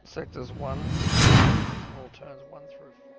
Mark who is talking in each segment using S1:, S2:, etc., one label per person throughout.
S1: sectors 1, all turns 1 through 4.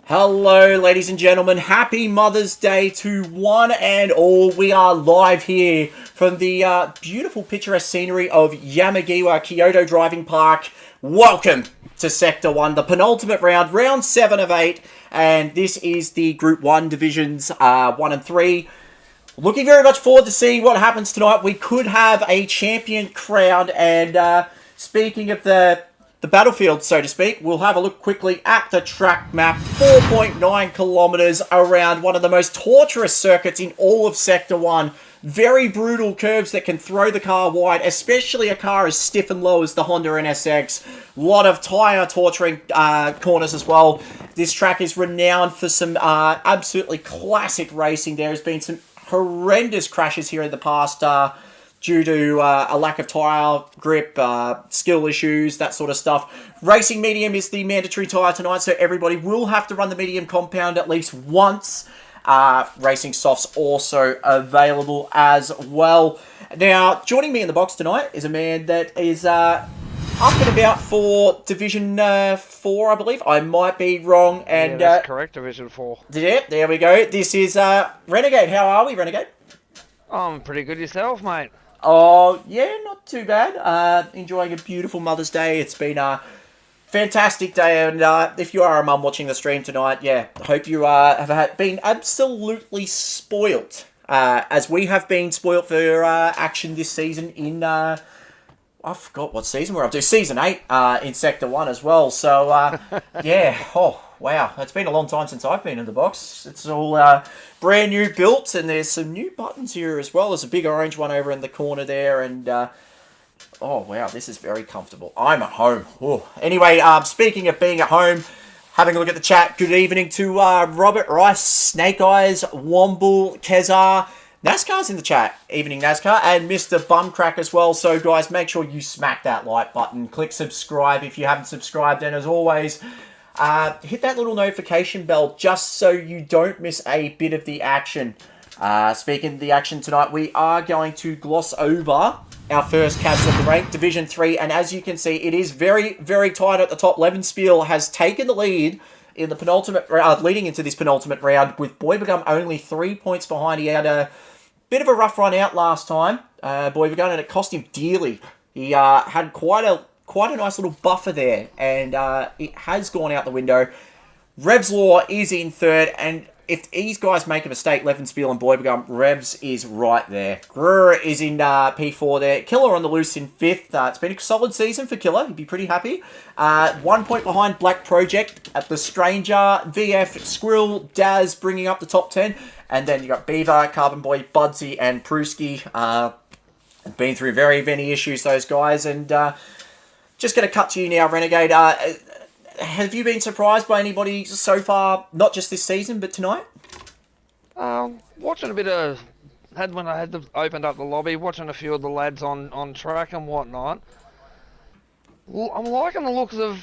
S2: Hello, ladies and gentlemen. Happy Mother's Day to one and all. We are live here from the beautiful picturesque scenery of Yamigiwa, Kyoto Driving Park. Welcome to Sector 1, the penultimate round, round 7 of 8. And this is the Group 1 divisions 1 and 3. Looking very much forward to seeing what happens tonight. We could have a champion crowned. And speaking of the battlefield, so to speak, we'll have a look quickly at the track map. 4.9 kilometers around one of the most torturous circuits in all of Sector 1. Very brutal curves that can throw the car wide, especially a car as stiff and low as the Honda NSX. A lot of tire torturing corners as well. This track is renowned for some absolutely classic racing. There has been some horrendous crashes here in the past, due to a lack of tyre grip, skill issues, that sort of stuff. Racing medium is the mandatory tyre tonight, so everybody will have to run the medium compound at least once. Racing softs also available as well. Now, joining me in the box tonight is a man that is up and about for Division 4, I believe. I might be wrong. And
S1: yeah, that's correct, Division 4.
S2: Yeah, there we go. This is Renegade. How are we, Renegade?
S1: I'm pretty good yourself, mate.
S2: Oh, yeah, not too bad. Enjoying a beautiful Mother's Day. It's been a fantastic day, and if you are a mum watching the stream tonight, yeah, I hope you have been absolutely spoilt, as we have been spoilt for action this season in, I forgot what season we're up to, Season 8 in Sector 1 as well, so, yeah, oh, wow, it's been a long time since I've been in the box. It's all brand new built, and there's some new buttons here as well. There's a big orange one over in the corner there, and oh wow, this is very comfortable. I'm at home. Ooh. Anyway, speaking of being at home, having a look at the chat, good evening to Robert Rice, Snake Eyes, Womble, Kezar, NASCAR's in the chat. Evening, NASCAR, and Mr. Bumcrack as well. So guys, make sure you smack that like button, click subscribe if you haven't subscribed, and as always, hit that little notification bell just so you don't miss a bit of the action. Speaking of the action tonight, we are going to gloss over our first cabs of the rank, Division 3, and as you can see, it is very, very tight at the top. Levenspiel has taken the lead in the penultimate leading into this penultimate round, with Boybegum only 3 points behind. He had a bit of a rough run out last time, Boybegum, and it cost him dearly. He had quite a nice little buffer there, and it has gone out the window. Revs Law is in third, and if these guys make a mistake, Levenspiel and Boybegum, Revs is right there. Gruer is in P4 there. Killer on the loose in fifth. It's been a solid season for Killer. He'd be pretty happy. 1 point behind Black Project at the Stranger. VF, Squirrel, Daz bringing up the top 10. And then you got Beaver, Carbon Boy, Budsy, and Pruski. Been through very many issues, those guys. And just going to cut to you now, Renegade. Have you been surprised by anybody so far, not just this season, but tonight?
S1: Watching a bit of... When I opened up the lobby, watching a few of the lads on track and whatnot. I'm liking the looks of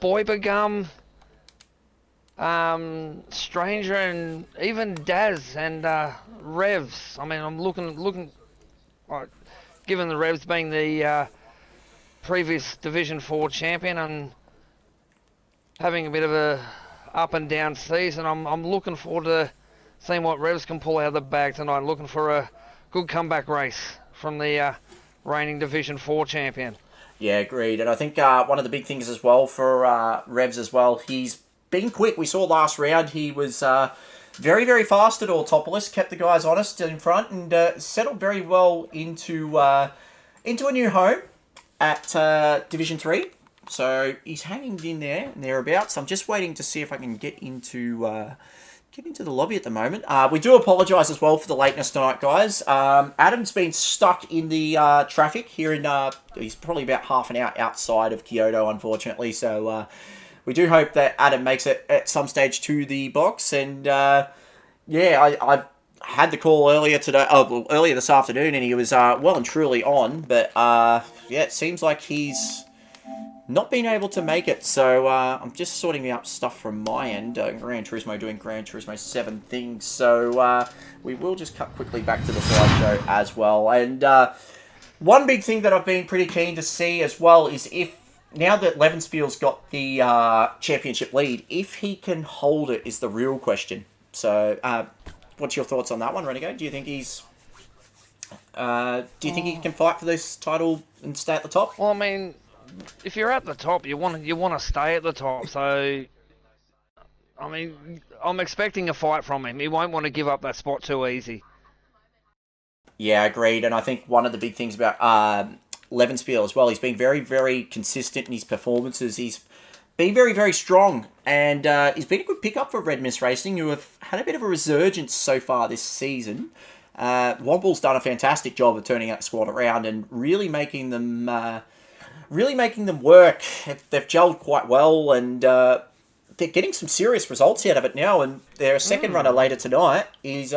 S1: Boybegum, Stranger, and even Daz and Revs. I mean, I'm looking given the Revs being the previous Division 4 champion and having a bit of a up and down season, I'm looking forward to seeing what Revs can pull out of the bag tonight. Looking for a good comeback race from the reigning Division 4 champion.
S2: Yeah, agreed. And I think one of the big things as well for Revs as well, he's been quick. We saw last round he was very, very fast at Autopolis, kept the guys honest in front, and settled very well into a new home at Division 3. So he's hanging in there and thereabouts. I'm just waiting to see if I can get into the lobby at the moment. We do apologise as well for the lateness tonight, guys. Adam's been stuck in the traffic here in... he's probably about half an hour outside of Kyoto, unfortunately. So we do hope that Adam makes it at some stage to the box. And yeah, I've had the call earlier today, earlier this afternoon, and he was well and truly on. But yeah, it seems like he's not been able to make it, so I'm just sorting out stuff from my end. Gran Turismo doing Gran Turismo 7 things, so we will just cut quickly back to the slideshow as well. And one big thing that I've been pretty keen to see as well is if now that Levenspiel's got the championship lead, if he can hold it is the real question. So, what's your thoughts on that one, Renegade? Do you think he's... do you think he can fight for this title and stay at the top?
S1: Well, I mean, if you're at the top, you want to stay at the top. So, I mean, I'm expecting a fight from him. He won't want to give up that spot too easy.
S2: Yeah, agreed. And I think one of the big things about Levenspiel as well, he's been very, very consistent in his performances. He's been very, very strong. And he's been a good pickup for Red Mist Racing, who have had a bit of a resurgence so far this season. Womble's done a fantastic job of turning that squad around and really making them work. They've gelled quite well, and they're getting some serious results out of it now. And their second runner later tonight is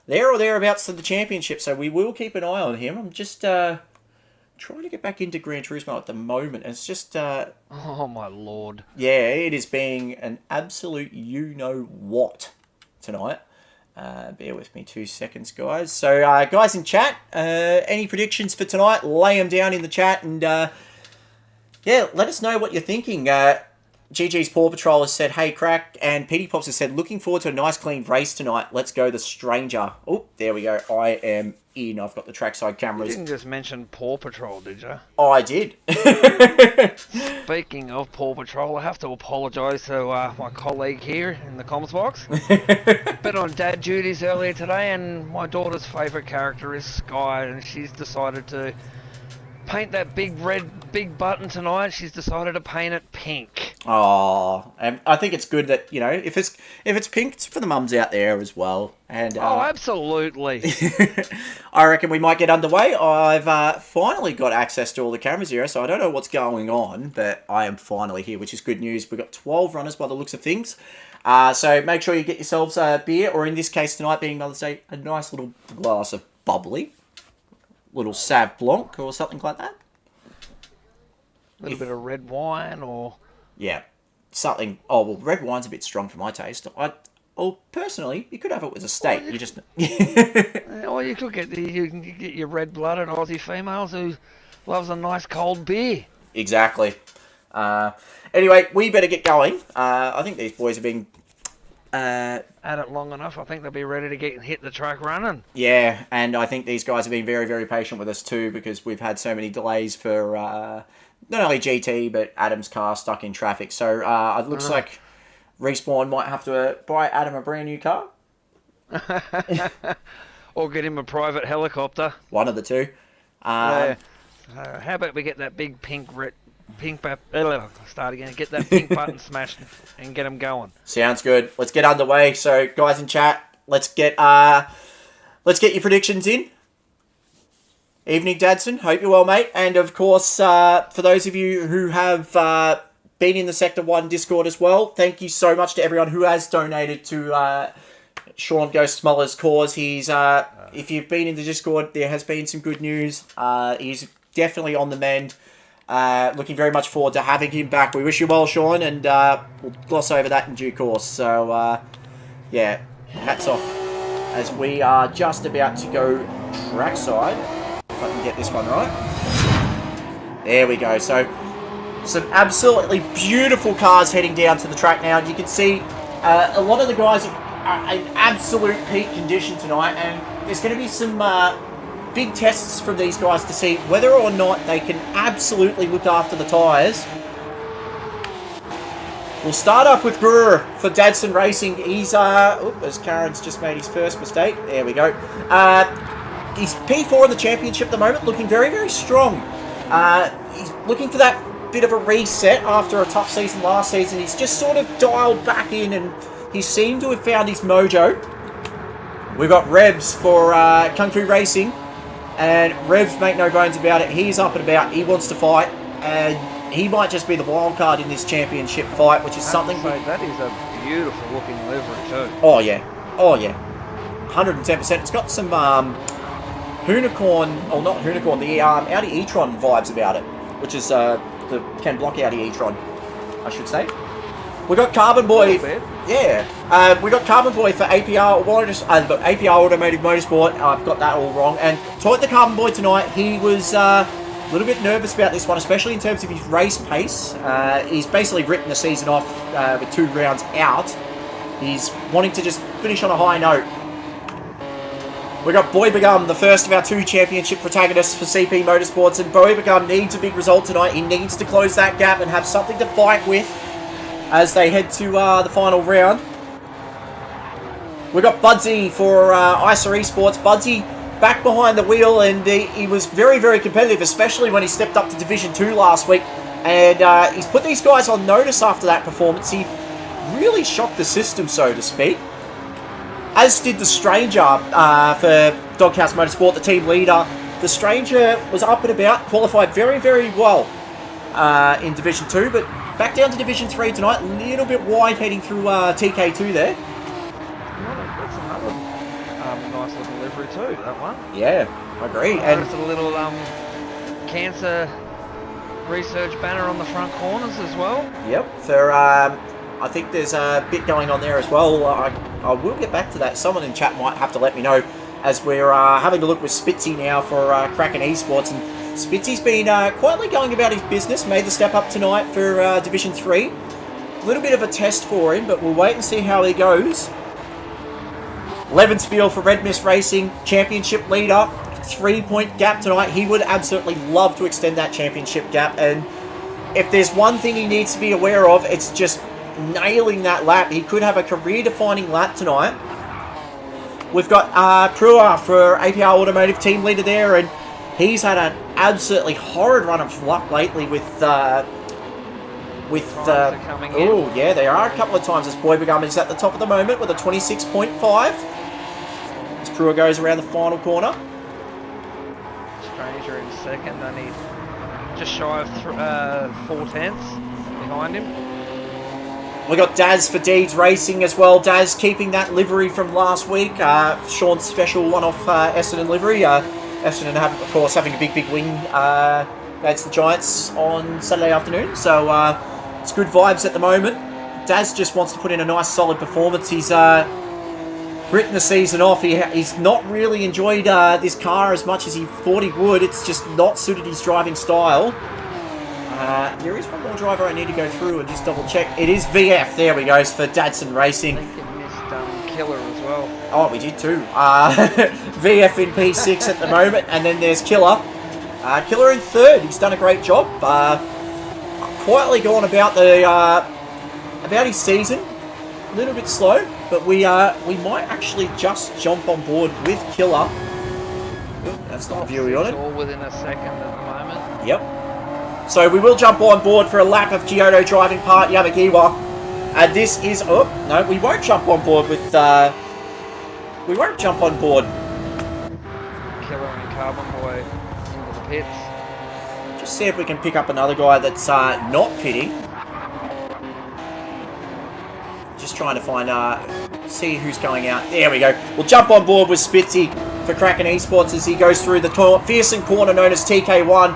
S2: there or thereabouts to the championship, so we will keep an eye on him. I'm just trying to get back into Gran Turismo at the moment. It's just...
S1: oh, my lord.
S2: Yeah, it is being an absolute you-know-what tonight. Bear with me 2 seconds, guys. So, guys in chat, any predictions for tonight? Lay them down in the chat, and yeah, let us know what you're thinking. GG's Paw Patrol has said, hey, crack, and Petey Pops has said, looking forward to a nice, clean race tonight. Let's go the Stranger. Oh, there we go. I am in. I've got the trackside cameras.
S1: You didn't just mention Paw Patrol, did you?
S2: Oh, I did.
S1: Speaking of Paw Patrol, I have to apologise to my colleague here in the comments box. Been on dad duties earlier today, and my daughter's favourite character is Sky, and she's decided to paint that big button tonight. She's decided to paint it pink.
S2: Oh, and I think it's good that, you know, if it's pink, it's for the mums out there as well. And
S1: oh, absolutely.
S2: I reckon we might get underway. I've finally got access to all the cameras here, so I don't know what's going on, but I am finally here, which is good news. We've got 12 runners by the looks of things. So make sure you get yourselves a beer, or in this case tonight, being Mother's Day, a nice little glass of bubbly. Little Sauv Blanc or something like that.
S1: A little bit of red wine or...
S2: Yeah, something... Oh, well, red wine's a bit strong for my taste. Personally, you could have it with a steak.
S1: Well,
S2: you just...
S1: Or you could get you can get your red-blooded Aussie females who loves a nice cold beer.
S2: Exactly. Anyway, we better get going. I think these boys are being...
S1: At it long enough, I think they'll be ready to hit the track running.
S2: Yeah, and I think these guys have been very, very patient with us too, because we've had so many delays for not only GT, but Adam's car stuck in traffic. So it looks like Respawn might have to buy Adam a brand new car.
S1: Or get him a private helicopter.
S2: One of the two.
S1: How about we get that big start again. Get that pink button smashed and get them going.
S2: Sounds good. Let's get underway. So, guys in chat, let's get your predictions in. Evening, Dadson. Hope you're well, mate. And of course, for those of you who have been in the Sector 1 Discord as well, thank you so much to everyone who has donated to Sean Ghost Smoller's cause. He's if you've been in the Discord, there has been some good news. He's definitely on the mend. Looking very much forward to having him back. We wish you well, Sean, and we'll gloss over that in due course. So, yeah, hats off as we are just about to go trackside. If I can get this one right. There we go. So, some absolutely beautiful cars heading down to the track now. And you can see a lot of the guys are in absolute peak condition tonight, and there's going to be some... big tests from these guys to see whether or not they can absolutely look after the tyres. We'll start off with Gurr for Dadson Racing. He's, as Karen's just made his first mistake. There we go. He's P4 in the championship at the moment, looking very, very strong. He's looking for that bit of a reset after a tough season last season. He's just sort of dialed back in, and he seemed to have found his mojo. We've got Revs for Kung Fu Racing. And Revs, make no bones about it, he's up and about, he wants to fight, and he might just be the wild card in this championship fight, which is something...
S1: That is a beautiful looking livery too.
S2: Oh yeah, 110%. It's got some Unicorn, or not Unicorn, the Audi e-tron vibes about it, which is the Ken Block Audi e-tron, I should say. We got Carbon Boy. Yeah. We got Carbon Boy for APR Automotive Motorsport. I've got that all wrong. And taught the Carbon Boy tonight. He was A little bit nervous about this one, especially in terms of his race pace. He's basically written the season off with 2 rounds out. He's wanting to just finish on a high note. We got Boy Begum, the first of our 2 championship protagonists for CP Motorsports, and Boy Begum needs a big result tonight. He needs to close that gap and have something to fight with as they head to the final round. We got Budsy for ISA Esports. Budsy back behind the wheel, and he was very, very competitive, especially when he stepped up to Division 2 last week. And he's put these guys on notice after that performance. He really shocked the system, so to speak. As did the Stranger for Doghouse Motorsport, the team leader. The Stranger was up and about, qualified very, very well in Division 2, but back down to Division 3 tonight. A little bit wide heading through TK2 there.
S1: That's another nice little livery too, that one.
S2: Yeah, I agree.
S1: And it's a little cancer research banner on the front corners as well.
S2: Yep, for I think there's a bit going on there as well. I will get back to that. Someone in chat might have to let me know, as we're having a look with Spitzy now for Kraken Esports. And Spitzy's been quietly going about his business, made the step up tonight for Division 3. A little bit of a test for him, but we'll wait and see how he goes. Levenspiel for Red Mist Racing, championship leader. 3-point gap tonight. He would absolutely love to extend that championship gap, and if there's one thing he needs to be aware of, it's just nailing that lap. He could have a career-defining lap tonight. We've got Prua for APR Automotive, team leader there, and he's had an absolutely horrid run of luck lately with oh yeah, there are a couple of times as Boy Begum is at the top of the moment with a 26.5 as Prua goes around the final corner.
S1: Stranger in second, only just shy of 4 tenths behind him.
S2: We got Daz for Deeds Racing as well. Daz keeping that livery from last week. Sean's special one-off Essendon livery. Essendon, of course, having a big win against the Giants on Saturday afternoon. So it's good vibes at the moment. Daz just wants to put in a nice, solid performance. He's written the season off. He's not really enjoyed this car as much as he thought he would. It's just not suited his driving style. There is one more driver I need to go through and just double check. It is VF. There we go, for Dadson Racing.
S1: I think you missed Killer as well.
S2: Oh, we did too. VF in P6 at the moment, and then there's Killer. Killer in third. He's done a great job. Quietly gone about his season. A little bit slow, but we might actually just jump on board with Killer. Ooh, that's not a view we wanted.
S1: It's all within a second at the moment.
S2: Yep. So we will jump on board for a lap of Kyoto driving part Yamigiwa. And this is... Oh, no, we won't jump on board with... we won't jump on board.
S1: Killer and Carbon Boy into the pits.
S2: Just see if we can pick up another guy that's not pitting. Just trying to find... see who's going out. There we go. We'll jump on board with Spitzy for Kraken Esports as he goes through the fearsome corner known as TK1.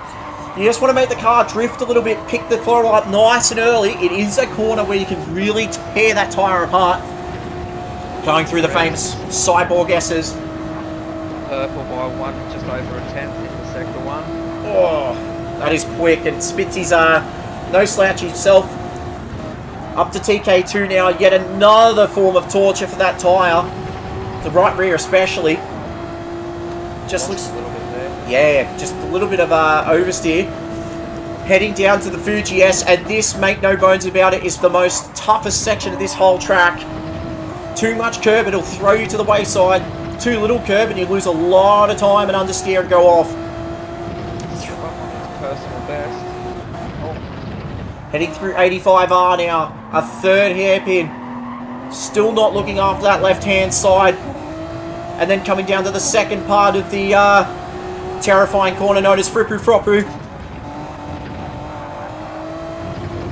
S2: You just want to make the car drift a little bit, pick the throttle up nice and early. It is a corner where you can really tear that tyre apart. Going through the famous Cyborg S's.
S1: Purple by one, just over a tenth into sector 1.
S2: Oh, that is quick. And Spitzy's no slouch himself. Up to TK2 now. Yet another form of torture for that tyre. The right rear especially. Just looks... Yeah, just a little bit of oversteer. Heading down to the Fuji S, and this, make no bones about it, is the most toughest section of this whole track. Too much curb, it'll throw you to the wayside. Too little curb, and you lose a lot of time and understeer and go off.
S1: Personal best. Oh.
S2: Heading through 85R now, a third hairpin. Still not looking after that left-hand side. And then coming down to the second part of the... terrifying corner known as Fripu Fropu.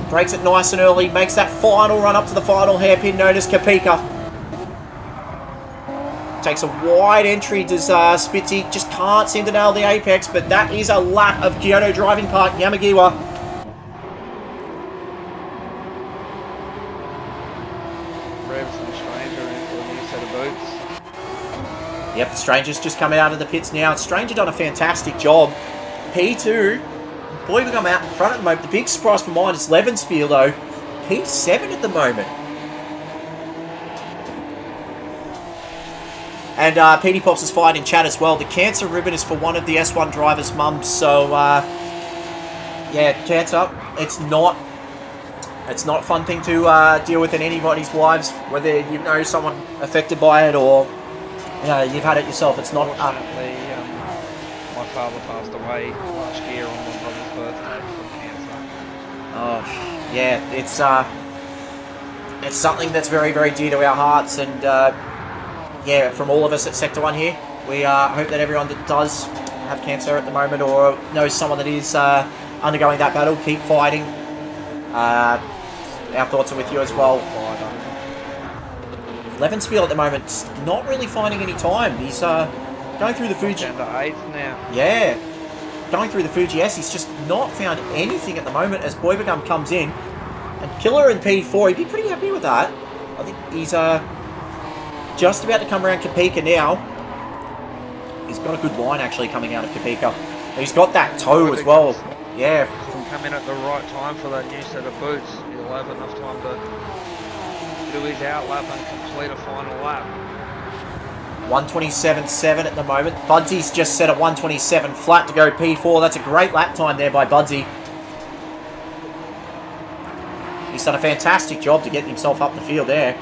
S2: Breaks it nice and early, makes that final run up to the final hairpin known as Kapika. Takes a wide entry, does Spitzy. Just can't seem to nail the apex, but that is a lap of Kyoto driving park Yamigiwa.
S1: Revs and Stranger into a new set of boots.
S2: Yep, the Stranger's just coming out of the pits now. Stranger done a fantastic job. P2. Boy, we come out in front at the moment. The big surprise for mine is Levenspiel, though. P7 at the moment. And Petey Pops is fired in chat as well. The cancer ribbon is for one of the S1 drivers' mums. So, yeah, cancer. It's not a fun thing to deal with in anybody's lives, whether you know someone affected by it or you've had it yourself. It's not.
S1: Unfortunately, my father passed away last year on my brother's birthday from cancer.
S2: Oh, yeah, it's something that's very, very dear to our hearts, and yeah, from all of us at Sector 1 here, we hope that everyone that does have cancer at the moment or knows someone that is undergoing that battle, keep fighting. Our thoughts are with you as well. Levenspiel at the moment, not really finding any time. He's going through the Fuji.
S1: Down to 8th now.
S2: Yeah, going through the Fuji S. He's just not found anything at the moment as Boybagum comes in. And Killer in P4, he'd be pretty happy with that. I think he's just about to come around Kopeka now. He's got a good line actually coming out of Kopeka. He's got that toe as well. Yeah.
S1: Come in at the right time for that new set of boots. He'll have enough time to do his outlap and complete a final lap.
S2: 127.7 at the moment. Budsy's just set at 127 flat to go P4. That's a great lap time there by Budsy. He's done a fantastic job to get himself up the field there.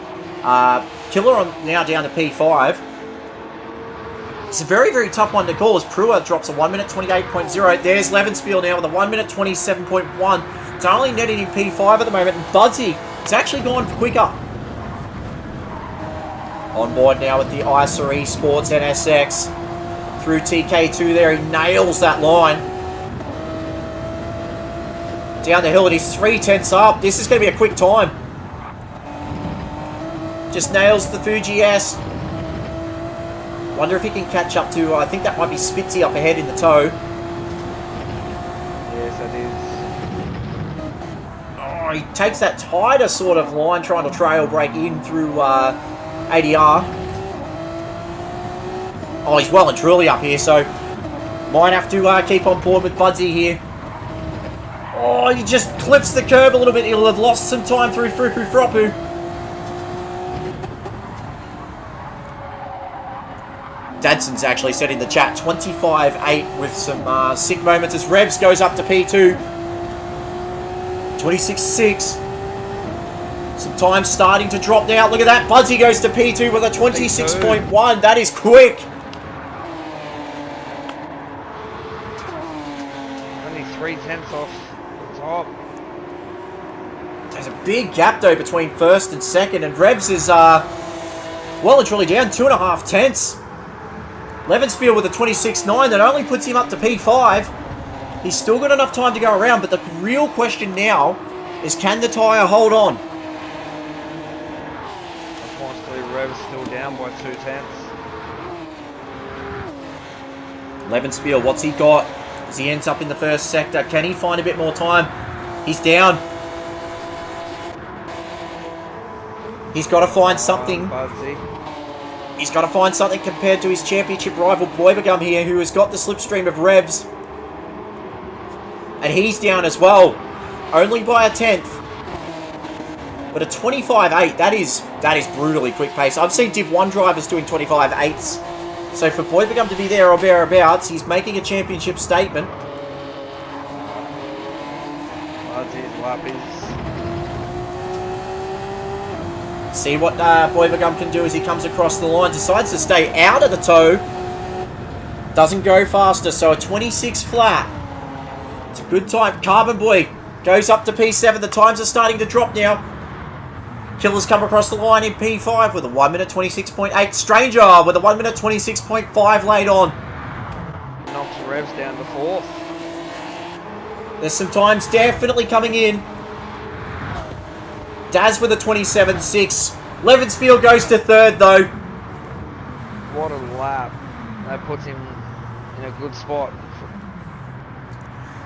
S2: Killer now down to P5. It's a very, very tough one to call as Prua drops a 1 minute 28.0. There's Levenspiel now with a 1 minute 27.1. It's only netted in P5 at the moment, and Budsy has actually gone quicker. On board now with the ISA Esports NSX. Through TK2 there, he nails that line. Down the hill, and he's 3/10 up. This is going to be a quick time. Just nails the Fuji S. Wonder if he can catch up to, I think that might be Spitzy up ahead in the toe.
S1: Yes, that is.
S2: Oh, he takes that tighter sort of line, trying to trail break in through ADR. Oh, he's well and truly up here, so might have to keep on board with Budsy here. Oh, he just clips the curb a little bit. He'll have lost some time through Frupu Fropu. Dadson's actually said in the chat 25.8 with some sick moments as Revs goes up to P2. 26.6. Some time starting to drop now. Look at that. Budsy goes to P2 with a 26.1. That is quick.
S1: Only 3/10 off the top.
S2: There's a big gap though between first and second, and Revs is well and truly down 2.5 tenths. Levenspiel with a 26.9 that only puts him up to P5. He's still got enough time to go around, but the real question now is, can the tyre hold on?
S1: Unfortunately, Rev's still down by 2/10.
S2: Levenspiel, what's he got as he ends up in the first sector? Can he find a bit more time? He's down. He's got to find something. He's got to find something compared to his championship rival Boybagum here, who has got the slipstream of Revs. And he's down as well. Only by a tenth. But a 25.8, that is brutally quick pace. I've seen Div 1 drivers doing 25.8s. So for Boybagum to be there or thereabouts, he's making a championship statement. See what Boybagum can do as he comes across the line. Decides to stay out of the toe. Doesn't go faster, so a 26 flat. It's a good time. Carbon Boy goes up to P7. The times are starting to drop now. Killer's come across the line in P5 with a 1 minute 26.8. Stranger with a 1 minute 26.5 laid on.
S1: Knocks Revs down to 4th.
S2: There's some times definitely coming in. Daz with a 27.6. Levenspiel goes to 3rd though.
S1: What a lap. That puts him in a good spot.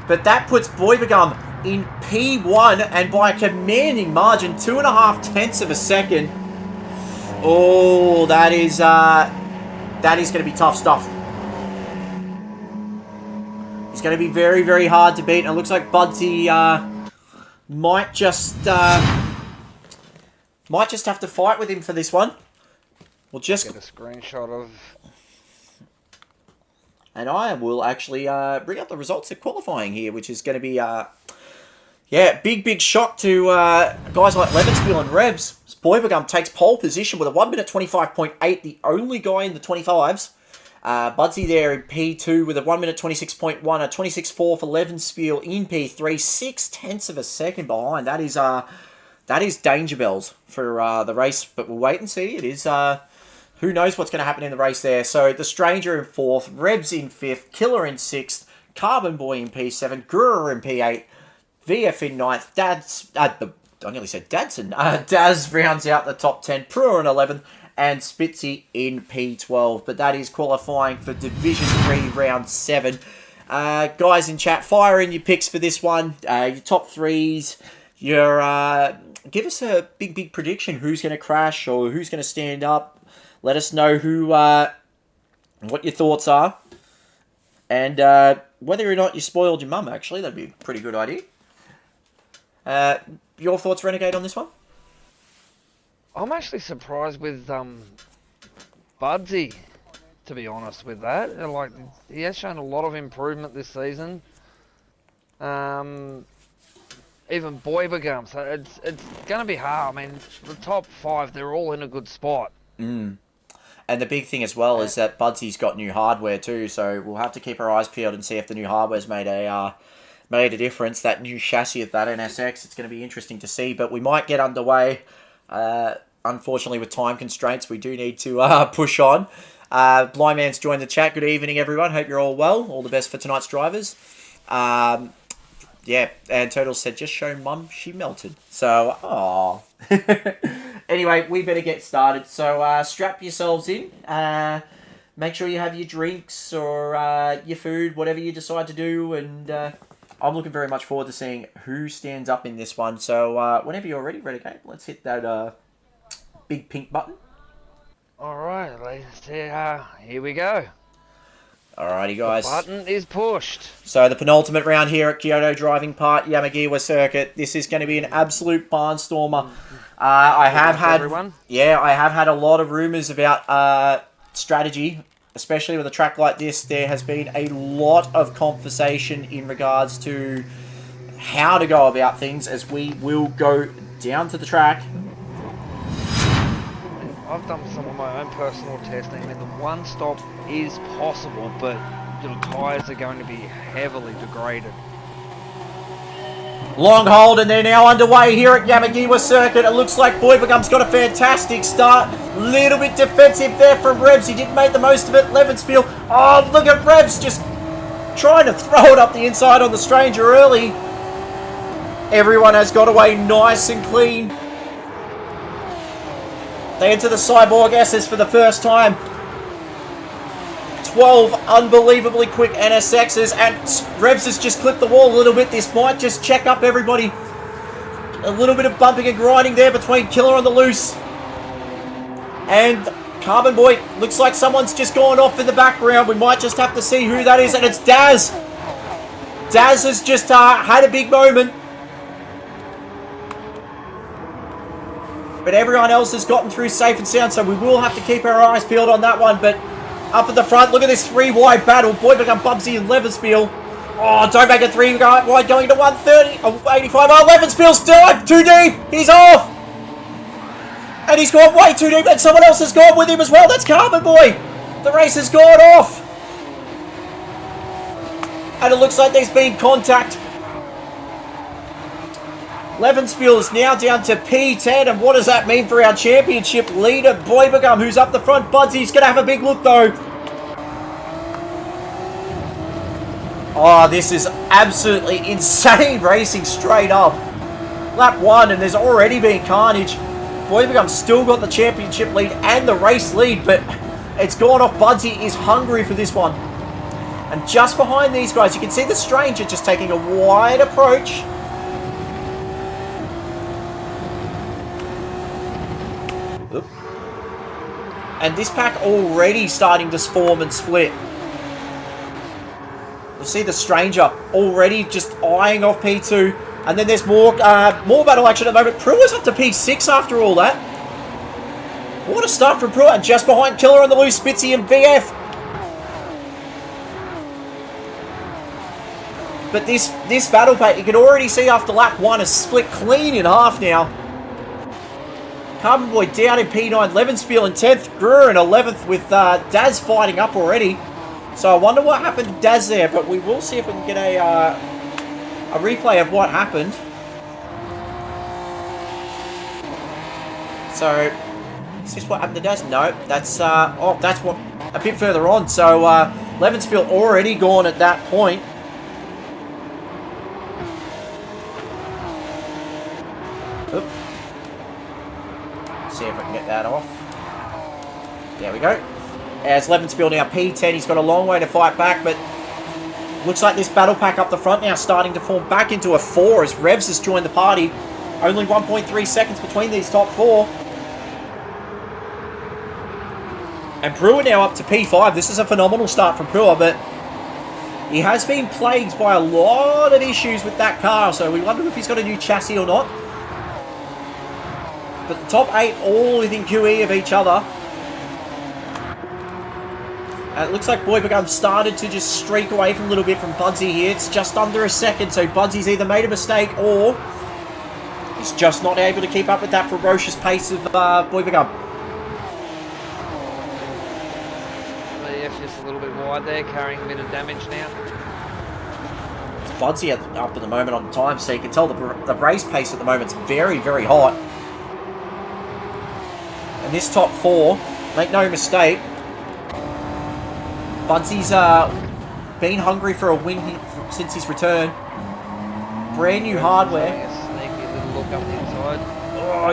S2: But that puts Boybagum in P1 and by a commanding margin, 2.5 tenths of a second. Oh, that is going to be tough stuff. He's It's going to be very, very hard to beat. And it looks like Budsy might just have to fight with him for this one. We'll just
S1: get a screenshot of.
S2: And I will actually bring up the results of qualifying here, which is going to be yeah, big shock to guys like Levenspiel and Revs. Boybagum takes pole position with a 1 minute 25.8, the only guy in the 25s. Budsy there in P2 with a 1 minute 26.1, a 26.4 for Levenspiel in P3, 0.6 of a second behind. That is danger bells for the race, but we'll wait and see. It is who knows what's going to happen in the race there. So the Stranger in 4th, Revs in 5th, Killer in 6th, Carbon Boy in P7, Gura in P8, VF in 9th, I nearly said Dadson. Daz rounds out the top 10, Prua in 11th, and Spitzy in P12. But that is qualifying for Division 3, Round 7. Guys in chat, fire in your picks for this one. Your top threes. Give us a big prediction. Who's going to crash or who's going to stand up? Let us know what your thoughts are. And whether or not you spoiled your mum, actually. That'd be a pretty good idea. Your thoughts, Renegade, on this one?
S1: I'm actually surprised with Budsy, to be honest with that. Like, he has shown a lot of improvement this season. Even Boybagum, so it's going to be hard. I mean, the top 5, they're all in a good spot.
S2: And the big thing as well is that Budsy's got new hardware too, so we'll have to keep our eyes peeled and see if the new hardware's made a difference. That new chassis of that NSX, it's going to be interesting to see, but we might get underway. Unfortunately, with time constraints, we do need to push on. Blind Man's joined the chat. Good evening, everyone. Hope you're all well. All the best for tonight's drivers. Yeah, and Total said, just show Mum she melted. So, aww. Anyway, we better get started. So, strap yourselves in. Make sure you have your drinks or your food, whatever you decide to do. And I'm looking very much forward to seeing who stands up in this one. So, whenever you're ready, Renegade, let's hit that big pink button.
S1: Alright, ladies, here we go.
S2: Alrighty, guys.
S1: The button is pushed.
S2: So the penultimate round here at Kyoto Driving Park, Yamigiwa Circuit. This is going to be an absolute barnstormer. I have had a lot of rumours about strategy, especially with a track like this. There has been a lot of conversation in regards to how to go about things as we will go down to the track.
S1: I've done some of my own personal testing. I mean, the one stop is possible, but your tyres are going to be heavily degraded.
S2: Long hold, and they're now underway here at Yamigiwa Circuit. It looks like Boybagum's got a fantastic start. Little bit defensive there from Revs. He didn't make the most of it. Levenspiel. Oh, look at Revs just trying to throw it up the inside on the Stranger early. Everyone has got away nice and clean. They enter the Cyborg S's for the first time. 12 unbelievably quick NSXs, and Revs has just clipped the wall a little bit. This might just check up everybody. A little bit of bumping and grinding there between Killer on the loose and Carbon Boy. Looks like someone's just gone off in the background. We might just have to see who that is, and it's Daz. Daz has just had a big moment. But everyone else has gotten through safe and sound, so we will have to keep our eyes peeled on that one. But up at the front, look at this three-wide battle. Boybagum, Bubsy, and Levenspiel. Oh, don't make it three-wide going to 130. Oh, 85. Oh, Levenspiel's dive too deep. He's off. And he's gone way too deep, and someone else has gone with him as well. That's Carbon Boy. The race has gone off. And it looks like there's been contact. Levenspiel is now down to P10, and what does that mean for our championship leader, Boybagum, who's up the front? Budsy's going to have a big look, though. Oh, this is absolutely insane racing straight up. Lap 1, and there's already been carnage. Boybagum's still got the championship lead and the race lead, but it's gone off. Budsy is hungry for this one. And just behind these guys, you can see the Stranger just taking a wide approach. And this pack already starting to form and split. You'll see the Stranger already just eyeing off P2. And then there's more battle action at the moment. Pruitt's up to P6 after all that. What a start from Pruitt. And just behind Killer on the loose, Spitzy and VF. But this battle pack, you can already see after lap 1 is split clean in half now. Carbon Boy down in P9, Levenspiel in 10th, Gruer in 11th with Daz fighting up already. So I wonder what happened to Daz there, but we will see if we can get a replay of what happened. So, is this what happened to Daz? No, that's, that's what, a bit further on. So, Levenspiel already gone at that point. Oop. See if I can get that off. There we go. As Levenspiel now P10, he's got a long way to fight back, but looks like this battle pack up the front now starting to form back into a 4 as Revs has joined the party. Only 1.3 seconds between these top 4. And Brewer now up to P5. This is a phenomenal start from Brewer, but he has been plagued by a lot of issues with that car, so we wonder if he's got a new chassis or not. But the top 8 all within QE of each other. And it looks like Boy Begum started to just streak away from a little bit from Budsy here. It's just under a second, so Budsy's either made a mistake or he's just not able to keep up with that ferocious pace of Boy Begum.
S1: VF just a little bit wide there, carrying a bit of damage now.
S2: It's Budsy up at the moment on time, so you can tell the race pace at the moment is very, very hot. And this top 4, make no mistake, Budsy's been hungry for a win since his return. Brand new hardware.
S1: A sneaky little look up the inside.
S2: Oh,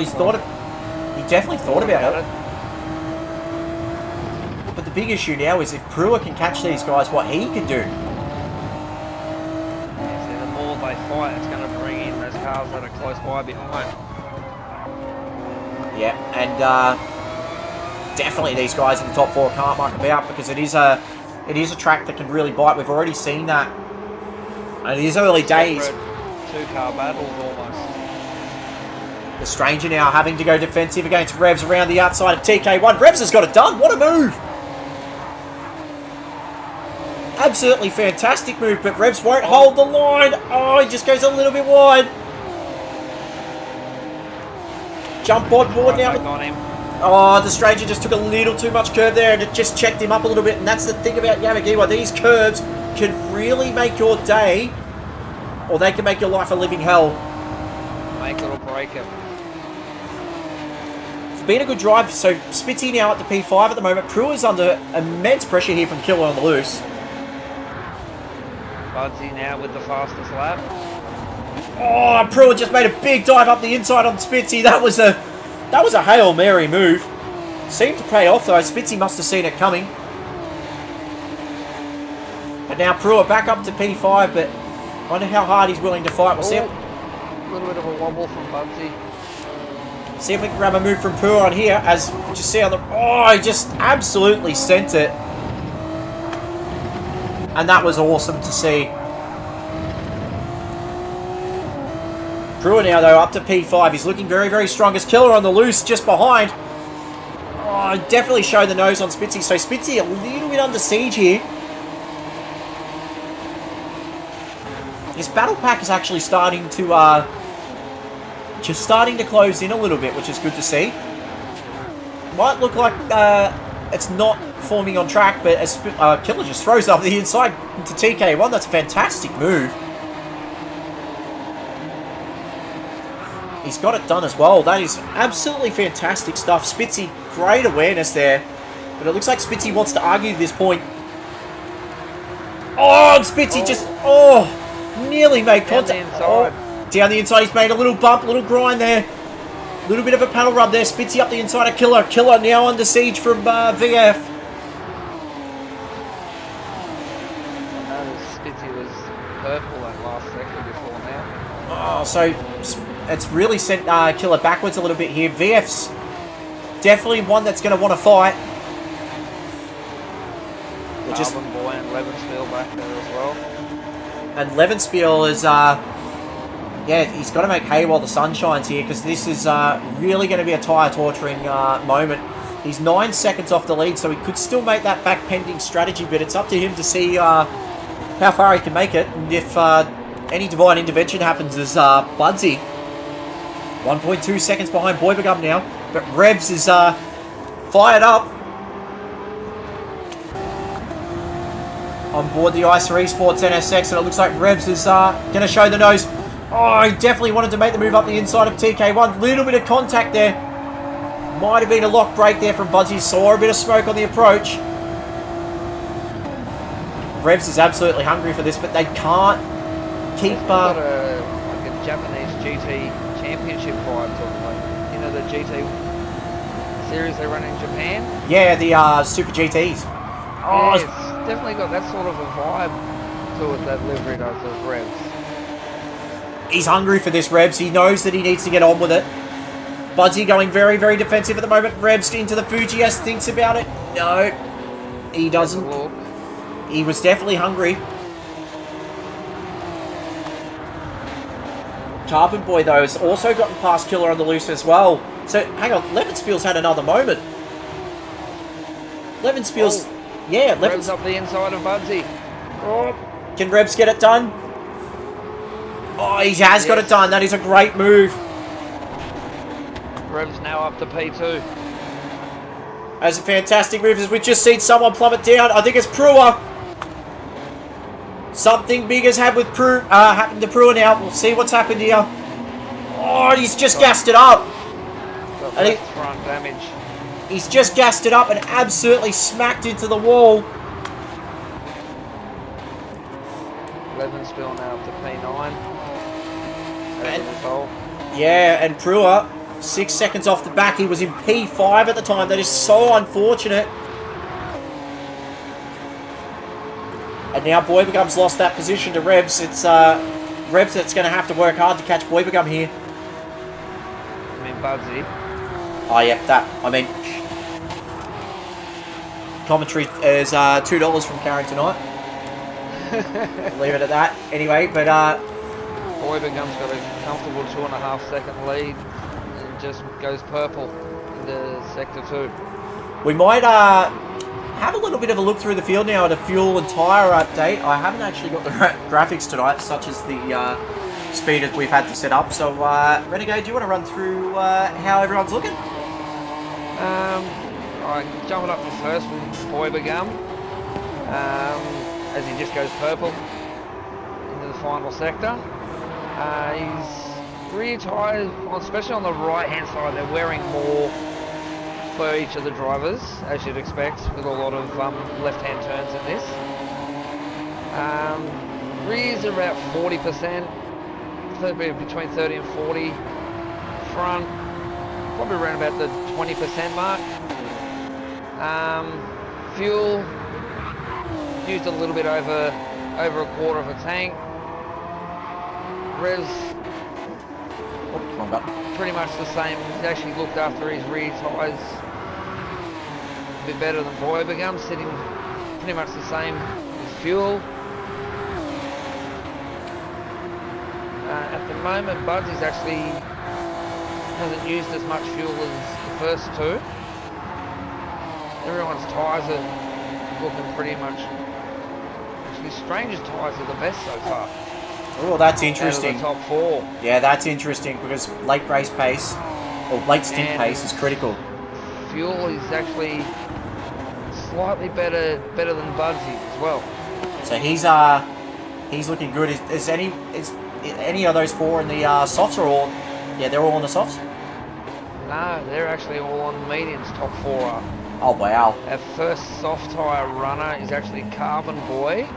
S2: he definitely thought about it. But the big issue now is if Brewer can catch these guys, what he can do.
S1: Yeah, so the more they fight, it's going to bring in those cars that are close by behind.
S2: Yeah, and definitely these guys in the top 4 can't muck about because it is a track that can really bite. We've already seen that. And it is early days.
S1: 2-car battles almost.
S2: The Stranger now having to go defensive against Revs around the outside of TK1. Revs has got it done. What a move. Absolutely fantastic move, but Revs won't hold the line. Oh, he just goes a little bit wide. Jump on board now.
S1: On him.
S2: Oh, the Stranger just took a little too much curve there and it just checked him up a little bit. And that's the thing about Yamigiwa. These curves can really make your day, or they can make your life a living hell.
S1: Make it or break it.
S2: It's been a good drive. So Spitzy now at the P5 at the moment. Prue is under immense pressure here from Killer on the loose.
S1: Budsy now with the fastest lap.
S2: Oh, Prue just made a big dive up the inside on Spitzy. That was a Hail Mary move. Seemed to pay off though. Spitzy must have seen it coming. But now Pruitt back up to P5, but I wonder how hard he's willing to fight. We'll see.
S1: A little bit of a wobble from Budsy.
S2: See if we can grab a move from Pruitt on here. As you just see on the... Oh, he just absolutely sent it. And that was awesome to see. Brewer now, though, up to P5. He's looking very, very strong. As Killer on the loose, just behind. Oh, definitely show the nose on Spitzy. So Spitzy a little bit under siege here. His battle pack is actually starting to, just starting to close in a little bit, which is good to see. Might look like it's not forming on track, but as Killer just throws up the inside into TK1. That's a fantastic move. He's got it done as well. That is absolutely fantastic stuff. Spitzy, great awareness there. But it looks like Spitzy wants to argue this point. Oh, and Spitzy just, nearly made contact. Down the inside, he's made a little bump, a little grind there. A little bit of a panel rub there. Spitzy up the inside of Killer. Killer now under siege from VF.
S1: Spitzy was purple that last sector before now.
S2: Oh, so it's really sent Killer backwards a little bit here. VF's definitely one that's going to want to fight.
S1: Carbon Boy and Levenspiel back there as well.
S2: And Levenspiel is, yeah, he's got to make hay while the sun shines here, because this is really going to be a tyre-torturing moment. He's 9 seconds off the lead, so he could still make that back-pending strategy, but it's up to him to see how far he can make it. And if any divine intervention happens as Budsy, 1.2 seconds behind Boybagum now, but Revs is fired up. On board the ISA Esports NSX, and it looks like Revs is going to show the nose. Oh, he definitely wanted to make the move up the inside of TK1. Little bit of contact there. Might have been a lock break there from Budsy. Saw a bit of smoke on the approach. Revs is absolutely hungry for this, but they can't keep...
S1: got like a Japanese GT championship vibe to it. You know the GT series they run in Japan?
S2: Yeah, the Super GTs.
S1: Oh, yeah, it's definitely got that sort of a vibe to it, that livery does of Revs.
S2: He's hungry for this, Revs. He knows that he needs to get on with it. Budsy going very, very defensive at the moment. Revs into the Fuji S, thinks about it. No, he doesn't. He was definitely hungry. Carbon Boy, though, has also gotten past Killer on the loose as well. So, hang on. Levenspiel's had another moment. Levenspiel's...
S1: Oh,
S2: yeah,
S1: Revs up the inside of Budsy.
S2: Oh, can Revs get it done? Oh, he has got it done. That is a great move.
S1: Revs now up to P2.
S2: That's a fantastic move, as we've just seen someone plummet down. I think it's Prua. Something big has happened to Prua now. We'll see what's happened here. Oh, he's just gassed it up.
S1: Got front damage.
S2: He's just gassed it up and absolutely smacked into the wall.
S1: Levenspiel now up to P9.
S2: Yeah, and Prua, 6 seconds off the back. He was in P5 at the time. That is so unfortunate. And now Boybagum's lost that position to Revs. It's Revs that's going to have to work hard to catch Boybagum here.
S1: I mean, Budsy.
S2: Oh, yeah, that. I mean, commentary is $2 from Karen tonight. Leave it at that. Anyway, but
S1: Boybagum's got a comfortable 2.5 second lead and just goes purple into sector 2.
S2: We might have a little bit of a look through the field now at a fuel and tyre update. I haven't actually got the graphics tonight, such as the speed that we've had to set up. So, Renegade, do you want to run through how everyone's looking?
S1: Alright, jumping up to first with Boybagum. As he just goes purple into the final sector. His rear tyres, especially on the right hand side, they're wearing more for each of the drivers, as you'd expect, with a lot of left hand turns in this. Rears are about 40%, between 30 and 40. Front, probably around about the 20% mark. Fuel, used a little bit over a quarter of a tank. Revs, pretty much the same. He's actually looked after his rear tyres a bit better than Boybagum, sitting pretty much the same as fuel. At the moment, Budsy's actually hasn't used as much fuel as the first two. Everyone's tyres are looking pretty much... Actually, Stranger's tyres are the best so far.
S2: Oh, that's interesting.
S1: Out of the top 4.
S2: Yeah, that's interesting, because late race pace, or late stint pace, is critical.
S1: Fuel is actually slightly better than Budsy as well.
S2: So he's looking good. Is any of those 4 in the softs, or all? Yeah, they're all on the softs.
S1: No, they're actually all on the mediums. Top 4 are.
S2: Oh wow!
S1: Our first soft tyre runner is actually Carbon Boy,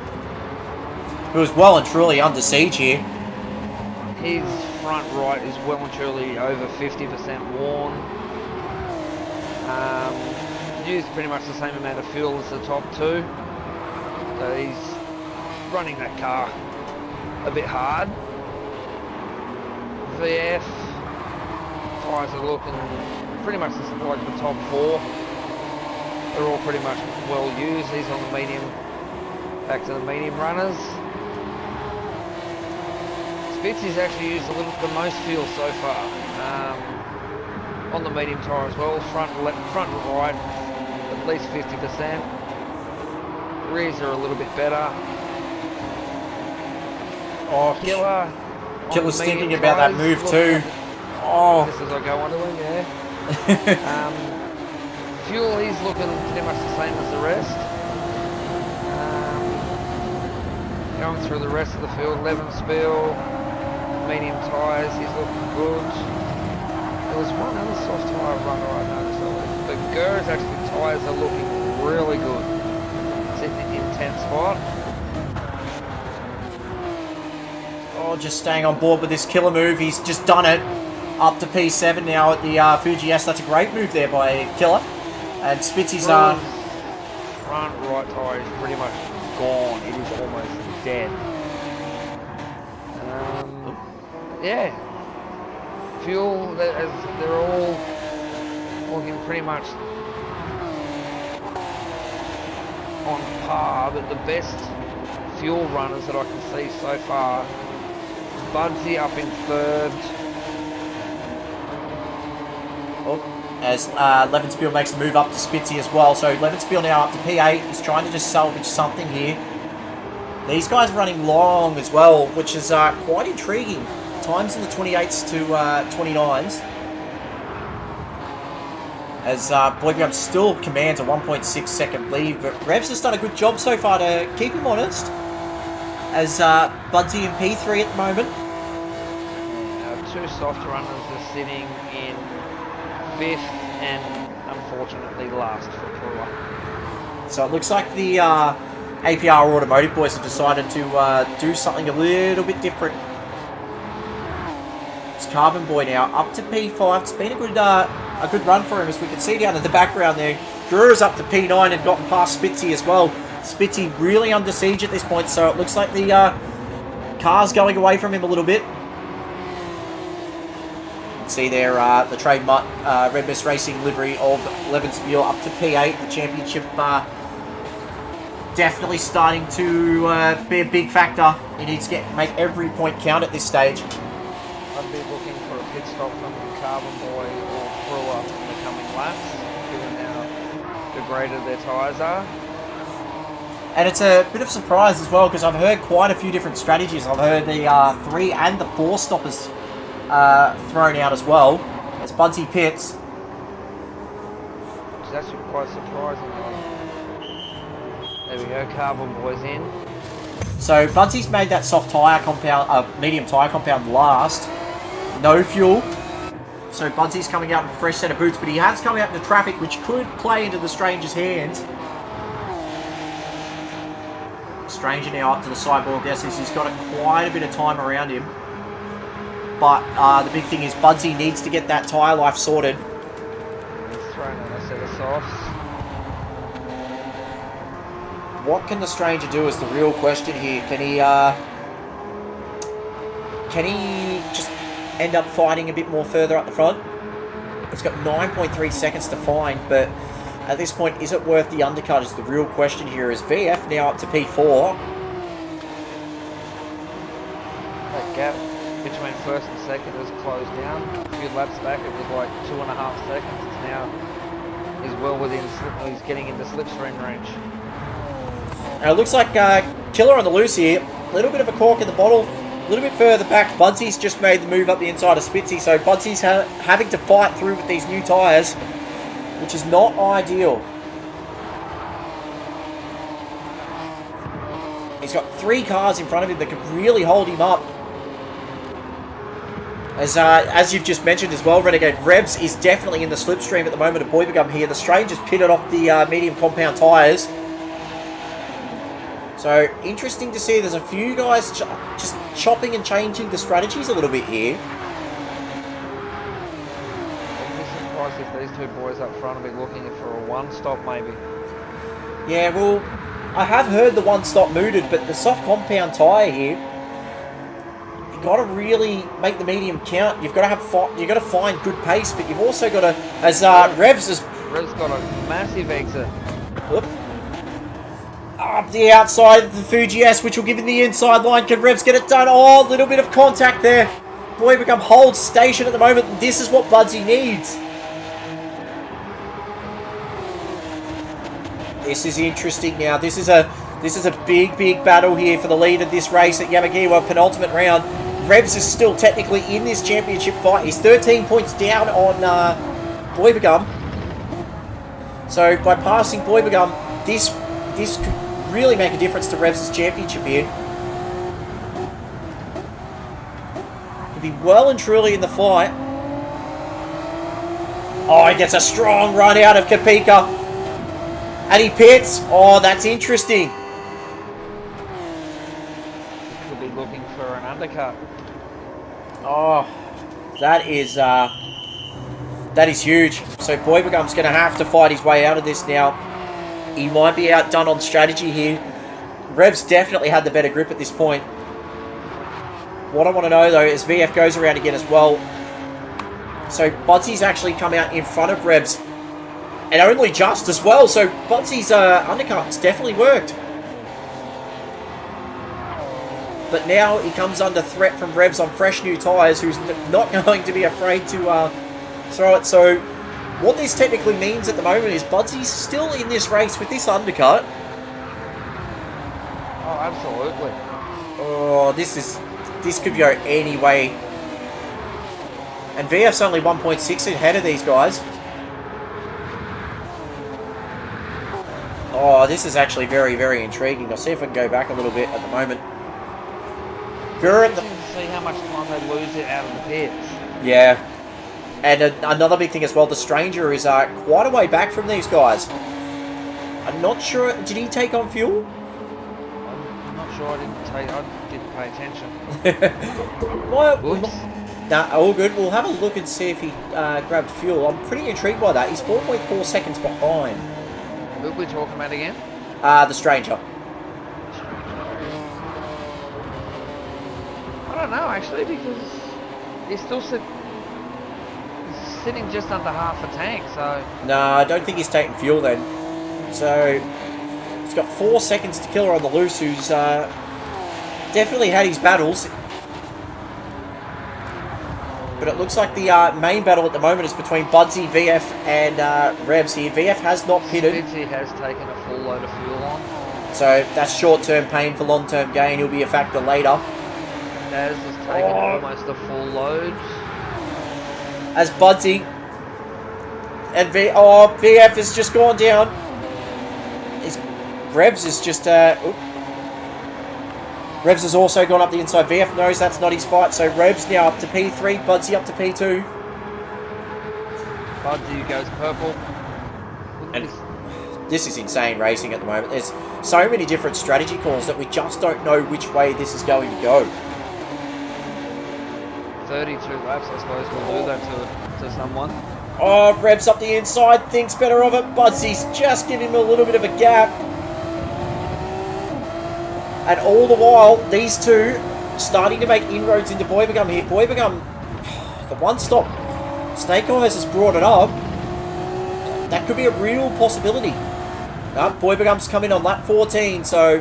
S2: who was well and truly under siege here.
S1: His front right is well and truly over 50% worn. Used pretty much the same amount of fuel as the top 2. So he's running that car a bit hard. VF tyres are looking pretty much like the top 4. They're all pretty much well used. He's on the medium, back to the medium runners. Spitzy's actually used the most fuel so far on the medium tyre as well. Front and right, at least 50%. Rears are a little bit better.
S2: Oh, Killer's thinking about that move too.
S1: Just as I go onto him, yeah. Fuel, he's looking pretty much the same as the rest. Going through the rest of the field, 11 spill, medium tyres, he's looking good. There was one other soft tyre runner I noticed. The Gur's actually tyres are looking really good. It's in the intense spot.
S2: Oh, just staying on board with this Killer move. He's just done it. Up to P7 now at the Fuji S. That's a great move there by Killer. And Spitzy's
S1: front right tyre is pretty much gone. It is almost dead. Yeah. Fuel, they're all looking pretty much on par, but the best fuel runners that I can see so far, Budsy up in third.
S2: As Levenspiel makes the move up to Spitzy as well. So Levenspiel now up to P8. He's trying to just salvage something here. These guys are running long as well, which is quite intriguing. Times in the 28s to 29s. As Boybjorn still commands a 1.6 second lead, but Revs has done a good job so far to keep him honest. As Budsy in P3 at the moment.
S1: Two soft runners are sitting in 5th and unfortunately last for Brewer.
S2: So it looks like the APR Automotive boys have decided to do something a little bit different. It's Carbon Boy now up to P5. It's been a good run for him, as we can see down in the background there. Brewer's up to P9 and gotten past Spitzy as well. Spitzy really under siege at this point, so it looks like the car's going away from him a little bit. See there, the trademark Red Best Racing livery of Levenspiel up to P8. The championship definitely starting to be a big factor. He needs to make every point count at this stage.
S1: I'd be looking for a pit stop from Carbon Boy or Brewer in the coming laps, given how degraded their tyres are.
S2: And it's a bit of a surprise as well, because I've heard quite a few different strategies. I've heard the 3 and the 4 stoppers thrown out as well, as Budsy pits.
S1: Which is actually quite surprising. There we go, Carbon Boy's in.
S2: So Budsy's made that soft tyre compound, medium tyre compound last. No fuel. So Budsy's coming out with a fresh set of boots, but he has come out into traffic, which could play into the Stranger's hands. Stranger now up to the sidewalk. Yes, he's got quite a bit of time around him. But the big thing is Budsy needs to get that tyre life sorted.
S1: He's thrown on a set of softs.
S2: What can the Stranger do is the real question here. Can he just end up fighting a bit more further up the front? It's got 9.3 seconds to find, but at this point, is it worth the undercut is the real question here. Is VF now up to P4?
S1: That gap between first and second has closed down. A few laps back it was like 2.5 seconds. It's now he's well within, he's getting into slipstream range.
S2: Now it looks like Killer on the loose here. A little bit of a cork in the bottle. A little bit further back, Budsy's just made the move up the inside of Spitzy, so Budsy's having to fight through with these new tyres, which is not ideal. He's got 3 cars in front of him that could really hold him up. As you've just mentioned as well, Renegade, Revs is definitely in the slipstream at the moment of Boybegum here. The Stranger's pitted off the medium compound tyres. So, interesting to see. There's a few guys just chopping and changing the strategies a little bit here.
S1: I'd be surprised if these two boys up front will be looking for a one-stop maybe.
S2: Yeah, well, I have heard the one-stop mooted, but the soft compound tyre here, you've got to really make the medium count. You've got to find good pace, but you've also got to, as Revs
S1: got a massive exit.
S2: Whoop. Up the outside of the Fuji S, which will give him the inside line. Can Revs get it done? Oh, a little bit of contact there. Boy Become holds station at the moment. This is what Budsy needs. This is interesting now. This is a big battle here for the lead of this race at Yamigiwa, penultimate round. Revs is still technically in this championship fight. He's 13 points down on Boy Become. So by passing Boy Become, this could really make a difference to Revs' championship here. He'll be well and truly in the fight. Oh, he gets a strong run out of Kapika. And he pits. Oh, that's interesting.
S1: Could be looking for an undercut.
S2: Oh, that is huge. So Boy Become's going to have to fight his way out of this now. He might be outdone on strategy here. Revs definitely had the better grip at this point. What I want to know, though, is VF goes around again as well. So Budsy's actually come out in front of Revs. And only just as well. So Budsy's undercut's definitely worked. But now he comes under threat from Revs on fresh new tyres, who's not going to be afraid to throw it. So what this technically means at the moment is Budsy's still in this race with this undercut.
S1: Oh, absolutely.
S2: Oh, this could go any way. And VF's only 1.6 ahead of these guys. Oh, this is actually very intriguing. I'll see if I can go back a little bit at the moment.
S1: See how much time they lose it out of the pits.
S2: Yeah. And another big thing as well, the Stranger is quite a way back from these guys. I'm not sure, did he take on fuel?
S1: I'm not sure, I didn't pay attention.
S2: Nah, all good. We'll have a look and see if he grabbed fuel. I'm pretty intrigued by that. He's 4.4 seconds behind.
S1: Who are we talking about again?
S2: The Stranger.
S1: I don't know, actually, because he's still sitting just under half a tank, so...
S2: No, I don't think he's taking fuel then. So, he's got 4 seconds to kill her on the loose, who's definitely had his battles. But it looks like the main battle at the moment is between Budsy, VF, and Revs here. VF has not pitted.
S1: Budsy has taken a full load of fuel on.
S2: So, that's short-term pain for long-term gain. He'll be a factor later.
S1: Daz has taken almost a full load.
S2: As Budsy and VF has just gone down. Revs is just Revs has also gone up the inside. VF knows that's not his fight, so Revs now up to P3, Budsy up to P2.
S1: Budsy goes purple.
S2: And this is insane racing at the moment. There's so many different strategy calls that we just don't know which way this is going to go.
S1: 32 laps, I suppose we'll do that to someone.
S2: Oh, Revs up the inside, thinks better of it. Budsy's just giving him a little bit of a gap. And all the while, these two starting to make inroads into Boy Become here. Boy Become, the one-stop Snake Eyes has brought it up. That could be a real possibility. Boy Become's coming on lap 14, so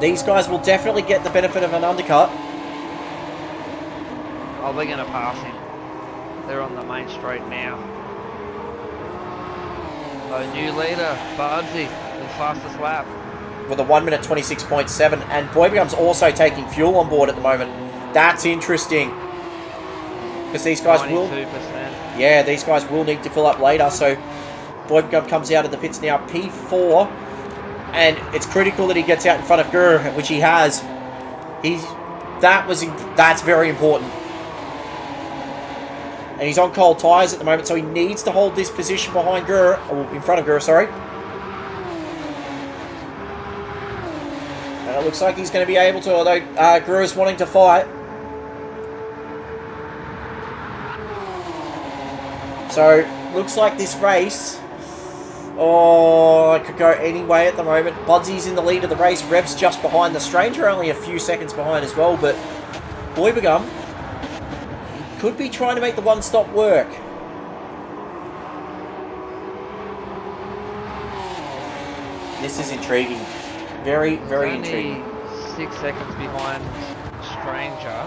S2: these guys will definitely get the benefit of an undercut.
S1: Oh, they're going to pass him. They're on the main straight now. So new leader, Budsy, the fastest lap.
S2: With a 1 minute 26.7, and Boy Become's also taking fuel on board at the moment. That's interesting. Because these guys
S1: 92%.
S2: Yeah, these guys will need to fill up later, so Boy Become comes out of the pits now, P4, and it's critical that he gets out in front of Gur, which he has. That's very important. And he's on cold tyres at the moment, so he needs to hold this position behind Gur, or in front of Gur, sorry. And it looks like he's going to be able to, although Gur is wanting to fight. So, looks like this race, it could go any way at the moment. Budsy's in the lead of the race, Revs just behind. The Stranger only a few seconds behind as well, but Boy Become could be trying to make the one-stop work. This is intriguing. Very, very
S1: Only
S2: intriguing.
S1: 6 seconds behind Stranger.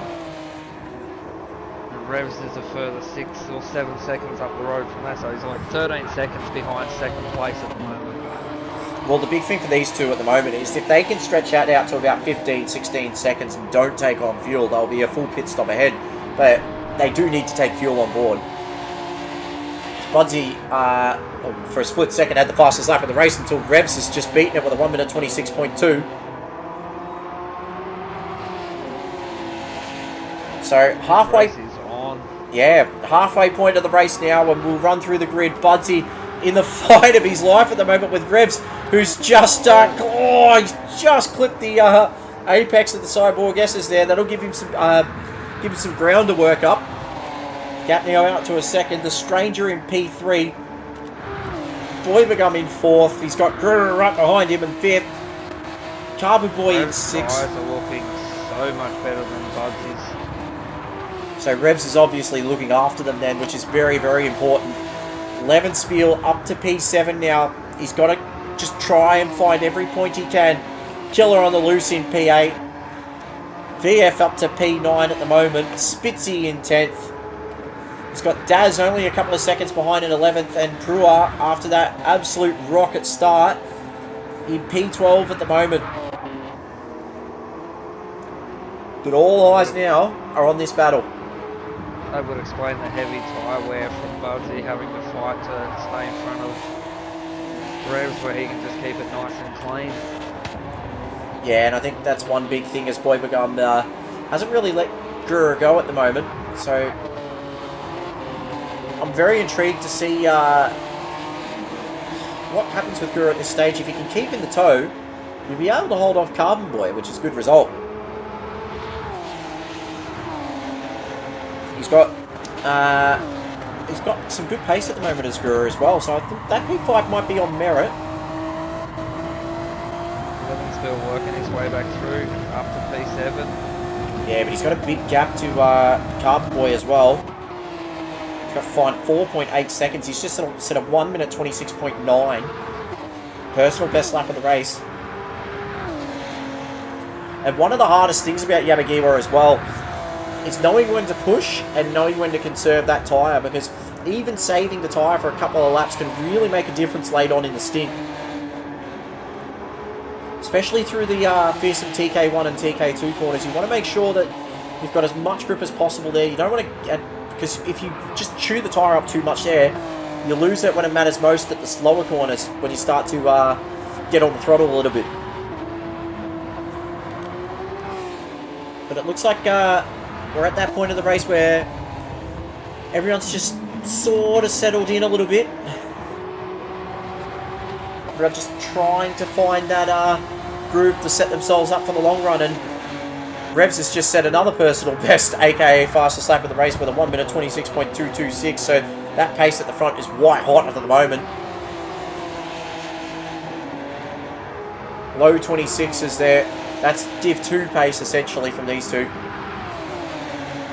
S1: And Revs is a further 6 or 7 seconds up the road from that, so he's like 13 seconds behind second place at the moment.
S2: Well, the big thing for these two at the moment is if they can stretch that out to about 15, 16 seconds and don't take on fuel, they'll be a full pit stop ahead. But they do need to take fuel on board. Budsy, for a split second, had the fastest lap of the race until Revs has just beaten it with a 1 minute 26.2. So halfway,
S1: Race is on.
S2: yeah, halfway point of the race now, and we'll run through the grid. Budsy in the fight of his life at the moment with Revs, who's just he's just clipped the apex of the Cyborg S's there. That'll give him some ground to work up. Gap now out to a second. The Stranger in P3. Boybagum in fourth. He's got Grr right behind him in fifth. Carbon Boy in sixth.
S1: Tyres are looking so much better than Budsy's.
S2: So Revs is obviously looking after them then, which is very, very important. Levenspiel up to P7 now. He's got to just try and find every point he can. Killer on the loose in P8. VF up to P9 at the moment. Spitzy in 10th. He's got Daz only a couple of seconds behind in 11th, and Prua after that absolute rocket start in P12 at the moment. But all eyes now are on this battle.
S1: That would explain the heavy tyre wear from Budsy having to fight to stay in front of Revs, where he can just keep it nice and clean.
S2: Yeah, and I think that's one big thing as Boybagum hasn't really let Gura go at the moment. So I'm very intrigued to see what happens with Gura at this stage. If he can keep in the tow, he'll be able to hold off Carbon Boy, which is a good result. He's got some good pace at the moment as Gura as well, so I think that P5 might be on merit.
S1: Still working his way back through up to P7.
S2: Yeah, but he's got a big gap to Carbon Boy as well. He's got to find 4.8 seconds. He's just set a 1 minute 26.9. Personal best lap of the race. And one of the hardest things about Yamigiwa as well is knowing when to push and knowing when to conserve that tyre, because even saving the tyre for a couple of laps can really make a difference late on in the stint. Especially through the fearsome TK1 and TK2 corners, you want to make sure that you've got as much grip as possible there. You don't want to get, because if you just chew the tyre up too much there, you lose it when it matters most at the slower corners, when you start to get on the throttle a little bit. But it looks like we're at that point of the race where everyone's just sort of settled in a little bit. They're just trying to find that groove to set themselves up for the long run, and Revs has just set another personal best, aka fastest lap of the race with a 1 minute 26.226, so that pace at the front is white hot at the moment. Low 26s there. That's Div 2 pace essentially from these two.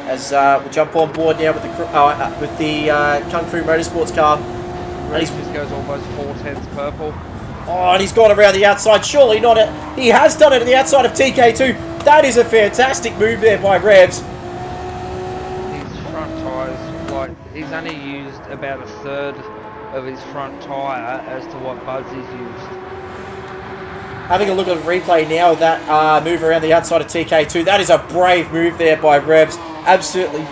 S2: As we jump on board now with the Kung Fu Motorsports car.
S1: Race just goes almost 4/10 purple.
S2: Oh, and he's gone around the outside. Surely not it. He has done it at the outside of TK2. That is a fantastic move there by Revs.
S1: His front tyres, like, he's only used about a third of his front tyre as to what Budsy's used.
S2: Having a look at the replay now of that move around the outside of TK2. That is a brave move there by Revs. Absolutely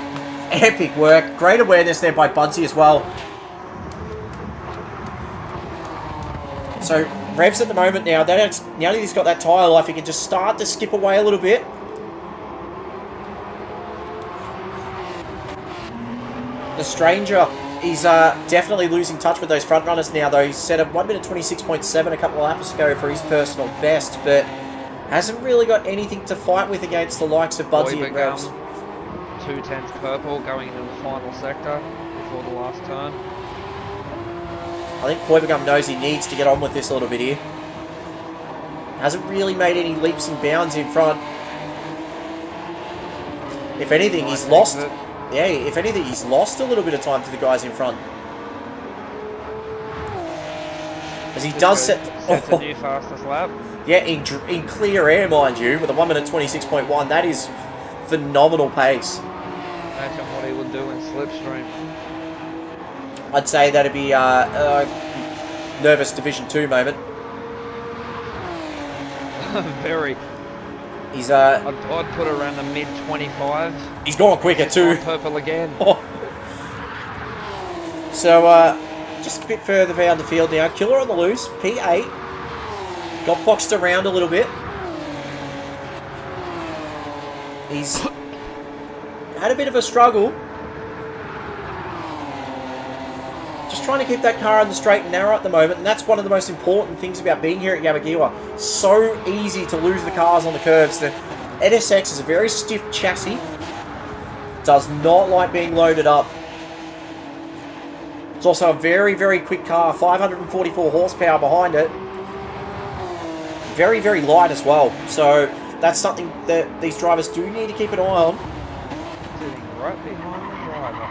S2: epic work. Great awareness there by Budsy as well. So Revs at the moment now that he's got that tyre life, he can just start to skip away a little bit. The Stranger, he's definitely losing touch with those front runners now, though. He's set a 1 minute 26.7 a couple of laps ago for his personal best, but hasn't really got anything to fight with against the likes of Budsy and Revs.
S1: 2/10 purple going into the final sector before the last turn.
S2: I think Boybagum knows he needs to get on with this a little bit here. Hasn't really made any leaps and bounds in front. If anything, he's lost. Yeah, if anything, he's lost a little bit of time to the guys in front. As he does set
S1: Sets a new fastest lap.
S2: Yeah, in clear air, mind you, with a 1 minute 26.1. That is phenomenal pace.
S1: Imagine what he would do in slipstream.
S2: I'd say that'd be a nervous Division 2 moment.
S1: Very.
S2: He's
S1: I'd put it around the mid 25.
S2: He's gone quicker too.
S1: Purple again.
S2: So just a bit further down the field now. Killer on the loose, P8. Got boxed around a little bit. He's had a bit of a struggle. Just trying to keep that car on the straight and narrow at the moment, and that's one of the most important things about being here at Yamigiwa. So easy to lose the cars on the curves. The NSX is a very stiff chassis. Does not like being loaded up. It's also a very, very quick car. 544 horsepower behind it. Very, very light as well. So that's something that these drivers do need to keep an eye on.
S1: Sitting right behind the driver.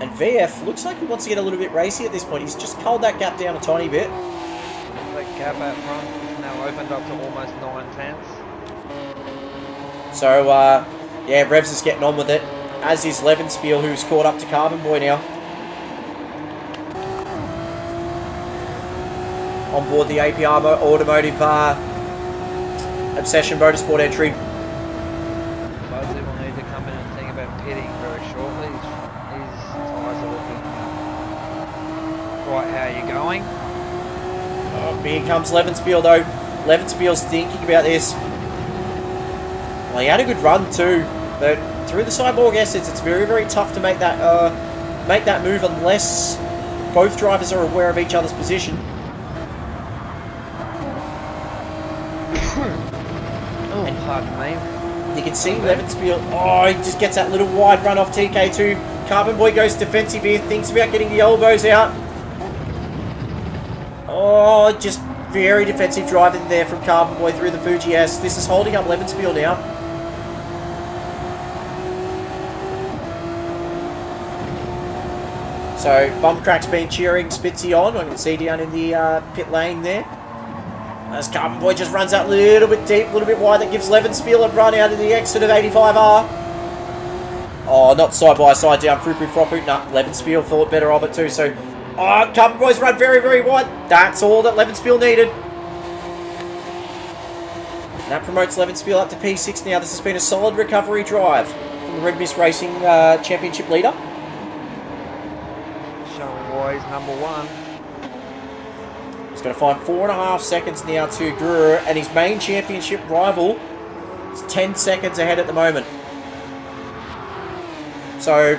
S2: And VF looks like he wants to get a little bit racy at this point. He's just culled that gap down a tiny bit.
S1: That gap out front is now opened up to almost 9 tenths.
S2: So, yeah, Revs is getting on with it. As is Levenspiel, who's caught up to Carbon Boy now. On board the APR Automotive Obsession Motorsport entry.
S1: Bugsy will need to come in and think about pitting very shortly. His tyres are looking right. How are you going?
S2: Oh, here comes Levenspiel though. Levenspiel's thinking about this. Well, he had a good run too, but through the Cyborg Essence, it's very, very tough to make that move unless both drivers are aware of each other's position.
S1: Oh, pardon me.
S2: You can see Levenspiel. Oh, he just gets that little wide run off TK2. Carbon Boy goes defensive here, thinks about getting the elbows out. Oh, just very defensive driving there from Carbon Boy through the Fuji S. This is holding up Levenspiel now. So, Bumcrack's been cheering Spitzy on. I can see down in the pit lane there. As Carbon Boy just runs out a little bit deep, a little bit wide. That gives Levenspiel a run out of the exit of 85R. Oh, not side by side down Frupu Fropu. No, Levenspiel thought better of it too. So, oh, Carbon Boy's run very, very wide. That's all that Levenspiel needed. And that promotes Levenspiel up to P6 now. This has been a solid recovery drive from the Red Mist Racing Championship leader.
S1: Showing why he's number one.
S2: He's going to find 4.5 seconds now to Guru, and his main championship rival is 10 seconds ahead at the moment. So,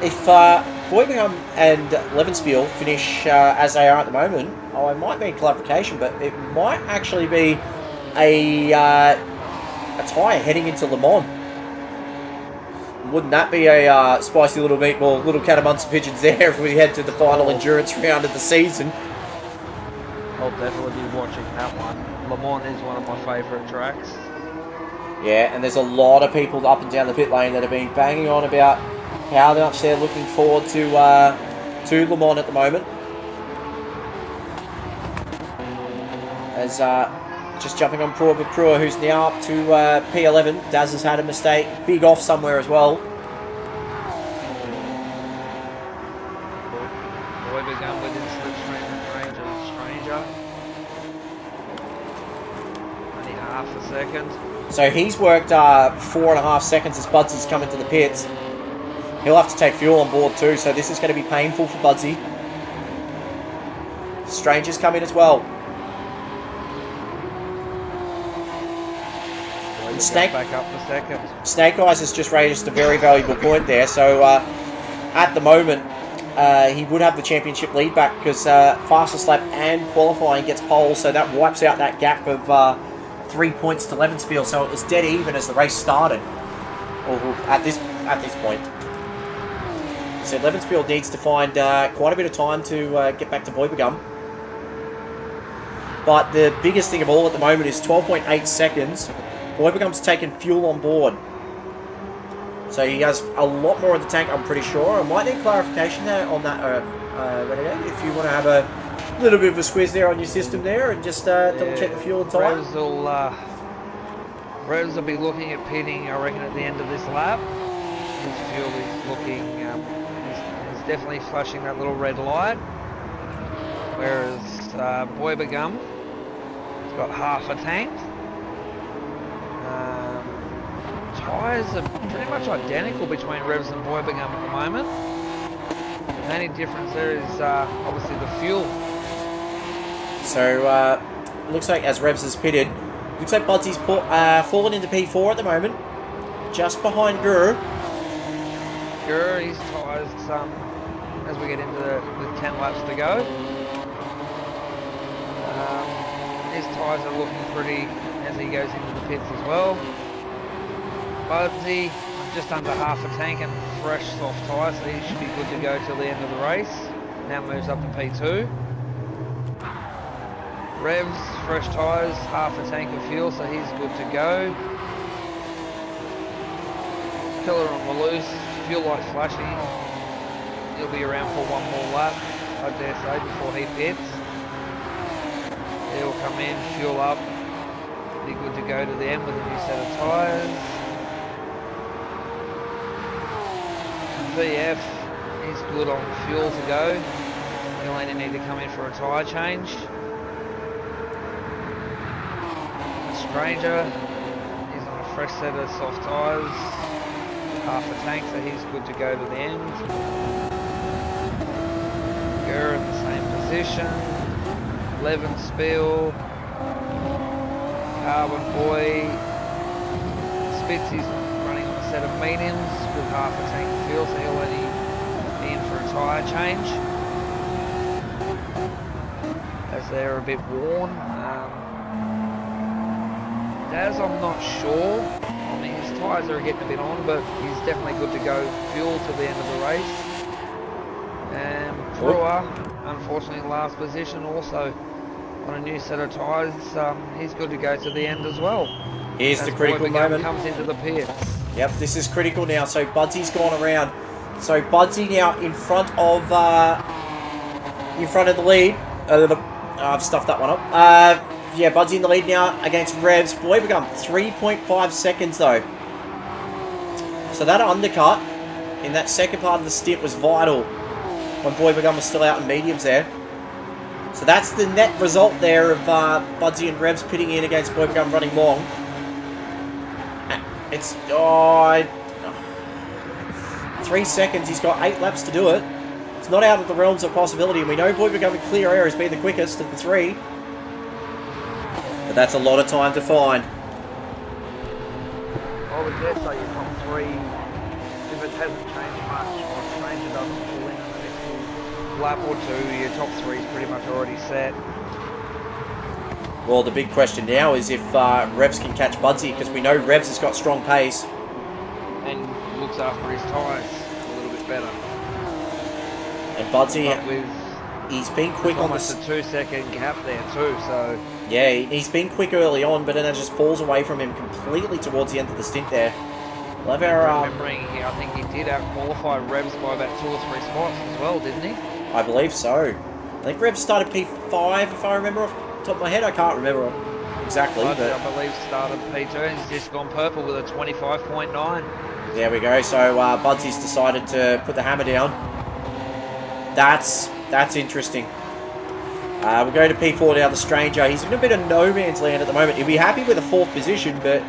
S2: if Boybingham and Levenspiel finish as they are at the moment, I might need clarification, but it might actually be a tie heading into Le Mans. Wouldn't that be a spicy little meatball, little cat amongst the pigeons there if we head to the final endurance round of the season?
S1: I'll definitely be watching that one. Le Mans is one of my favourite tracks.
S2: Yeah, and there's a lot of people up and down the pit lane that have been banging on about how much they're looking forward to Le Mans at the moment. As just jumping on Prua, who's now up to P11. Daz has had a mistake. Big off somewhere as well.
S1: Boy begun within slipstream range of Stranger. Only half a second.
S2: So he's worked 4.5 seconds as Budsy's come into the pits. He'll have to take fuel on board too, so this is going to be painful for Budsy. Stranger's come in as well.
S1: Snake back up for second.
S2: Snake Eyes has just raised a very valuable point there. So at the moment, he would have the championship lead back because fastest lap and qualifying gets pole, so that wipes out that gap of 3 points to Levenspiel. So it was dead even as the race started, or at this point. So Levenspiel needs to find quite a bit of time to get back to Boybegum. But the biggest thing of all at the moment is 12.8 seconds. Boybegum's taken fuel on board. So he has a lot more in the tank, I'm pretty sure. I might need clarification there on that, Renegade, if you want to have a Little bit of a squeeze there on your system there, and just double check the fuel and tyre.
S1: Revs will be looking at pitting, I reckon, at the end of this lap. His fuel is looking, he's definitely flashing that little red light. Whereas Boybagum has got half a tank. Tyres are pretty much identical between Revs and Boybagum at the moment. The only difference there is obviously the fuel.
S2: So, looks like as Revs has pitted, looks like Budsy's fallen into P4 at the moment, just behind Guru.
S1: His tyres, as we get into the 10 laps to go, his tyres are looking pretty as he goes into the pits as well. Budsy, just under half a tank and fresh soft tyres, so he should be good to go till the end of the race. Now moves up to P2. Revs, fresh tyres, half a tank of fuel, so he's good to go. Killer on the loose, fuel light flashing. He'll be around for one more lap, I dare say, before he pits. He'll come in, fuel up, be good to go to the end with a new set of tyres. VF, he's good on fuel to go. He'll only need to come in for a tyre change. Stranger, he's on a fresh set of soft tyres, half a tank, so he's good to go to the end. Gurr in the same position. Levin Spiel, Carbon Boy, Spitzy's running on a set of mediums with half a tank of fuel, so he'll only be in for a tyre change, as they're a bit worn. Daz, I'm not sure. I mean, his tyres are getting a bit on, but he's definitely good to go fuel till the end of the race. And Brewer, unfortunately, last position also on a new set of tyres. He's good to go to the end as well.
S2: Here's the critical moment.
S1: Comes into the pits.
S2: Yep, this is critical now. So Budsy's gone around. So Budsy now in front of the lead. I've stuffed that one up. Yeah, Budsy in the lead now against Revs. Boybagum 3.5 seconds though. So that undercut in that second part of the stint was vital when Boybagum was still out in mediums there. So that's the net result there of Budsy and Revs pitting in against Boybagum running long. It's 3 seconds. He's got 8 laps to do it. It's not out of the realms of possibility, and we know Boybagum in clear air has been the quickest of the 3. But that's a lot of time to find.
S1: I would dare say your top 3, if it hasn't changed much, or Stranger doesn't pull in the next lap or 2, your top 3 is pretty much already set.
S2: Well, the big question now is if Revs can catch Budsy, because we know Revs has got strong pace.
S1: And looks after his tyres a little bit better.
S2: And Budsy,
S1: with
S2: he's been quick on
S1: almost a 2-second gap there too, so...
S2: Yeah, he's been quick early on, but then it just falls away from him completely towards the end of the stint there. Love our...
S1: Remembering, I think he did out-qualify Revs by about 2 or 3 spots as well, didn't he?
S2: I believe so. I think Revs started P5, if I remember off the top of my head. I can't remember exactly.
S1: I believe started P2 and he's just gone purple with a 25.9.
S2: There we go. So Budsy's decided to put the hammer down. That's interesting. We'll go to P4 now, the Stranger. He's in a bit of no man's land at the moment. He'll be happy with a 4th position, but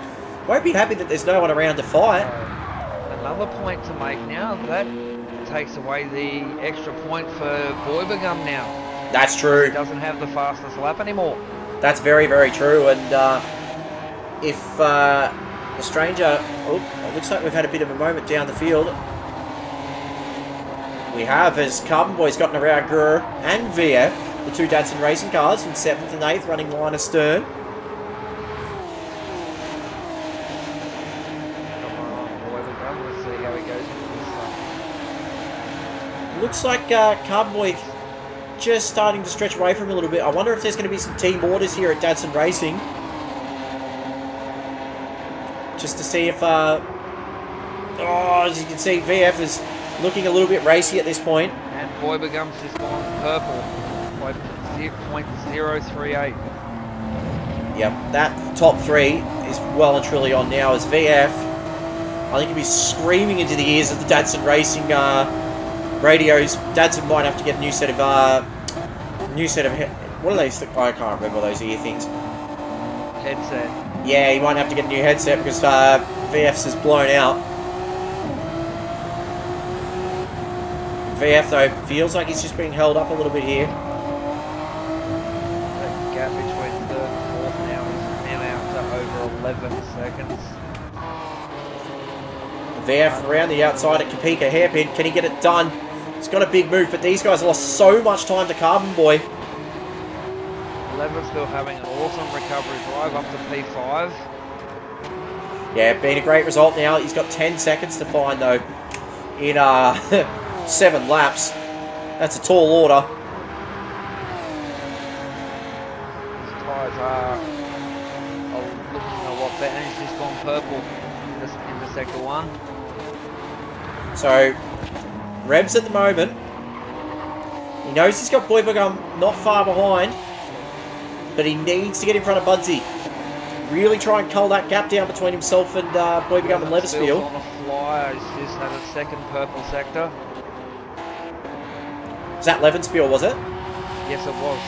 S2: won't be happy that there's no one around to fight.
S1: Another point to make now. That takes away the extra point for Boybagum now.
S2: That's true.
S1: He doesn't have the fastest lap anymore.
S2: That's very, very true. And if the Stranger... Oh, it looks like we've had a bit of a moment down the field. We have, as Carbon Boy's gotten around Gurr and VF, the 2 Datsun racing cars, in 7th and 8th, running line astern.
S1: Let's see how he goes with this.
S2: Looks like Carbon Boy just starting to stretch away from him a little bit. I wonder if there's going to be some team orders here at Datsun Racing. Just to see if... as you can see, VF is looking a little bit racy at this point.
S1: And Boybagum's just gone purple. 0.038.
S2: Yep, that top 3 is well and truly on now as VF. I think he'll be screaming into the ears of the Datsun Racing radios. Datsun might have to get a new set of what are they? I can't remember those ear things.
S1: Headset.
S2: Yeah, he might have to get a new headset because VF's is blown out. VF though feels like he's just being held up a little bit here.
S1: The gap between third and fourth now is now out to over 11 seconds.
S2: VF around the outside at Kapika hairpin. Can he get it done? He's got a big move, but these guys lost so much time to Carbon Boy.
S1: Lever still having an awesome recovery drive up to P5.
S2: Yeah, been a great result now. He's got 10 seconds to find though in 7 laps. That's a tall order.
S1: His tyres are looking a lot better. He's just gone purple in the sector 1.
S2: So, Rebs at the moment. He knows he's got Boybagum not far behind, but he needs to get in front of Budsy. Really try and cull that gap down between himself and Boybagum and Leverspiel.
S1: On a fly, he's just had a second purple sector.
S2: Was that Levenspiel, was it?
S1: Yes, it was.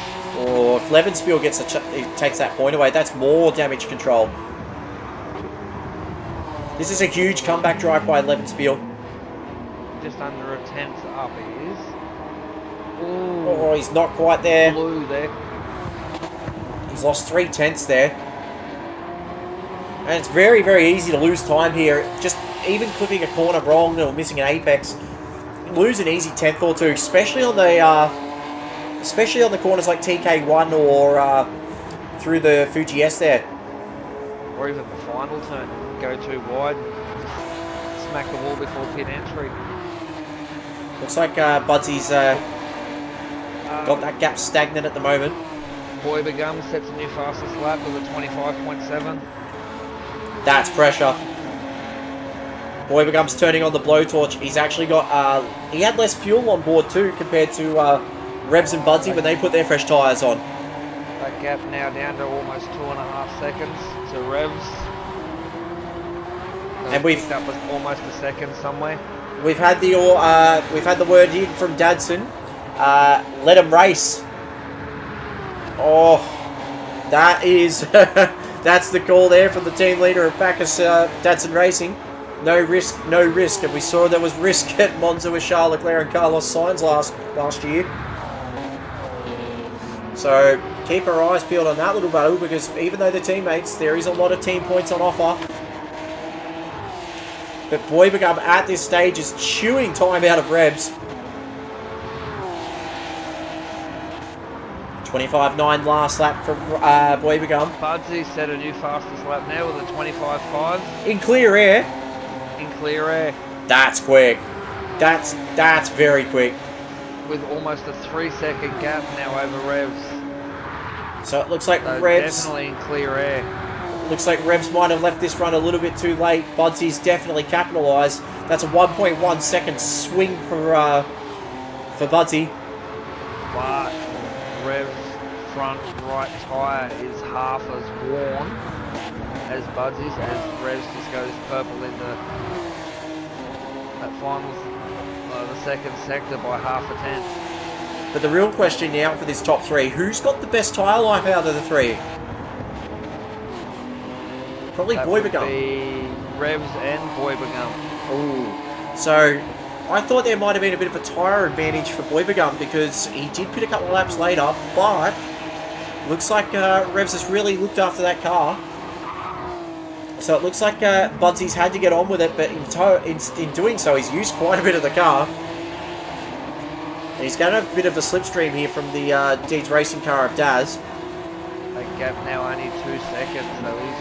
S2: Or if Levenspiel gets he takes that point away, that's more damage control. This is a huge comeback drive by Levenspiel.
S1: Just under a tenth up he is. Ooh,
S2: Oh, he's not quite there.
S1: blue there.
S2: He's lost 3/10 there. And it's very, very easy to lose time here. Just even clipping a corner wrong or missing an apex. Lose an easy 10th or 2, especially on the corners like TK1 or through the Fuji S there.
S1: Or even the final turn. Go too wide. Smack the wall before pit entry.
S2: Looks like Budsy's got that gap stagnant at the moment.
S1: Boybagum sets a new fastest lap with a 25.7.
S2: That's pressure. Boybagum's turning on the blowtorch. He's actually got he had less fuel on board too compared to Revs and Budsy when they put their fresh tyres on.
S1: That gap now down to almost 2.5 seconds to Revs.
S2: And we've
S1: picked up with almost a second somewhere.
S2: We've had the word in from Dadson. Let him race. Oh, that is that's the call there from the team leader of Bacchus Datsun Racing. No risk, no risk. And we saw there was risk at Monza with Charles Leclerc and Carlos Sainz last year. So keep our eyes peeled on that little battle because even though they're teammates, there is a lot of team points on offer. But Boybagum at this stage is chewing time out of Rebs. 25.9 last lap for Boybagum.
S1: Budsy set a new fastest lap now with a 25.5.
S2: In clear air.
S1: In clear air.
S2: That's quick. That's very quick.
S1: With almost a 3-second gap now over Revs.
S2: So it looks like
S1: So
S2: Revs...
S1: definitely in clear air.
S2: Looks like Revs might have left this run a little bit too late. Budsy's definitely capitalised. That's a 1.1 second swing for Budsy.
S1: But Revs' front right tyre is half as worn as Budsy's, as Revs just goes purple in that final, the second sector by half a tenth.
S2: But the real question now for this top 3, who's got the best tyre life out of the 3? Probably
S1: That
S2: Boybagum.
S1: would be Revs and Boybagum.
S2: Ooh. So, I thought there might have been a bit of a tyre advantage for Boybagum because he did pit a couple of laps later, but looks like Revs has really looked after that car. So it looks like Budsy's had to get on with it, but in doing so, he's used quite a bit of the car. And he's got a bit of a slipstream here from the Deeds Racing car of Daz.
S1: That gap now only 2 seconds, so he's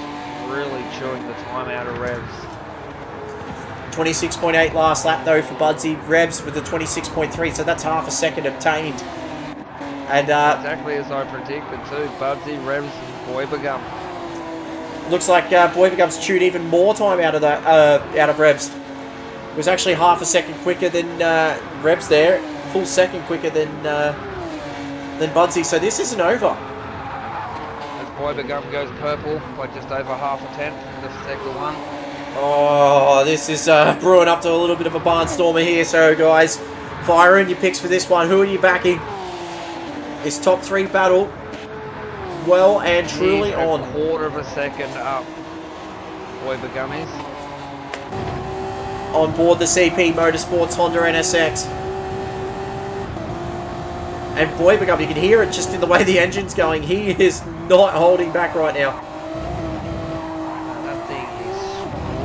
S1: really chewing the time out of Revs.
S2: 26.8 last lap though for Budsy. Revs with the 26.3, so that's half a second obtained. And
S1: exactly as I predicted too. Budsy, Revs, and Boybagum.
S2: looks like Boybagum's chewed even more time out of that out of Revs. It was actually half a second quicker than Revs there. Full second quicker than than Budsy, so this isn't over.
S1: As Boybagum goes purple by just over half a tenth in the sector one.
S2: Oh, this is brewing up to a little bit of a barnstormer here. So, guys, fire in your picks for this one. Who are you backing? This top 3 battle, well and truly
S1: He's
S2: on.
S1: a quarter of a second up. Boybagum is.
S2: On board the CP Motorsports Honda NSX. And Boybagum, you can hear it just in the way the engine's going. He is not holding back right now.
S1: That thing is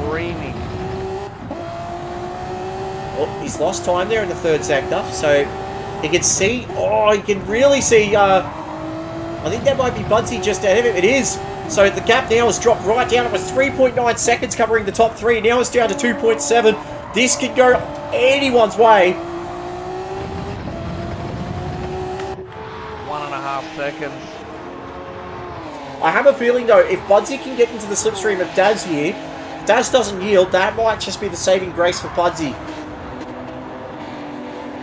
S1: screaming.
S2: Oh, he's lost time there in the 3rd sector, so you can see, you can really see, I think that might be Budsy just ahead of him. It is. So the gap now has dropped right down. It was 3.9 seconds covering the top 3. Now it's down to 2.7. This could go anyone's way.
S1: 1.5 seconds.
S2: I have a feeling, though, if Budsy can get into the slipstream of Daz here, if Daz doesn't yield, that might just be the saving grace for Budsy.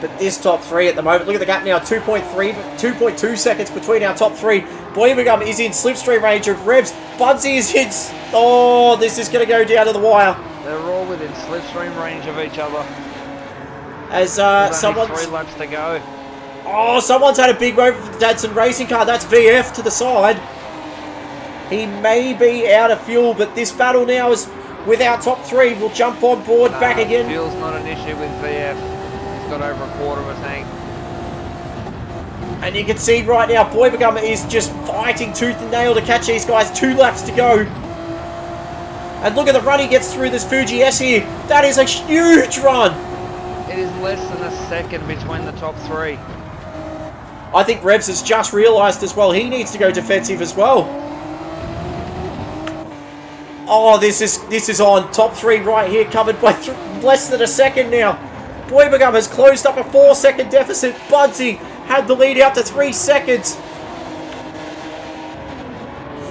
S2: But this top 3 at the moment, look at the gap now, 2.2 seconds between our top 3. Boybagum is in slipstream range of Revs. Budsy is in... Oh, this is going to go down to the wire.
S1: They're all within slipstream range of each other.
S2: As someone's...
S1: 3 laps to go.
S2: Oh, someone's had a big moment for the Dadson racing car. That's VF to the side. He may be out of fuel, but this battle now is with our top 3. We'll jump on board back again.
S1: Fuel's not an issue with VF. He's got over a quarter of a tank.
S2: And you can see right now, Boybagum is just fighting tooth and nail to catch these guys. 2 laps to go. And look at the run he gets through this Fuji S here. That is a huge run.
S1: It is less than a second between the top 3.
S2: I think Revs has just realised as well he needs to go defensive as well. Oh, this is on. Top 3 right here, covered by less than a second now. Boybagum has closed up a 4-second deficit. Budsy had the lead out to 3 seconds.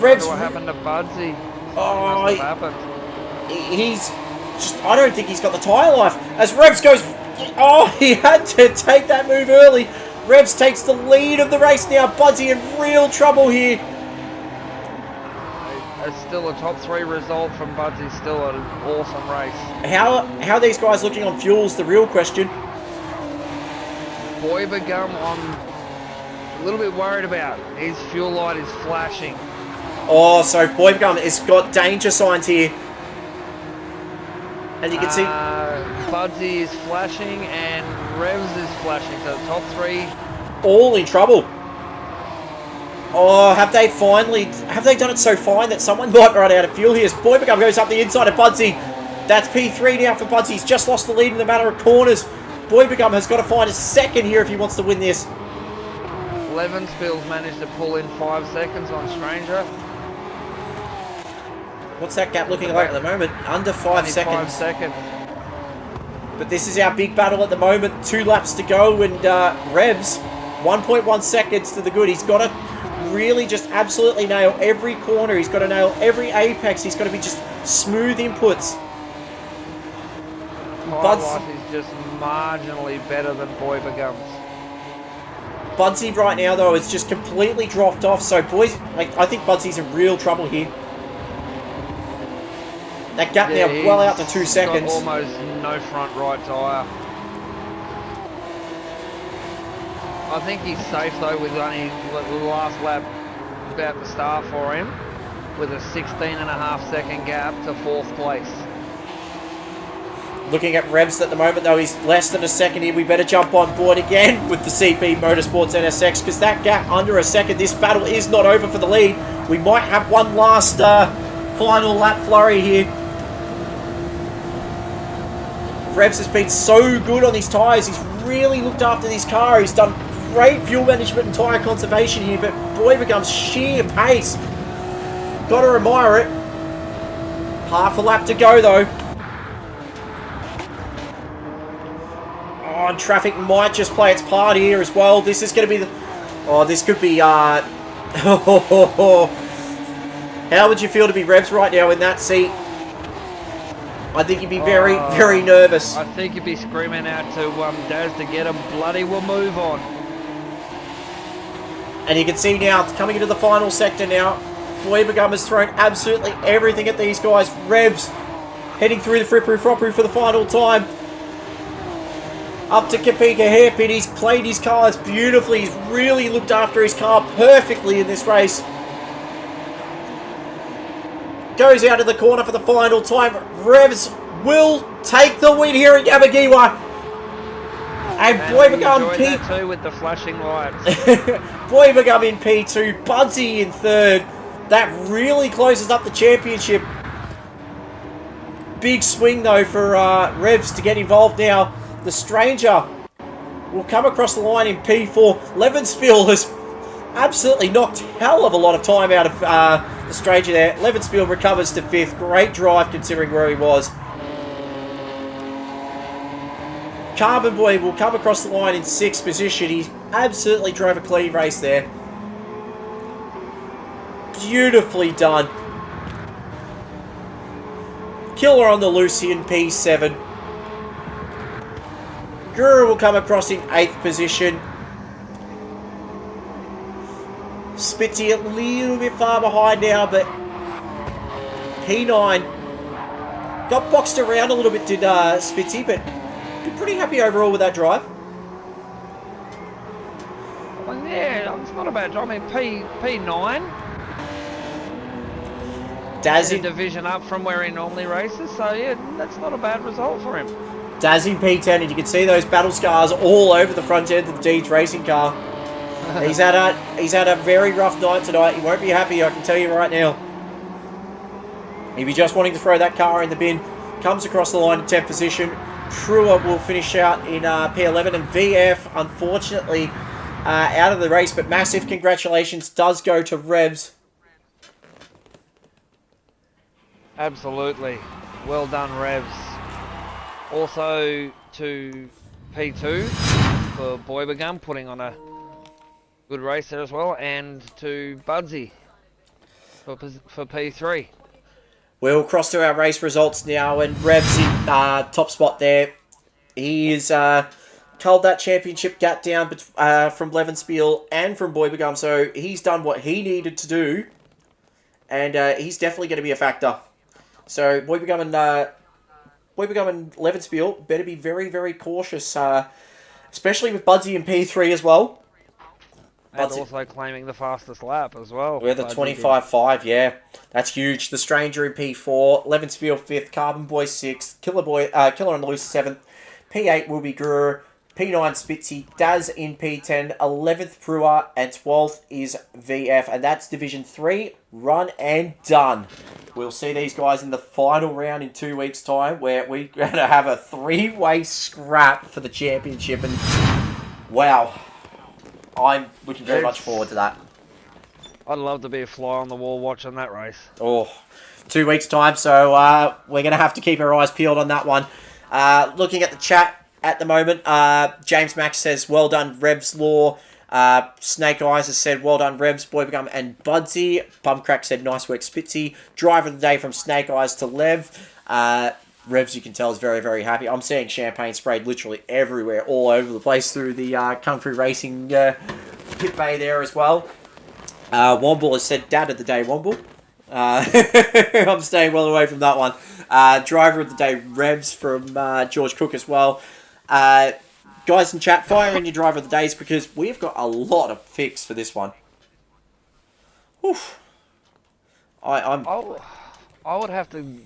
S2: Revs...
S1: What happened to Budsy?
S2: Oh,
S1: What happened?
S2: he's just... I don't think he's got the tyre life. As Revs goes... Oh, he had to take that move early. Revs takes the lead of the race now. Budsy in real trouble here.
S1: It's still a top 3 result from Budsy. Still an awesome race.
S2: How are these guys looking on fuels? The real question.
S1: Boybagum, I'm a little bit worried about. His fuel light is flashing.
S2: Oh, so Boybagum has got danger signs here. And you can see...
S1: Budsy is flashing and Revs is flashing. So the top 3...
S2: all in trouble. Oh, have they done it so fine that someone might run out of fuel here? As Boybagum goes up the inside of Budsy. That's P3 now for Budsy. He's just lost the lead in the matter of corners. Boybagum has got to find a second here if he wants to win this.
S1: Levenspils managed to pull in 5 seconds on Stranger.
S2: What's that gap looking like at the moment? Under 5 seconds.
S1: 5 seconds.
S2: But this is our big battle at the moment. 2 laps to go, and Revs, 1.1 seconds to the good. He's got to really just absolutely nail every corner. He's got to nail every apex. He's got to be just smooth inputs.
S1: My life is just marginally better than Boybagum's.
S2: Budsy right now, though, is just completely dropped off. So, boys, I think Budsy's in real trouble here. That gap now well out to 2 seconds.
S1: Got almost no front right tyre. I think he's safe though with only the last lap about to start for him with a 16.5 second gap to 4th place.
S2: Looking at Revs at the moment though, he's less than a second here. We better jump on board again with the CP Motorsports NSX because that gap under a second. This battle is not over for the lead. We might have one last final lap flurry here. Revs has been so good on these tyres. He's really looked after this car. He's done great fuel management and tyre conservation here, but Boybagum's sheer pace. Got to admire it. Half a lap to go though. Oh, and traffic might just play its part here as well. This is going to be the... Oh, this could be... How would you feel to be Revs right now in that seat? I think you'd be very, very nervous.
S1: I think you'd be screaming out to Daz to get him bloody will move on.
S2: And you can see now, coming into the final sector now, Boybagum has thrown absolutely everything at these guys. Revs heading through the Frippery for the final time. Up to Kapika Hairpin. He's played his cards beautifully. He's really looked after his car perfectly in this race. Goes out of the corner for the final time. Revs will take the win here at Yamigiwa. And Boybagum
S1: P2 with the flashing lights.
S2: Boybagum in P2, Budsy in third. That really closes up the championship. Big swing though for Revs to get involved now. The Stranger will come across the line in P4. Levenspiel has absolutely knocked hell of a lot of time out of the Stranger there. Levenspiel recovers to 5th. Great drive considering where he was. Carbon Boy will come across the line in 6th position. He absolutely drove a clean race there. Beautifully done. Killer on the Lucy in P7. Guru will come across in 8th position. Spitzy a little bit far behind now, but P9 got boxed around a little bit, did Spitzy, but pretty happy overall with that drive.
S1: Well, yeah, it's not a bad drive. I mean, P9.
S2: Daz in
S1: division up from where he normally races, so yeah, that's not a bad result for him.
S2: Daz in P10, and you can see those battle scars all over the front end of the Deeds racing car. He's had a very rough night tonight. He won't be happy, I can tell you right now. He'll be just wanting to throw that car in the bin. Comes across the line in 10th position. Prua will finish out in P11, and VF, unfortunately, out of the race, but massive congratulations does go to Revs.
S1: Absolutely. Well done, Revs. Also to P2 for Boybagum, putting on a good race there as well, and to Budsy for P3.
S2: We'll cross to our race results now, and Revs in top spot there. He is culled that championship gap down from Levenspiel and from Boybagum, so he's done what he needed to do, and he's definitely going to be a factor. So Boybagum and Levenspiel better be very, very cautious, especially with Budsy in P3 as well.
S1: And also claiming the fastest lap as well.
S2: With a 25.5, yeah. That's huge. The Stranger in P4, Levenspiel 5th, Carbon Boy 6th, Killer on the Loose 7th, P8 will be Guru, P9 Spitzy, Daz in P10, 11th Prua, and 12th is VF. And that's Division 3, run and done. We'll see these guys in the final round in 2 weeks' time, where we're going to have a 3-way scrap for the championship. And wow, I'm looking very much forward to that.
S1: I'd love to be a fly on the wall watching that race.
S2: Oh, 2 weeks' time, so we're going to have to keep our eyes peeled on that one. Looking at the chat at the moment, James Max says, well done, Revs Law. Snake Eyes has said, well done, Revs, Boybagum, and Budsy. Bumcrack said, nice work, Spitzy. Driver of the day from Snake Eyes to Lev. Revs, you can tell, is very, very happy. I'm seeing champagne sprayed literally everywhere, all over the place through the country racing pit bay there as well. Womble has said, dad of the day, Womble. I'm staying well away from that one. Driver of the day, Revs from George Cook as well. Guys in chat, fire in your driver of the days, because we've got a lot of picks for this one. Oof. I
S1: would have to.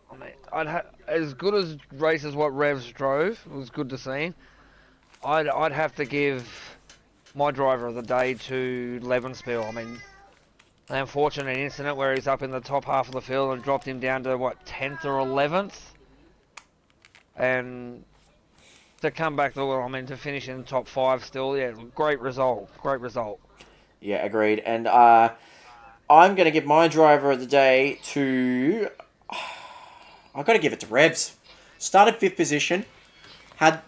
S1: I mean, as good as races what Revs drove. It was good to see. I'd have to give my driver of the day to Levenspiel. I mean, an unfortunate incident where he's up in the top half of the field and dropped him down to what, 10th or 11th, and to come back to finish in the top 5 still, yeah, great result.
S2: Yeah, agreed. And I'm going to give my driver of the day to... I've got to give it to Revs. Started 5th position, had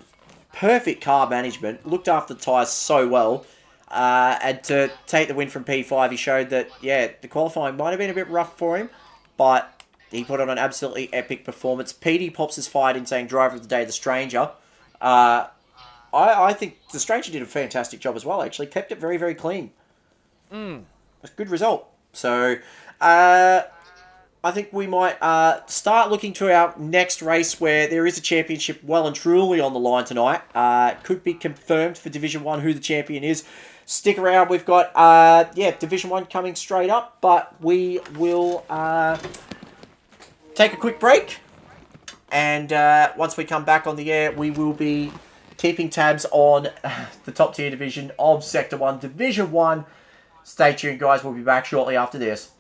S2: perfect car management, looked after the tyres so well, and to take the win from P5, he showed that, yeah, the qualifying might have been a bit rough for him, but he put on an absolutely epic performance. PD Pops has fired in saying driver of the day, the Stranger. I think the Stranger did a fantastic job as well, actually. Kept it very, very clean.
S1: Mm.
S2: A good result. So, I think we might start looking to our next race where there is a championship well and truly on the line tonight. Could be confirmed for Division 1 who the champion is. Stick around. We've got, Division 1 coming straight up. But we will take a quick break. And once we come back on the air, we will be keeping tabs on the top tier division of Sector 1, Division 1. Stay tuned, guys. We'll be back shortly after this.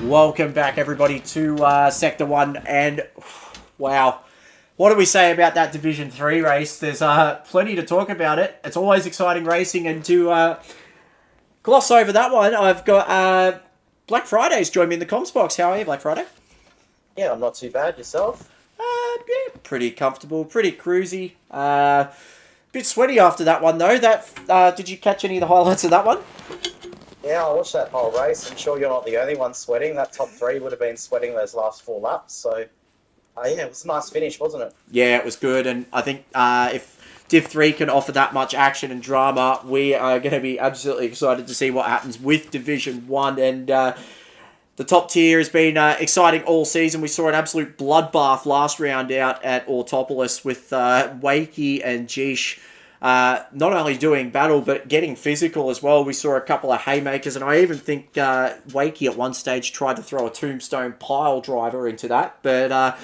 S2: Welcome back, everybody, to Sector 1. And, wow, what do we say about that Division 3 race? There's plenty to talk about it. It's always exciting racing. And to gloss over that one, I've got Black Friday's joined me in the comms box. How are you, Black Friday?
S3: Yeah, I'm not too bad. Yourself?
S2: Yeah, pretty comfortable, pretty cruisy. Bit sweaty after that one, though. Did you catch any of the highlights of that one?
S3: Yeah, I watched that whole race. I'm sure you're not the only one sweating. That top three would have been sweating those last 4 laps. So, yeah, it was a nice finish, wasn't it?
S2: Yeah, it was good. And I think if Div 3 can offer that much action and drama, we are going to be absolutely excited to see what happens with Division 1. And the top tier has been exciting all season. We saw an absolute bloodbath last round out at Autopolis with Wakey and Jish not only doing battle, but getting physical as well. We saw a couple of haymakers, and I even think Wakey at one stage tried to throw a tombstone pile driver into that. But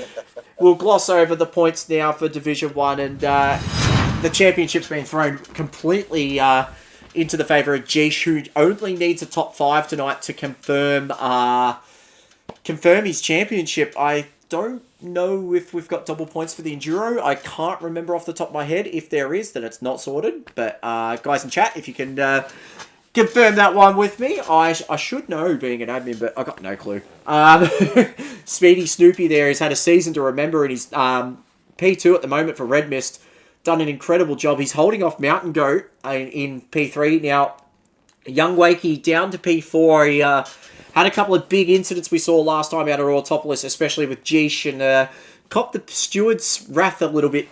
S2: we'll gloss over the points now for Division 1, and the championship's been thrown completely into the favour of Jish, who only needs a top 5 tonight to confirm his championship. I don't know if we've got double points for the Enduro. I can't remember off the top of my head. If there is, then it's not sorted. But guys in chat, if you can confirm that one with me. I should know, being an admin, but I got no clue. Speedy Snoopy there has had a season to remember, and he's P2 at the moment for Red Mist. Done an incredible job. He's holding off Mountain Goat in P3. Now, Young Wakey down to P4. He had a couple of big incidents we saw last time out of Autopolis, especially with Jish, and copped the steward's wrath a little bit,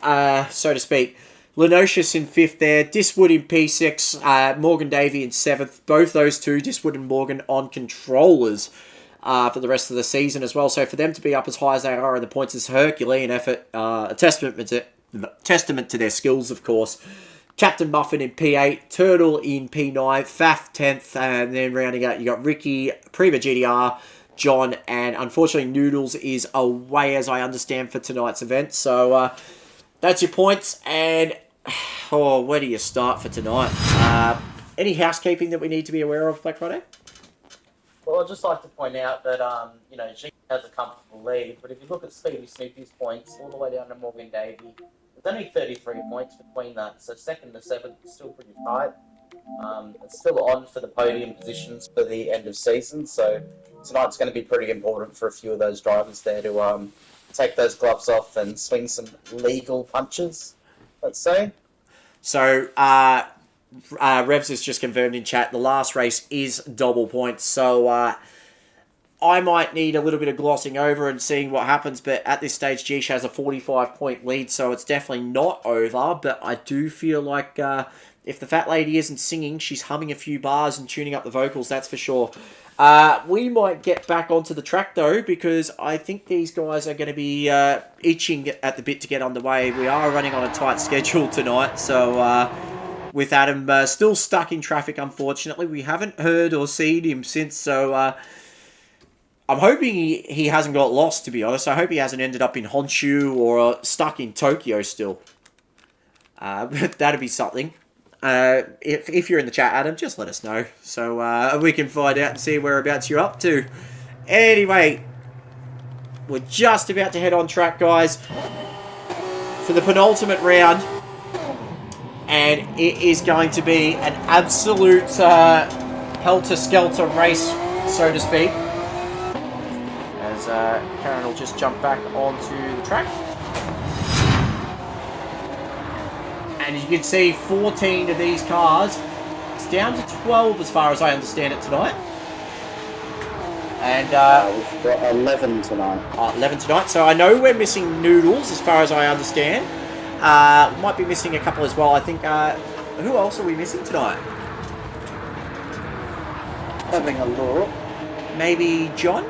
S2: so to speak. Lenocious in 5th there, Diswood in P6, Morgan Davey in 7th. Both those two, Diswood and Morgan, on controllers for the rest of the season as well. So for them to be up as high as they are in the points is a Herculean effort, a testament to their skills, of course. Captain Muffin in P8, Turtle in P9, Faf 10th, and then rounding out, you got Ricky, Prima GDR, John, and unfortunately Noodles is away, as I understand, for tonight's event. So that's your points, and where do you start for tonight? Any housekeeping that we need to be aware of, Black Friday?
S3: Well, I'd just like to point out that, G has a comfortable lead, but if you look at Speedy Snoopy's points, all the way down to Morgan Davey, there's only 33 points between that, so 2nd to 7th is still pretty tight. It's still on for the podium positions for the end of season, so tonight's going to be pretty important for a few of those drivers there to take those gloves off and swing some legal punches, let's say.
S2: So, Revs has just confirmed in chat, the last race is double points, so I might need a little bit of glossing over and seeing what happens, but at this stage, Jish has a 45-point lead, so it's definitely not over, but I do feel like if the fat lady isn't singing, she's humming a few bars and tuning up the vocals, that's for sure. We might get back onto the track, though, because I think these guys are going to be itching at the bit to get underway. We are running on a tight schedule tonight, so with Adam still stuck in traffic, unfortunately. We haven't heard or seen him since, so I'm hoping he hasn't got lost, to be honest. I hope he hasn't ended up in Honshu or stuck in Tokyo still. That'd be something. If you're in the chat, Adam, just let us know, so we can find out and see whereabouts you're up to. Anyway, we're just about to head on track, guys, for the penultimate round. And it is going to be an absolute helter-skelter race, so to speak. As Karen will just jump back onto the track. And as you can see, 14 of these cars. It's down to 12 as far as I understand it tonight. And
S3: we've got 11 tonight.
S2: 11 tonight. So I know we're missing Noodles as far as I understand. Might be missing a couple as well. I think, who else are we missing tonight?
S3: Having a look.
S2: Maybe John?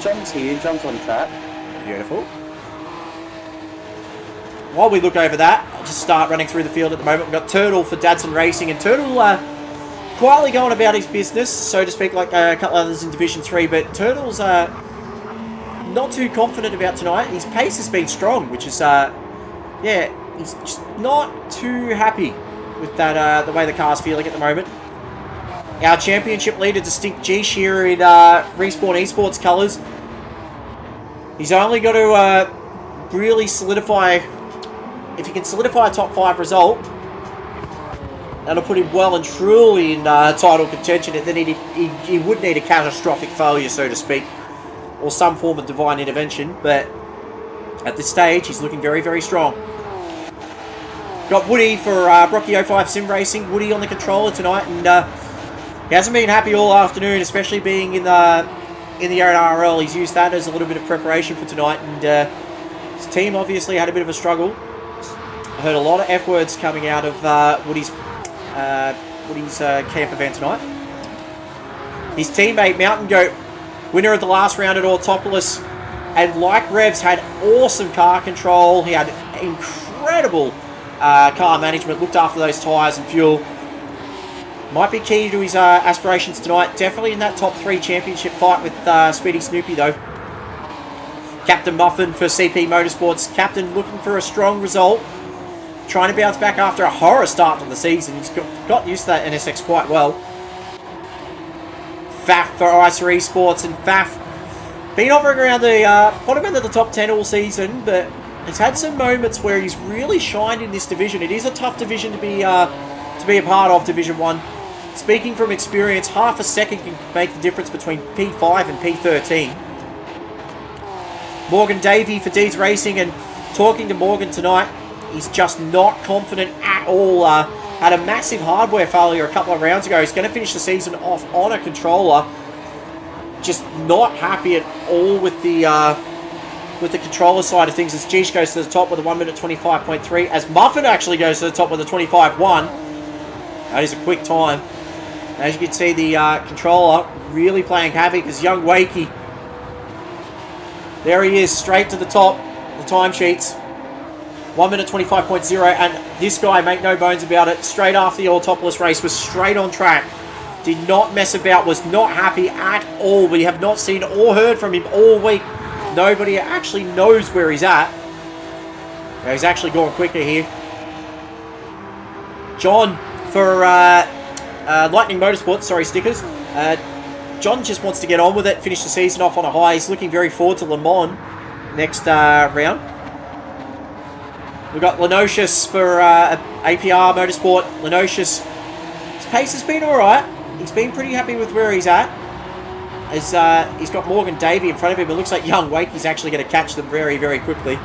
S3: John's here. John's on track.
S2: Beautiful. While we look over that, I'll just start running through the field at the moment. We've got Turtle for Dadson Racing, and Turtle quietly going about his business, so to speak, like a couple others in Division 3, but Turtle's not too confident about tonight. His pace has been strong, which is, he's just not too happy with that, the way the car's feeling at the moment. our championship leader, Distinct Jish, here in Respawn Esports colours. He's only got to really solidify, if he can solidify a top 5 result, that'll put him well and truly in title contention, and then he would need a catastrophic failure, so to speak, or some form of divine intervention, but at this stage, he's looking very, very strong. Got Woody for Brocky 05 Sim Racing. Woody on the controller tonight, and he hasn't been happy all afternoon, especially being in the NRL. He's used that as a little bit of preparation for tonight, and his team obviously had a bit of a struggle. I heard a lot of F words coming out of Woody's camp event tonight. His teammate Mountain Goat, winner of the last round at Autopolis, and like Revs, had awesome car control. He had incredible car management, looked after those tyres and fuel. Might be key to his aspirations tonight. Definitely in that top 3 championship fight with Speedy Snoopy though. Captain Muffin for CP Motorsports. Captain looking for a strong result. Trying to bounce back after a horror start to the season. He's got used to that NSX quite well. Faf for ICER Esports, and Faf been hovering around the bottom end of the top 10 all season, but he's had some moments where he's really shined in this division. It is a tough division to be a part of, Division 1. Speaking from experience, half a second can make the difference between P5 and P13. Morgan Davey for Deeds Racing, and talking to Morgan tonight, he's just not confident at all. Had a massive hardware failure a couple of rounds ago. He's going to finish the season off on a controller. Just not happy at all with the controller side of things, as Jish goes to the top with a 1 minute 25.3, as Muffin actually goes to the top with a 25.1. That is a quick time. As you can see, the controller really playing havoc as young Wakey. There he is, straight to the top, the timesheets. 1 minute 25.0, and this guy, make no bones about it, straight after the Autopolis race, was straight on track. Did not mess about, was not happy at all. We have not seen or heard from him all week. Nobody actually knows where he's at. Now, he's actually going quicker here. John for Lightning Motorsports, sorry, stickers. John just wants to get on with it, finish the season off on a high. He's looking very forward to Le Mans next round. We've got Lenocious for APR Motorsport. Lenocious, his pace has been alright. He's been pretty happy with where he's at. As he's got Morgan Davey in front of him. It looks like young Wakey's actually going to catch them very, very quickly.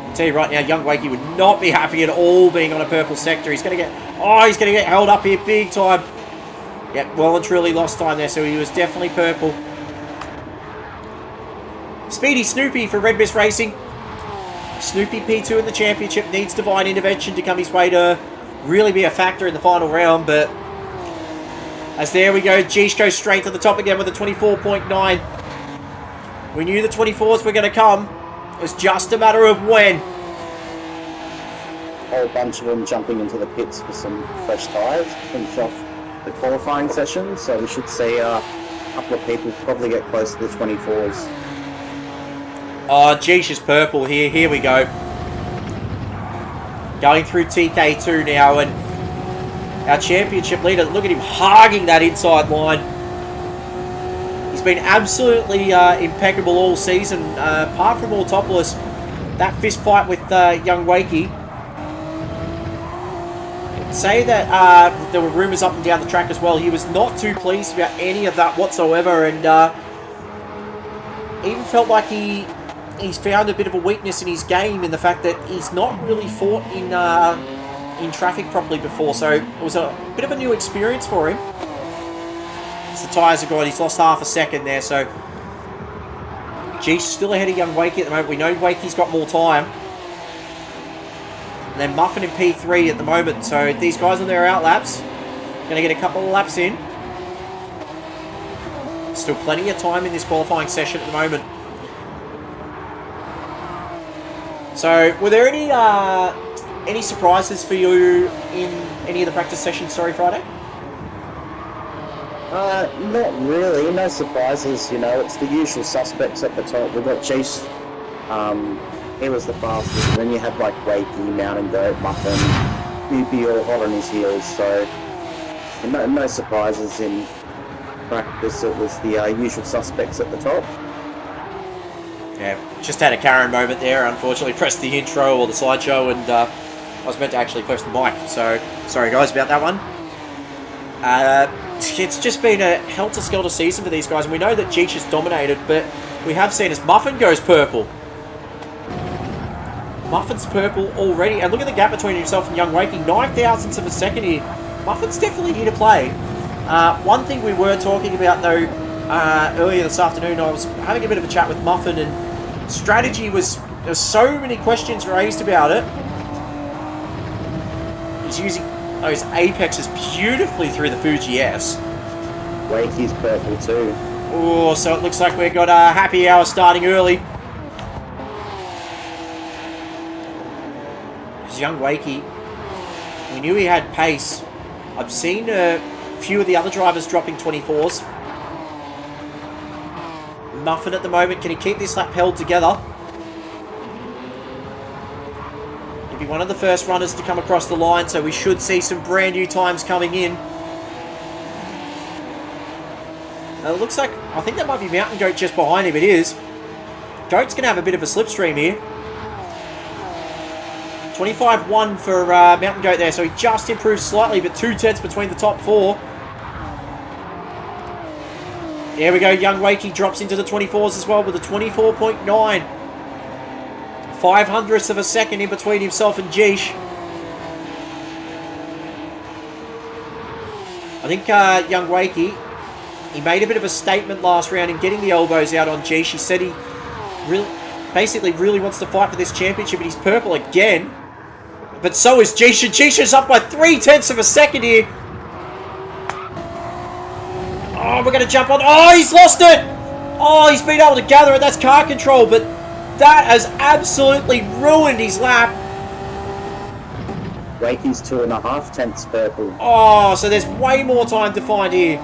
S2: I'll tell you right now, young Wakey would not be happy at all being on a purple sector. He's going to get held up here big time. Yep, well and truly lost time there, so he was definitely purple. Speedy Snoopy for Red Mist Racing. Snoopy P2 in the championship, needs divine intervention to come his way to really be a factor in the final round, but as there we go, Jish goes straight to the top again with a 24.9. We knew the 24s were going to come. It was just a matter of when.
S4: A whole bunch of them jumping into the pits for some fresh tyres to finish off the qualifying session, so we should see a couple of people probably get close to the 24s.
S2: Oh, Jish is purple here. Here we go. Going through TK2 now, and our championship leader, look at him hogging that inside line. He's been absolutely impeccable all season, apart from Autopolis. That fist fight with young Wakey. Say that there were rumours up and down the track as well. He was not too pleased about any of that whatsoever, and even felt like he's found a bit of a weakness in his game in the fact that he's not really fought in traffic properly before, so it was a bit of a new experience for him. As the tyres are gone, he's lost half a second there, so G's still ahead of young Wakey at the moment. We know Wakey's got more time. And then Muffin in P3 at the moment, so these guys on their out laps, going to get a couple of laps in. Still plenty of time in this qualifying session at the moment. So, were there any surprises for you in any of the practice sessions, Friday?
S4: Not really, no surprises, you know, it's the usual suspects at the top. We've got Jace, he was the fastest, and then you have like Wakey, Mountain Goat, Muffin, Ubi all hot on his heels, so No surprises in practice. It was the usual suspects at the top.
S2: Yeah, just had a Karen moment there. Unfortunately, pressed the intro or the slideshow, and I was meant to actually press the mic. So, sorry guys about that one. It's just been a helter-skelter season for these guys, and we know that Jeech has dominated, but we have seen as Muffin goes purple. Muffin's purple already, and look at the gap between himself and Young Wakey. 9 thousandths of a second here. Muffin's definitely here to play. One thing we were talking about, though, earlier this afternoon, I was having a bit of a chat with Muffin, and strategy was... There were so many questions raised about it. He's using those apexes beautifully through the Fuji S.
S4: Wakey's purple too.
S2: Oh, so it looks like we've got a happy hour starting early. Young Wakey, we knew he had pace. I've seen a few of the other drivers dropping 24s. Muffin at the moment, can he keep this lap held together? He'll be one of the first runners to come across the line, so we should see some brand new times coming in. It looks like, I think that might be Mountain Goat just behind him. It is. Goat's going to have a bit of a slipstream here. 25-1 for Mountain Goat there, so he just improved slightly, but 2 tenths between the top 4. There we go, Young Wakey drops into the 24s as well with a 24.9. 500ths of a second in between himself and Jeech. I think Young Wakey, he made a bit of a statement last round in getting the elbows out on Jeech. He said he basically really wants to fight for this championship, and he's purple again. But so is Jeech. Jeech is up by 3 tenths of a second here. Oh, we're going to jump on. Oh, he's lost it. Oh, he's been able to gather it. That's car control, but that has absolutely ruined his lap.
S4: Wakey's 2.5 tenths purple.
S2: Oh, so there's way more time to find here.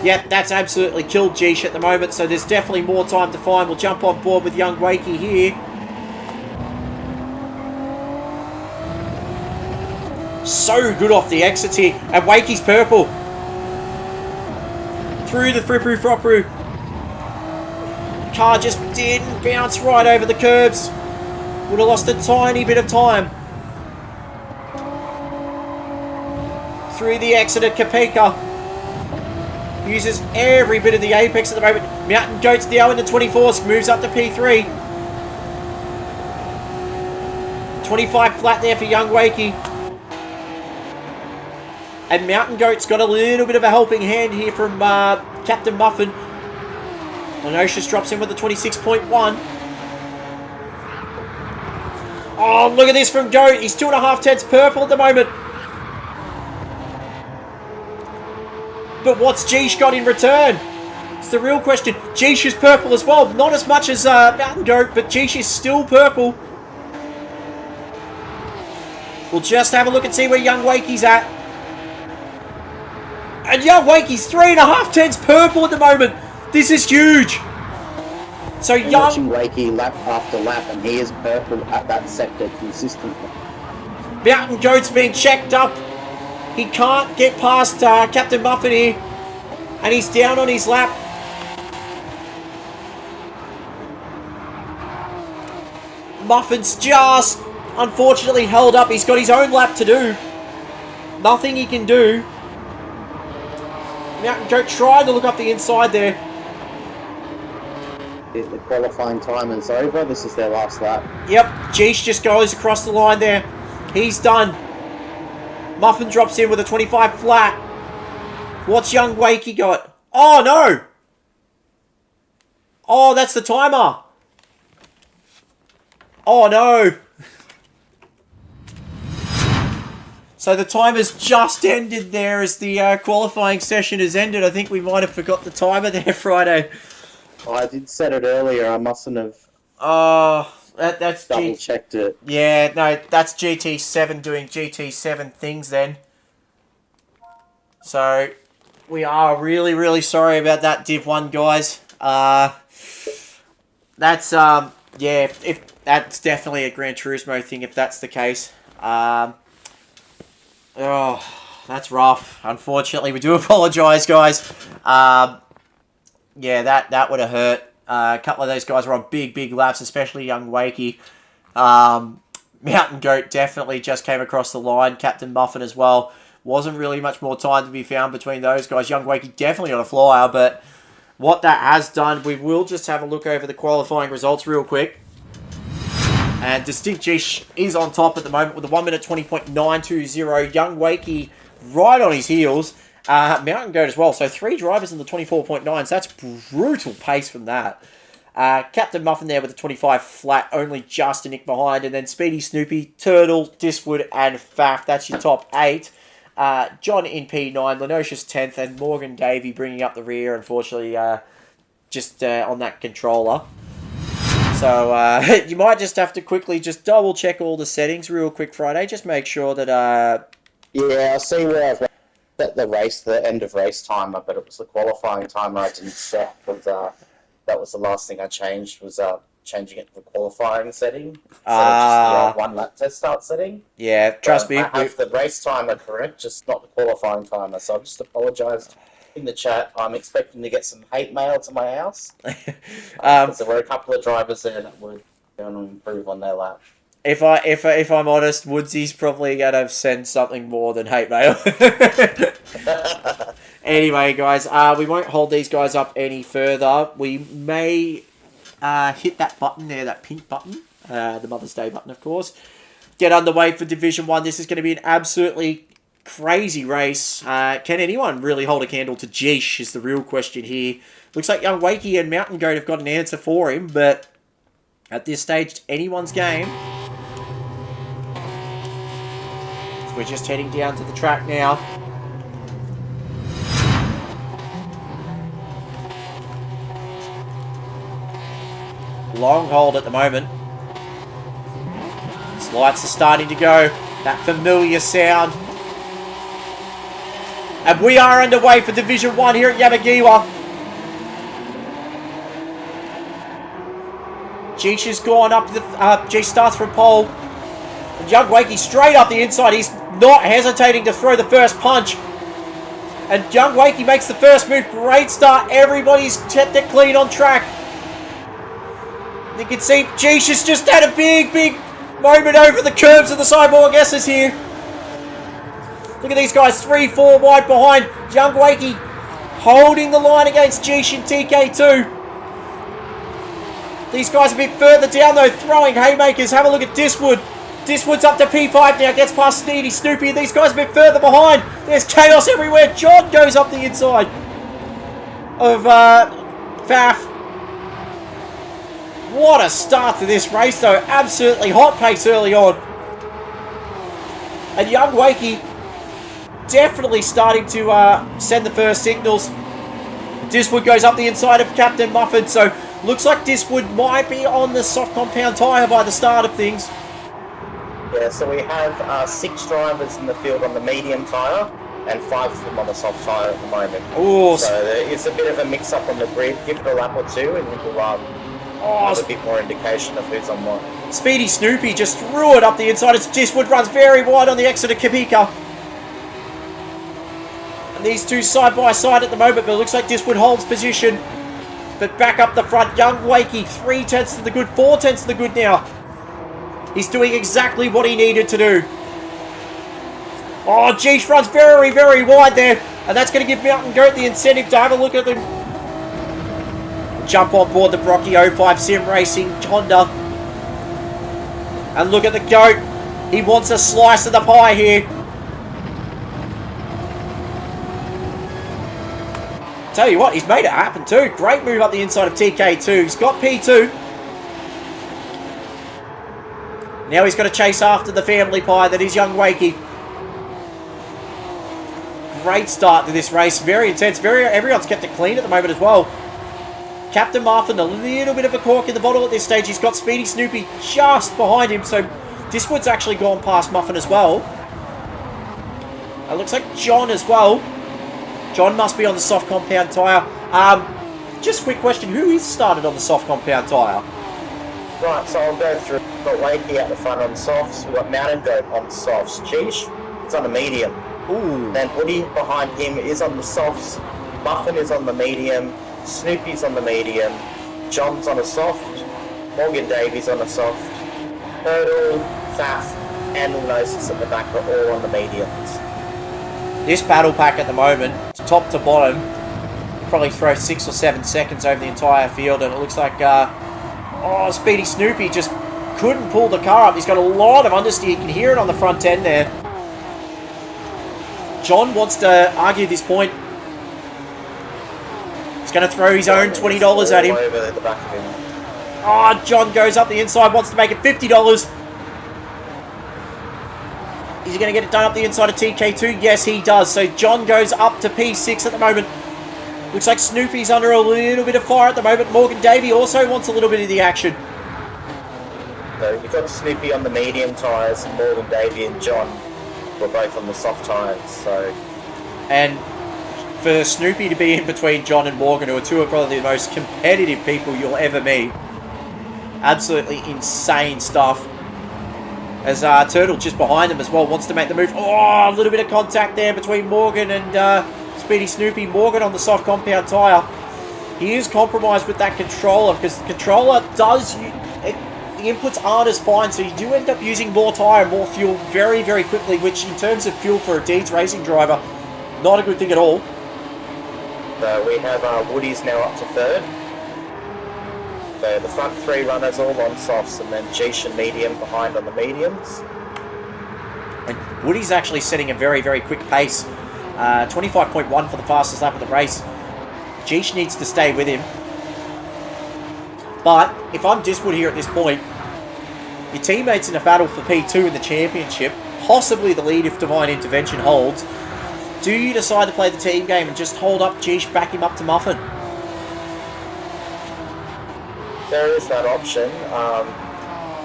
S2: Yep, that's absolutely killed Jeech at the moment, so there's definitely more time to find. We'll jump on board with Young Wakey here. So good off the exits here. And Wakey's purple. Through the Fripru Fropru. Car just didn't bounce right over the curbs. Would have lost a tiny bit of time. Through the exit at Kopeka. Uses every bit of the apex at the moment. Mountain Goat's now in the 24s. Moves up to P3. 25 flat there for Young Wakey. And Mountain Goat's got a little bit of a helping hand here from Captain Muffin. Onosius drops in with a 26.1. Oh, look at this from Goat. He's 2.5 tenths purple at the moment. But what's Jeech got in return? It's the real question. Jeech is purple as well. Not as much as Mountain Goat, but Jeech is still purple. We'll just have a look and see where Young Wakey's at. And Young Wakey's 3.5 tenths purple at the moment. This is huge. So
S4: I'm
S2: Young...
S4: watching Wakey lap after lap, and he is purple at that sector consistently.
S2: Mountain Goat's being checked up. He can't get past Captain Muffin here. And he's down on his lap. Muffin's just, unfortunately, held up. He's got his own lap to do. Nothing he can do. Mountain Goat trying to look up the inside there.
S4: The qualifying time is over. This is their last lap.
S2: Yep, Jeech just goes across the line there. He's done. Muffin drops in with a 25 flat. What's Young Wakey got? Oh, no! Oh, that's the timer. Oh, no. So the timer's just ended there as the qualifying session has ended. I think we might have forgot the timer there, Friday.
S4: Oh, I did set it earlier. I mustn't have
S2: That's
S4: double checked it.
S2: Yeah, no, that's GT7 doing GT7 things then. So we are really, really sorry about that, Div 1 guys. That's yeah, if that's definitely a Gran Turismo thing if that's the case. Oh, that's rough. Unfortunately, we do apologise, guys. Yeah, that would have hurt. A couple of those guys were on big laps, especially young Wakey. Mountain Goat definitely just came across the line. Captain Muffin as well. Wasn't really much more time to be found between those guys. Young Wakey definitely on a flyer, but what that has done, we will just have a look over the qualifying results real quick. And Distinct Jish is on top at the moment with a 1 minute 20.920. Young Wakey right on his heels. Mountain Goat as well. So 3 drivers in the 24.9s. That's brutal pace from that. Captain Muffin there with a 25 flat, only just a nick behind. And then Speedy Snoopy, Turtle, Diswood, and Faff. That's your top 8. John in P9, Lenocious 10th, and Morgan Davey bringing up the rear, unfortunately, just on that controller. So you might just have to quickly just double check all the settings real quick, Friday. Just make sure that...
S4: Yeah, I'll see where I've set the end of race timer, but it was the qualifying timer I didn't set. That was the last thing I changed, was changing it to the qualifying setting. So just the 1 lap test start setting.
S2: Yeah, trust me.
S4: I have the race timer correct, just not the qualifying timer. So I've just apologised in the chat. I'm expecting to get some hate mail to my house. Because there were a couple of drivers there that were going to improve on their lap.
S2: If I'm honest, Woodsy's probably gonna send something more than hate mail. Anyway, guys, we won't hold these guys up any further. We may hit that button there, that pink button, the Mother's Day button, of course. Get underway for Division 1. This is going to be an absolutely crazy race. Can anyone really hold a candle to Jish is the real question here. Looks like young Wakey and Mountain Goat have got an answer for him, but at this stage, it's anyone's game. So we're just heading down to the track now. Long hold at the moment. His lights are starting to go. That familiar sound. And we are underway for Division 1 here at Yamigiwa. Jish has gone up. Jish starts from pole. And young Wakey straight up the inside. He's not hesitating to throw the first punch. And young Wakey makes the first move. Great start. Everybody's kept it clean on track. You can see Jish has just had a big moment over the curves of the Cyborg S's here. Look at these guys, 3-4 wide behind. Young Wakey holding the line against Jish in TK2. These guys a bit further down though, throwing haymakers. Have a look at Diswood. Diswood's up to P5 now, gets past Sneedy, Snoopy. These guys a bit further behind. There's chaos everywhere. John goes up the inside of Faff. What a start to this race though. Absolutely hot pace early on. And young Wakey definitely starting to send the first signals. Diswood goes up the inside of Captain Muffin. So looks like Diswood might be on the soft compound tyre by the start of things.
S4: Yeah, so we have 6 drivers in the field on the medium tyre and 5 of them on the soft tyre at the moment.
S2: Ooh.
S4: So it's a bit of a mix-up on the grid. Give it a lap or two and we'll have a bit more indication of who's on what.
S2: Speedy Snoopy just threw it up the inside as Diswood runs very wide on the exit of Kapika. And these two side by side at the moment, but it looks like Diswood holds position. But back up the front, young Wakey, 3 tenths to the good, 4 tenths to the good now. He's doing exactly what he needed to do. Oh, Jish runs very wide there. And that's going to give Mountain Goat the incentive to have a look at them. Jump on board the Brocky 05 Sim Racing Honda. And look at the Goat. He wants a slice of the pie here. Tell you what, he's made it happen too. Great move up the inside of TK2. He's got P2. Now he's got to chase after the family pie that is young Wakey. Great start to this race. Very intense. Everyone's kept it clean at the moment as well. Captain Muffin, a little bit of a cork in the bottle at this stage. He's got Speedy Snoopy just behind him. So Diswood's actually gone past Muffin as well. It looks like John as well. John must be on the soft compound tyre. Just a quick question. Who is started on the soft compound tyre?
S4: Right, so I'll go through. We've got Wakey at the front on softs. We've got Mountain Goat on softs. Jish, It's on the medium.
S2: Ooh.
S4: Then Woody behind him is on the softs. Muffin is on the medium. Snoopy's on the medium. John's on a soft. Morgan Davies on a soft. Hurdle, Faf, and Lunosis at the back are all on the mediums.
S2: This battle pack at the moment, top to bottom, probably throw 6 or 7 seconds over the entire field, and it looks like, Speedy Snoopy just couldn't pull the car up. He's got a lot of understeer. You can hear it on the front end there. John wants to argue this point. He's going to throw his own $20 at him.
S4: Over the back of him.
S2: Oh, John goes up the inside, wants to make it $50. Is he going to get it done up the inside of TK2? Yes, he does. So John goes up to P6 at the moment. Looks like Snoopy's under a little bit of fire at the moment. Morgan Davey also wants a little bit of the action.
S4: So you've got Snoopy on the medium tyres, and Morgan Davey and John were both on the soft tyres. So,
S2: and for Snoopy to be in between John and Morgan, who are two of probably the most competitive people you'll ever meet, absolutely insane stuff. As Turtle just behind them as well wants to make the move. Oh, a little bit of contact there between Morgan and Speedy Snoopy. Morgan on the soft compound tyre. He is compromised with that controller because the controller does... the inputs aren't as fine, so you do end up using more tyre and more fuel very, very quickly, which in terms of fuel for a Deeds racing driver, not a good thing at all.
S4: So we have Woody's now up to third. So the front three runners all on softs, and then Jeesh and medium behind on the mediums.
S2: And Woody's actually setting a very, very quick pace. 25.1 for the fastest lap of the race. Jeesh needs to stay with him. But if I'm Diswood here at this point, your teammate's in a battle for P2 in the championship, possibly the lead if Divine Intervention holds. Do you decide to play the team game and just hold up Jeesh, back him up to Muffin?
S4: There is that option.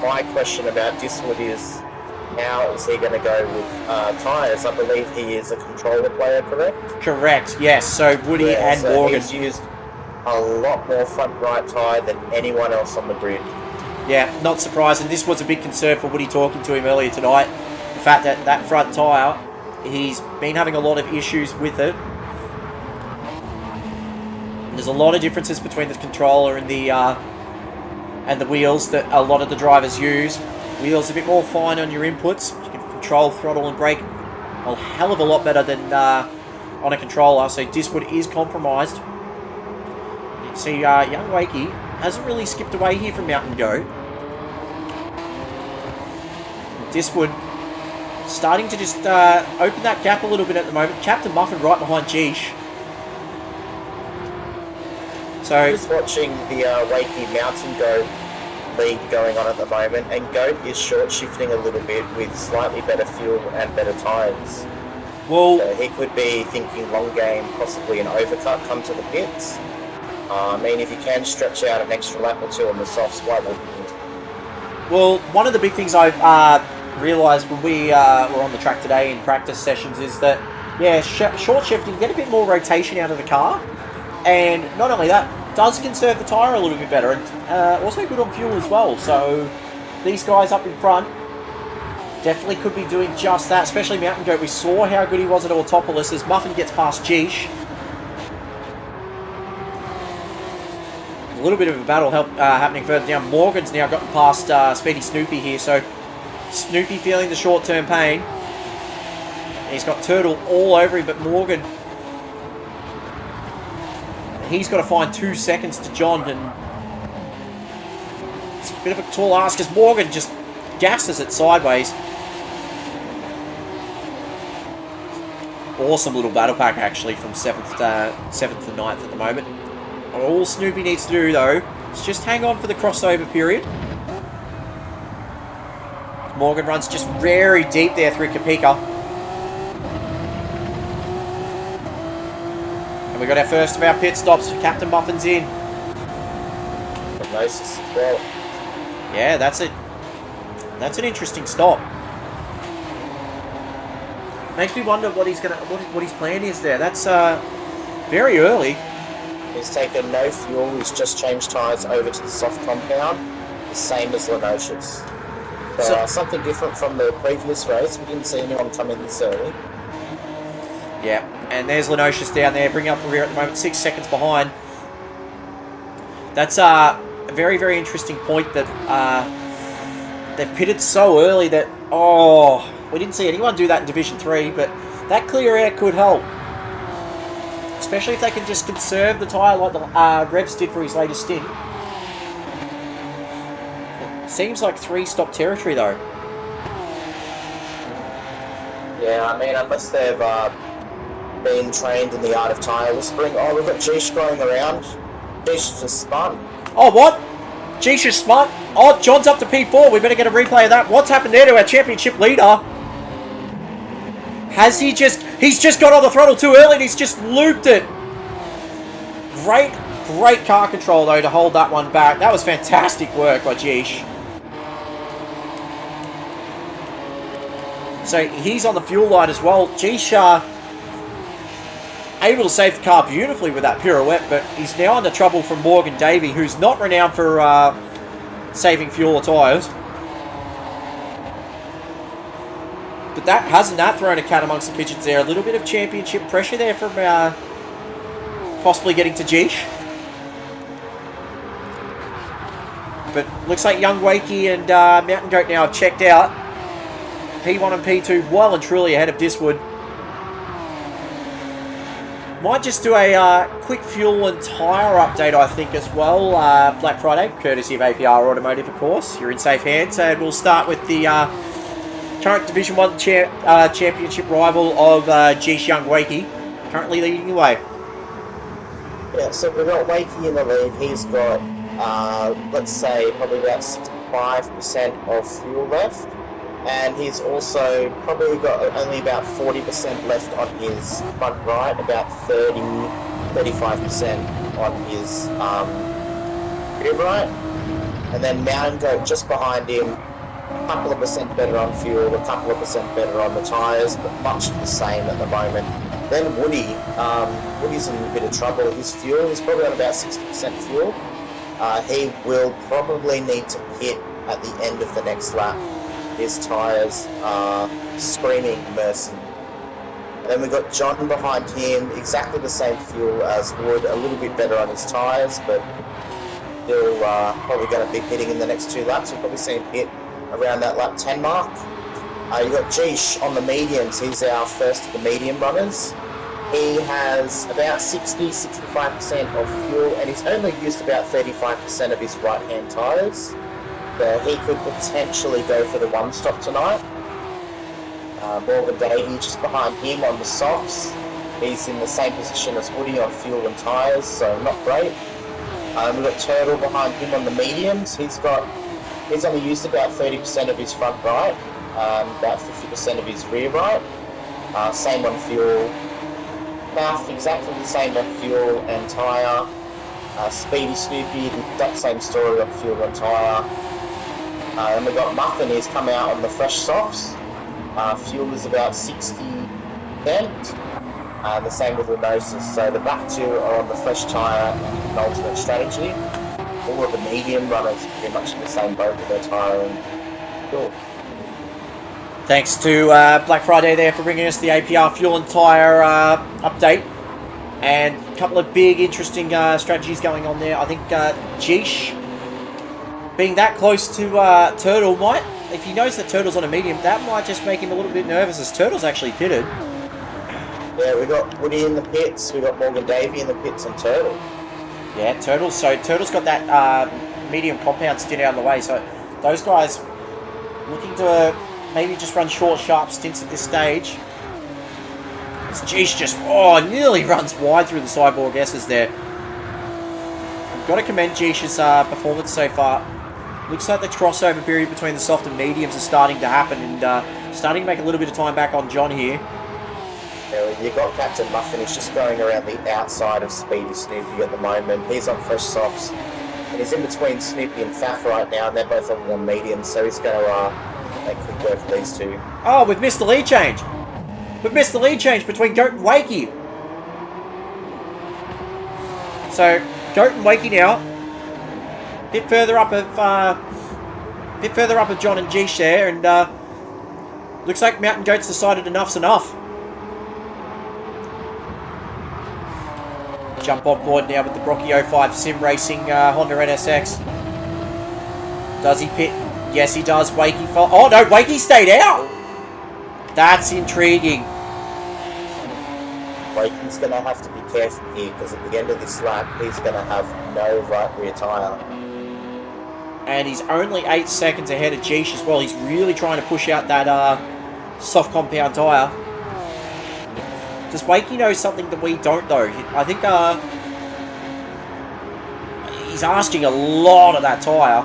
S4: My question about Diswood is, how is he going to go with tyres? I believe he is a controller player, correct?
S2: Correct, yes. So Woody and
S4: so
S2: Morgan.
S4: He's used a lot more front right tyre than anyone else on the grid.
S2: Yeah, not surprising. This was a big concern for Woody talking to him earlier tonight. The fact that that front tyre, he's been having a lot of issues with it. There's a lot of differences between the controller and the wheels that a lot of the drivers use. Wheels a bit more fine on your inputs. You can control throttle and brake a hell of a lot better than on a controller. So Diswood is compromised. You can see young Wakey hasn't really skipped away here from Mountain Go. Diswood starting to just open that gap a little bit at the moment. Captain Muffin right behind Jeesh. So
S4: Just watching the Wakey Mountain Go league going on at the moment, and Goat is short shifting a little bit with slightly better fuel and better tyres.
S2: well,
S4: So he could be thinking long game, possibly an overcut, come to the pits. I mean, if you can stretch out an extra lap or two on the softs, why wouldn't you?
S2: well, one of the big things I've realised when we were on the track today in practice sessions is that, yeah, short shifting, get a bit more rotation out of the car, and not only that, does conserve the tyre a little bit better, and also good on fuel as well. So these guys up in front definitely could be doing just that, especially Mountain Goat. We saw how good he was at Autopolis as Muffin gets past Jeesh. A little bit of a battle happening further down. Morgan's now gotten past Speedy Snoopy here, so Snoopy feeling the short-term pain. He's got Turtle all over him, but Morgan, he's got to find 2 seconds to John, and it's a bit of a tall ask as Morgan just gasses it sideways. Awesome little battle pack actually from 7th to 9th at the moment. All Snoopy needs to do though is just hang on for the crossover period. Morgan runs just very deep there through Kapika. And we got our first of our pit stops. Captain Muffin's in.
S4: Prognosis as well.
S2: Yeah, that's it. That's an interesting stop. Makes me wonder what what his plan is there. That's very early.
S4: He's taken no fuel, he's just changed tyres over to the soft compound, the same as Lenocious. So, something different from the previous race. We didn't see anyone come in this early.
S2: Yeah, and there's Lenocious down there, bringing up the rear at the moment, 6 seconds behind. That's a very, very interesting point that they've pitted so early that, we didn't see anyone do that in Division 3, but that clear air could help. Especially if they can just conserve the tyre like the Revs did for his latest stint. It seems like 3-stop territory though.
S4: Yeah, I mean, unless they've been trained in the art of tyre whispering. Oh, we've got Jish going around. Jish just spun.
S2: Oh, what? Jish is smart. Oh, John's up to P4. We better get a replay of that. What's happened there to our championship leader? Has he just... He's just got on the throttle too early and he's just looped it. Great car control, though, to hold that one back. That was fantastic work by Jish. So he's on the fuel line as well. Jish able to save the car beautifully with that pirouette, but he's now under trouble from Morgan Davey, who's not renowned for saving fuel or tyres. But hasn't that thrown a cat amongst the pigeons there? A little bit of championship pressure there from possibly getting to Jish. But looks like Young Wakey and Mountain Goat now have checked out. P1 and P2 well and truly ahead of Diswood. Might just do a quick fuel and tyre update, I think, as well. Black Friday, courtesy of APR Automotive, of course. You're in safe hands. And we'll start with the current Division 1 championship rival of Jish Young Wakey, currently leading the way.
S4: Yeah, so we've got Wakey in the lead. He's got, let's say, probably about 65% of fuel left. And he's also probably got only about 40% left on his front right, about 35% on his rear right. And then Mountain Goat just behind him, a couple of percent better on fuel, a couple of percent better on the tyres, but much the same at the moment. Then Woody, Woody's in a bit of trouble. His fuel is probably on about 60% fuel. He will probably need to pit at the end of the next lap. His tyres are screaming mercy. And then we've got John behind him, exactly the same fuel as Wood, a little bit better on his tyres, but still probably going to be pitting in the next 2 laps. We'll probably see him pit around that lap 10 mark. You've got Jish on the mediums. He's our first of the medium runners. He has about 60-65% of fuel, and he's only used about 35% of his right-hand tyres. He could potentially go for the one-stop tonight. Morgan Davey just behind him on the softs. He's in the same position as Woody on fuel and tyres, so not great. We've got Turtle behind him on the mediums. He's only used about 30% of his front right, about 50% of his rear right. Same on fuel. Mouth exactly the same on fuel and tyre. Speedy Snoopy, the exact same story on fuel and tyre. And we've got Muffin, he's come out on the fresh softs. Fuel is about 60%. The same with Renosis. So the back two are on the fresh tyre and alternate strategy. All of the medium runners are pretty much in the same boat with their tyre and fuel.
S2: Thanks to Black Friday there for bringing us the APR fuel and tyre update. And a couple of big, interesting strategies going on there. I think Jish, being that close to Turtle, might, if he knows that Turtle's on a medium, that might just make him a little bit nervous as Turtle's actually pitted.
S4: Yeah, we got Woody in the pits, we got Morgan Davey in the pits and Turtle.
S2: Yeah, Turtle's got that medium compound stint out of the way, so those guys looking to maybe just run short, sharp stints at this stage. As Jish just, nearly runs wide through the Cyborg S's there. We've got to commend Jish's performance so far. Looks like the crossover period between the soft and mediums is starting to happen and starting to make a little bit of time back on John here.
S4: Yeah, you got Captain Muffin, he's just going around the outside of Speedy Snoopy at the moment. He's on fresh softs. And he's in between Snoopy and Faff right now, and they're both on one medium, so he's going to make quick work of these two.
S2: Oh, we've missed the lead change. We've missed the lead change between Goat and Wakey. So, Goat and Wakey now. A bit further up of bit further up with John and Geesh there, and looks like Mountain Goat's decided enough's enough. Jump on board now with the Brocky 05 Sim Racing Honda NSX. Does he pit? Yes, he does. Wakey fall. Oh no, Wakey stayed out. That's intriguing.
S4: Wakey's going to have to be careful here because at the end of this lap, he's going to have no right rear tyre.
S2: And he's only 8 seconds ahead of Geesh as well. He's really trying to push out that soft compound tyre. Does Wakey know something that we don't know? I think he's asking a lot of that tyre.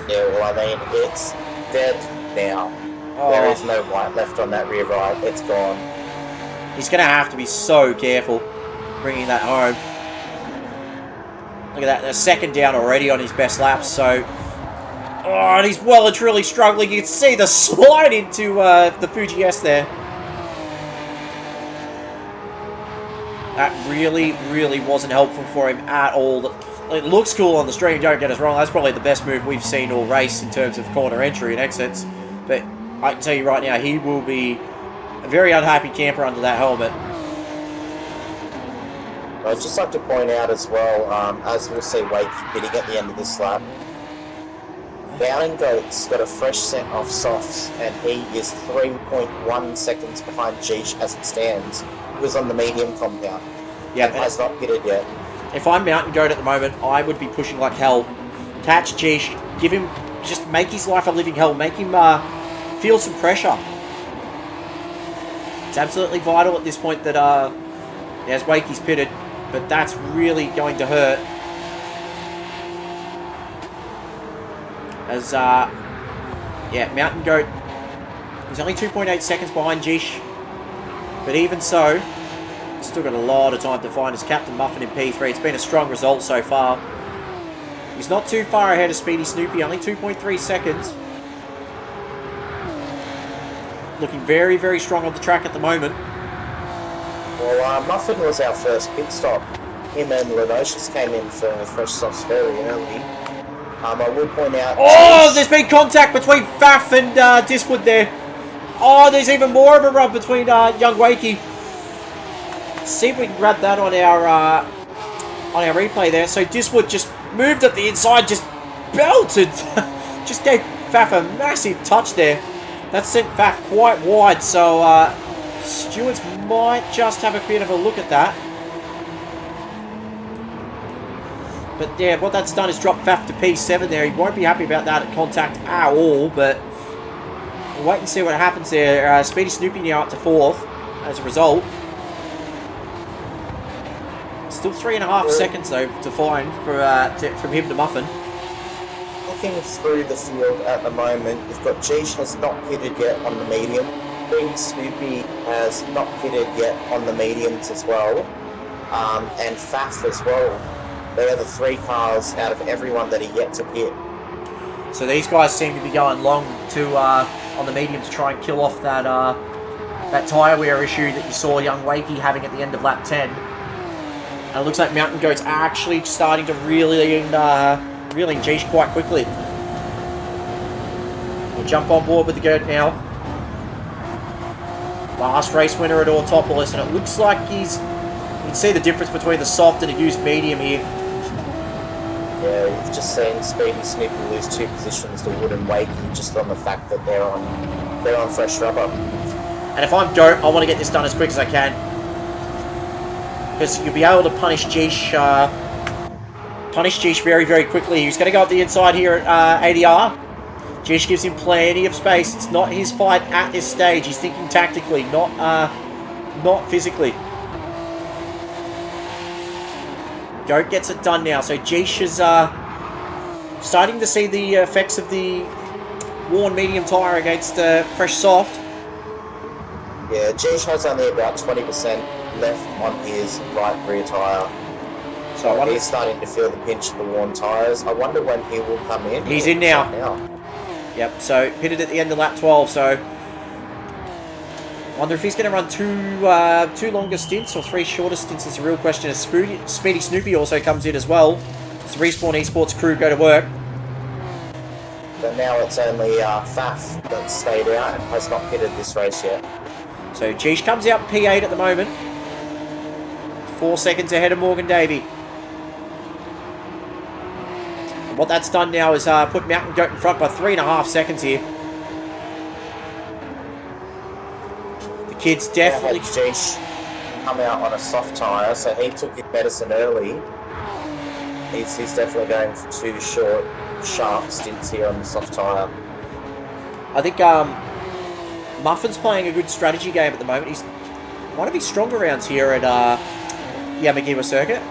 S4: Yeah, well, I mean, it's dead now.
S2: Oh.
S4: There is no white left on that rear right. It's gone.
S2: He's going to have to be so careful bringing that home. Look at that, a second down already on his best laps, so... Oh, and he's well and truly struggling. You can see the slide into the Fuji S there. That really, really wasn't helpful for him at all. It looks cool on the stream, don't get us wrong. That's probably the best move we've seen all race in terms of corner entry and exits. But I can tell you right now, he will be a very unhappy camper under that helmet.
S4: I'd just like to point out as well, as we'll see Wakey pitting at the end of this lap, Mountain Goat's got a fresh set of softs, and he is 3.1 seconds behind Geesh as it stands. He was on the medium compound.
S2: Yeah,
S4: and has not pitted yet.
S2: If I'm Mountain Goat at the moment, I would be pushing like hell. Catch Geesh, give him, just make his life a living hell, make him feel some pressure. It's absolutely vital at this point that as Wakey's pitted, but that's really going to hurt. As, yeah, Mountain Goat, he's only 2.8 seconds behind Geesh. But even so, still got a lot of time to find his Captain Muffin in P3. It's been a strong result so far. He's not too far ahead of Speedy Snoopy, only 2.3 seconds. Looking very, very strong on the track at the moment.
S4: Well, Muffin was our first pit stop. Him and Lenocious came in for fresh softs very early. I will point out...
S2: Oh, there's been contact between Faf and Diswood there. Oh, there's even more of a rub between young Wakey. Let's see if we can grab that on our replay there. So Diswood just moved at the inside, just belted. Just gave Faf a massive touch there. That sent Faf quite wide, so Stewards might just have a bit of a look at that. But yeah, what that's done is drop Faf to P7 there. He won't be happy about that at contact at all, but we'll wait and see what happens there. Speedy Snoopy now up to 4th as a result. Still 3.5 seconds though to find for from him to Muffin.
S4: Looking through the field at the moment, you've got Geesh has not pitted yet on the medium. Speedy Snoopy has not pitted yet on the mediums as well. And Faf as well. They are the 3 cars out of everyone that are yet to pit.
S2: So these guys seem to be going long to on the medium to try and kill off that that tyre wear issue that you saw young Wakey having at the end of lap 10. And it looks like Mountain Goat's actually starting to really in Geesh quite quickly. We'll jump on board with the Goat now. Last race winner at Autopolis, and it looks like you can see the difference between the soft and a used medium here.
S4: Yeah, we've just seen Speedy Snoopy lose 2 positions to Wood and Wakey just on the fact that they're on fresh rubber.
S2: And if I'm Goat, I want to get this done as quick as I can. Because you'll be able to punish Geesh very, very quickly. He's going to go up the inside here at ADR. Geesh gives him plenty of space. It's not his fight at this stage. He's thinking tactically, not physically. Goat gets it done now. So Geesh is starting to see the effects of the worn medium tyre against fresh soft.
S4: Yeah, Geesh has only about 20% left on his right rear tyre. So he's starting to feel the pinch of the worn tyres. I wonder when he will come in.
S2: He's in now. Yep, so pitted at the end of lap 12, so wonder if he's going to run 2 longer stints or 3 shorter stints is a real question. As Speedy Snoopy also comes in as well. as the Respawn Esports crew go to work.
S4: But now it's only Faf that's stayed out and has not pitted this race yet.
S2: So Geesh comes out P8 at the moment. 4 seconds ahead of Morgan Davey. And what that's done now is put Mountain Goat in front by 3.5 seconds here. The kid's definitely...
S4: Geesh come out on a soft tyre, so he took his medicine early. He's definitely going for 2 short, sharp stints here on the soft tyre.
S2: I think Muffin's playing a good strategy game at the moment. He's one of his stronger rounds here at Yamigiwa Circuit.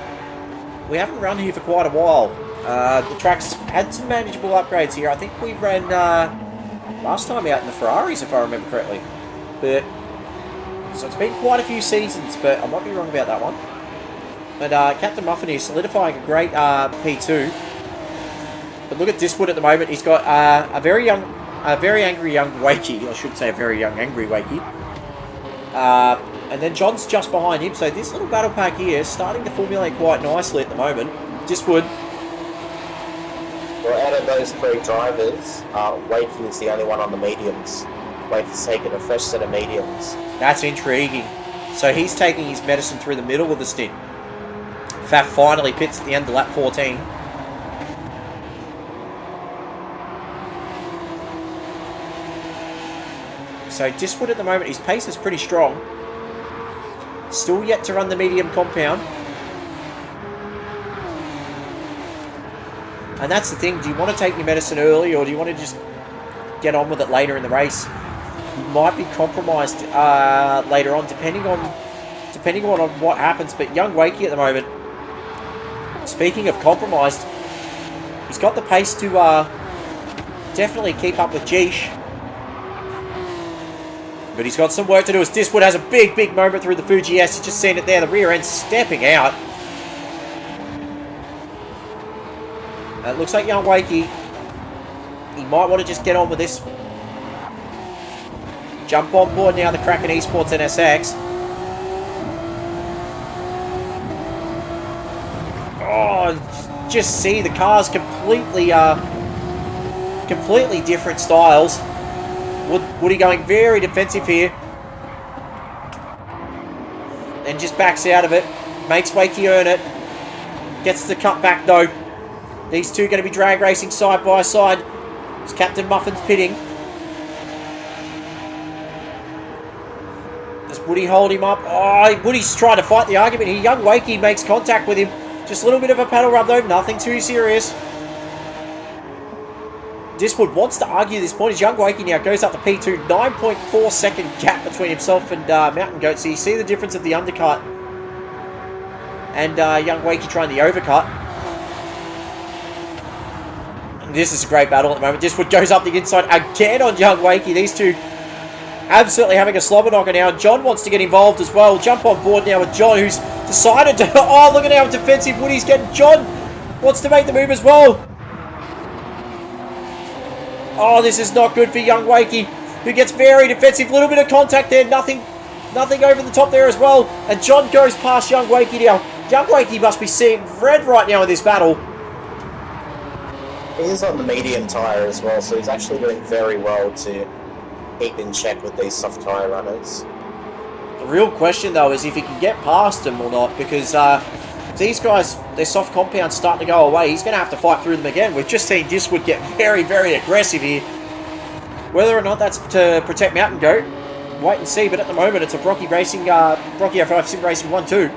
S2: We haven't run here for quite a while. The track's had some manageable upgrades here. I think we ran last time out in the Ferraris, if I remember correctly. But so it's been quite a few seasons, but I might be wrong about that one. And Captain Muffin is solidifying a great P2. But look at Diswood at the moment. He's got a very angry young Wakey. I should say a very young angry Wakey. And then John's just behind him. So this little battle pack here is starting to formulate quite nicely at the moment. Diswood.
S4: Well, out of those 3 drivers, Wakey is the only one on the mediums. Wakey's taken a fresh set of mediums.
S2: That's intriguing. So he's taking his medicine through the middle of the stint. Faf finally pits at the end of lap 14. So Diswood at the moment, his pace is pretty strong. Still yet to run the medium compound. And that's the thing, do you want to take your medicine early or do you want to just get on with it later in the race? You might be compromised later on depending on what happens. But young Wakey at the moment, speaking of compromised, he's got the pace to definitely keep up with Geesh. But he's got some work to do as Diswood has a big moment through the Fuji S. You've just seen it there, the rear end stepping out. It looks like young Wakey, he might want to just get on with this. Jump on board now, the Kraken Esports NSX. Oh, just see the cars completely different styles. Woody going very defensive here. And just backs out of it. Makes Wakey earn it. Gets the cut back though. These two going to be drag racing side by side. As Captain Muffin's pitting. Does Woody hold him up? Oh, Woody's trying to fight the argument here. Young Wakey makes contact with him. Just a little bit of a paddle rub though. Nothing too serious. Diswood wants to argue this point as young Wakey now goes up to P2. 9.4 second gap between himself and Mountain Goat. So you see the difference of the undercut. And young Wakey trying the overcut. This is a great battle at the moment. Diswood goes up the inside again on young Wakey. These two absolutely having a slobber knocker now. John wants to get involved as well. Jump on board now with John, who's decided to... Oh, look at how defensive Woody's getting. John wants to make the move as well. Oh, this is not good for young Wakey, who gets very defensive. Little bit of contact there. Nothing over the top there as well. And John goes past young Wakey now. Young Wakey must be seeing red right now in this battle.
S4: He is on the medium tyre as well, so he's actually doing very well to keep in check with these soft tyre runners.
S2: The real question, though, is if he can get past them or not, because if these guys, their soft compound's starting to go away, he's going to have to fight through them again. We've just seen Diswood get very aggressive here. Whether or not that's to protect Mountain Goat, wait and see, but at the moment it's a Brocky Racing, Brocky F5 Sim Racing 1-2.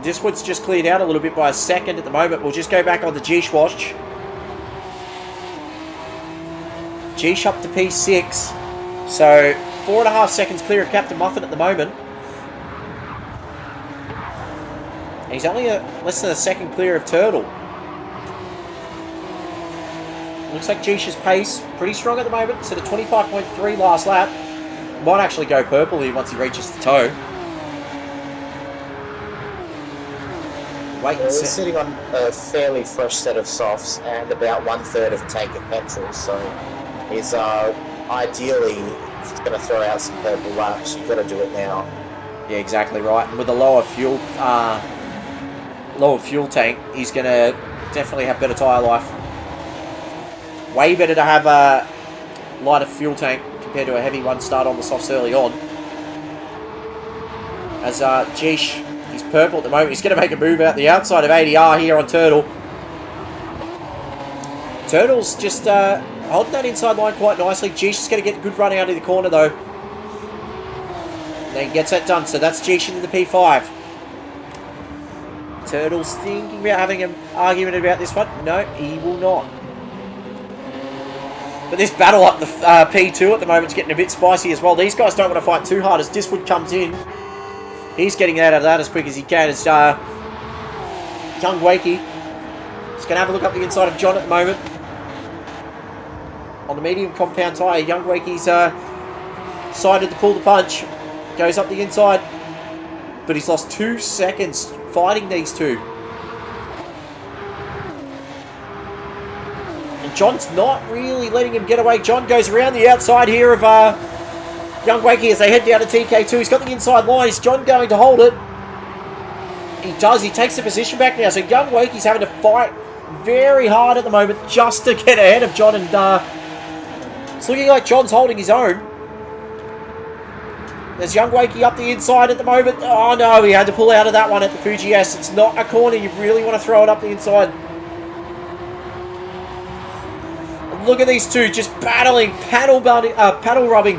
S2: Diswood's just cleared out a little bit by a second at the moment. We'll just go back on the Geesh watch. Geesh up to P6. So 4.5 seconds clear of Captain Muffin at the moment. And he's only less than a second clear of Turtle. Looks like Geesh's pace pretty strong at the moment. So the 25.3 last lap. Might actually go purple here once he reaches the toe.
S4: Wait, we're sitting on a fairly fresh set of softs and about 1/3 of a tank of petrol, so he's ideally, if he's going to throw out some purple laps, you've got to do it now.
S2: Yeah, exactly right. And with the lower fuel lower fuel tank, he's going to definitely have better tyre life. Way better to have a lighter fuel tank compared to a heavy one start on the softs early on. As Geesh, he's purple at the moment. He's going to make a move out the outside of ADR here on Turtle. Turtle's just holding that inside line quite nicely. Geesh is going to get a good run out of the corner though. And then gets that done. So that's Geesh into the P5. Turtle's thinking about having an argument about this one. No, he will not. But this battle up the P2 at the moment is getting a bit spicy as well. These guys don't want to fight too hard as Diswood comes in. He's getting out of that as quick as he can. As Young Wakey is going to have a look up the inside of John at the moment. On the medium compound tyre, Young Wakey's decided to pull the punch. Goes up the inside. But he's lost 2 seconds fighting these two. And John's not really letting him get away. John goes around the outside here of Young Wakey as they head down to TK2. He's got the inside line. Is John going to hold it? He does. He takes the position back now. So Young Wakey's having to fight very hard at the moment just to get ahead of John. And it's looking like John's holding his own. There's Young Wakey up the inside at the moment. Oh no, he had to pull out of that one at the Fuji S. It's not a corner. You really want to throw it up the inside. And look at these two just battling, paddle rubbing.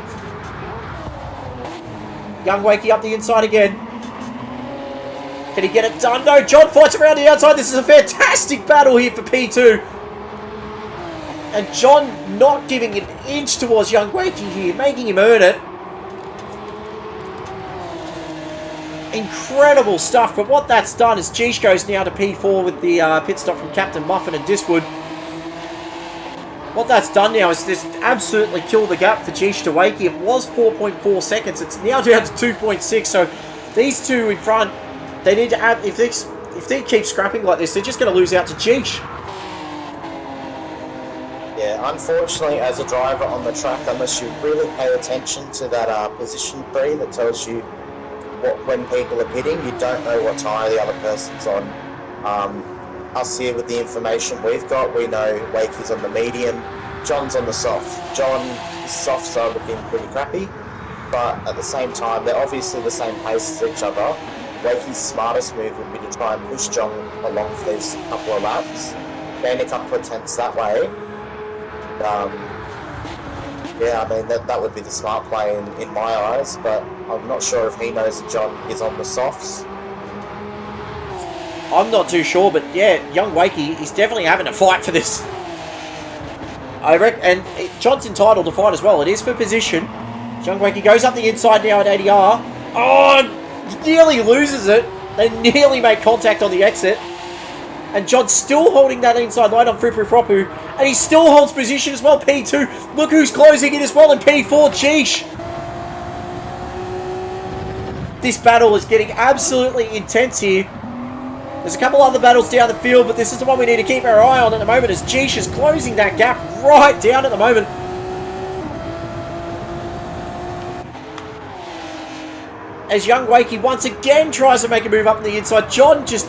S2: Young Wakey up the inside again. Can he get it done? No, John fights around the outside. This is a fantastic battle here for P2. And John not giving an inch towards Young Wakey here, making him earn it. Incredible stuff, but what that's done is Geesh goes now to P4 with the pit stop from Captain Muffin and Diswood. What that's done now is just absolutely killed the gap for Geesh to Wakey. It was 4.4 seconds. It's now down to 2.6. So these two in front, they need to add. If they keep scrapping like this, they're just going to lose out to Geesh.
S4: Yeah, unfortunately, as a driver on the track, unless you really pay attention to that position tree that tells you when people are pitting, you don't know what tyre the other person's on. Us here with the information we've got, we know Wakey's on the medium, John's on the soft. John's softs are looking pretty crappy, but at the same time, they're obviously the same pace as each other. Wakey's smartest move would be to try and push John along for these couple of laps, gain a couple of tenths that way. Yeah, I mean, that would be the smart play in my eyes, but I'm not sure if he knows that John is on the softs.
S2: I'm not too sure, but yeah, Young Wakey is definitely having a fight for this. I reckon, and John's entitled to fight as well. It is for position. Young Wakey goes up the inside now at ADR. Oh, nearly loses it. They nearly make contact on the exit. And John's still holding that inside line on Fripu Fropu. And he still holds position as well, P2. Look who's closing in as well in P4, Geesh. This battle is getting absolutely intense here. There's a couple other battles down the field, but this is the one we need to keep our eye on at the moment as Geesh is closing that gap right down at the moment. As Young Wakey once again tries to make a move up on the inside. John just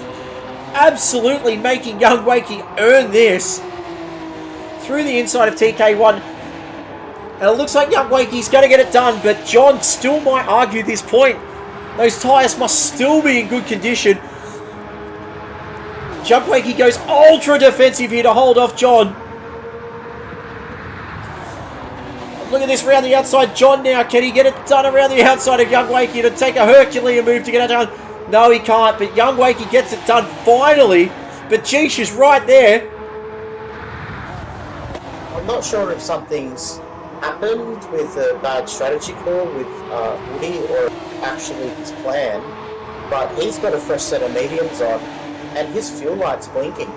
S2: absolutely making Young Wakey earn this through the inside of TK1. And it looks like Young Wakey's going to get it done, but John still might argue this point. Those tyres must still be in good condition. Young Wakey goes ultra defensive here to hold off John. Look at this around the outside. John now, can he get it done around the outside of Young Wakey to take a Herculean move to get it done? No, he can't, but Young Wakey gets it done finally. But Geesh is right there.
S4: I'm not sure if something's happened with a bad strategy call with Woody or actually his plan, but he's got a fresh set of mediums on and his fuel light's blinking.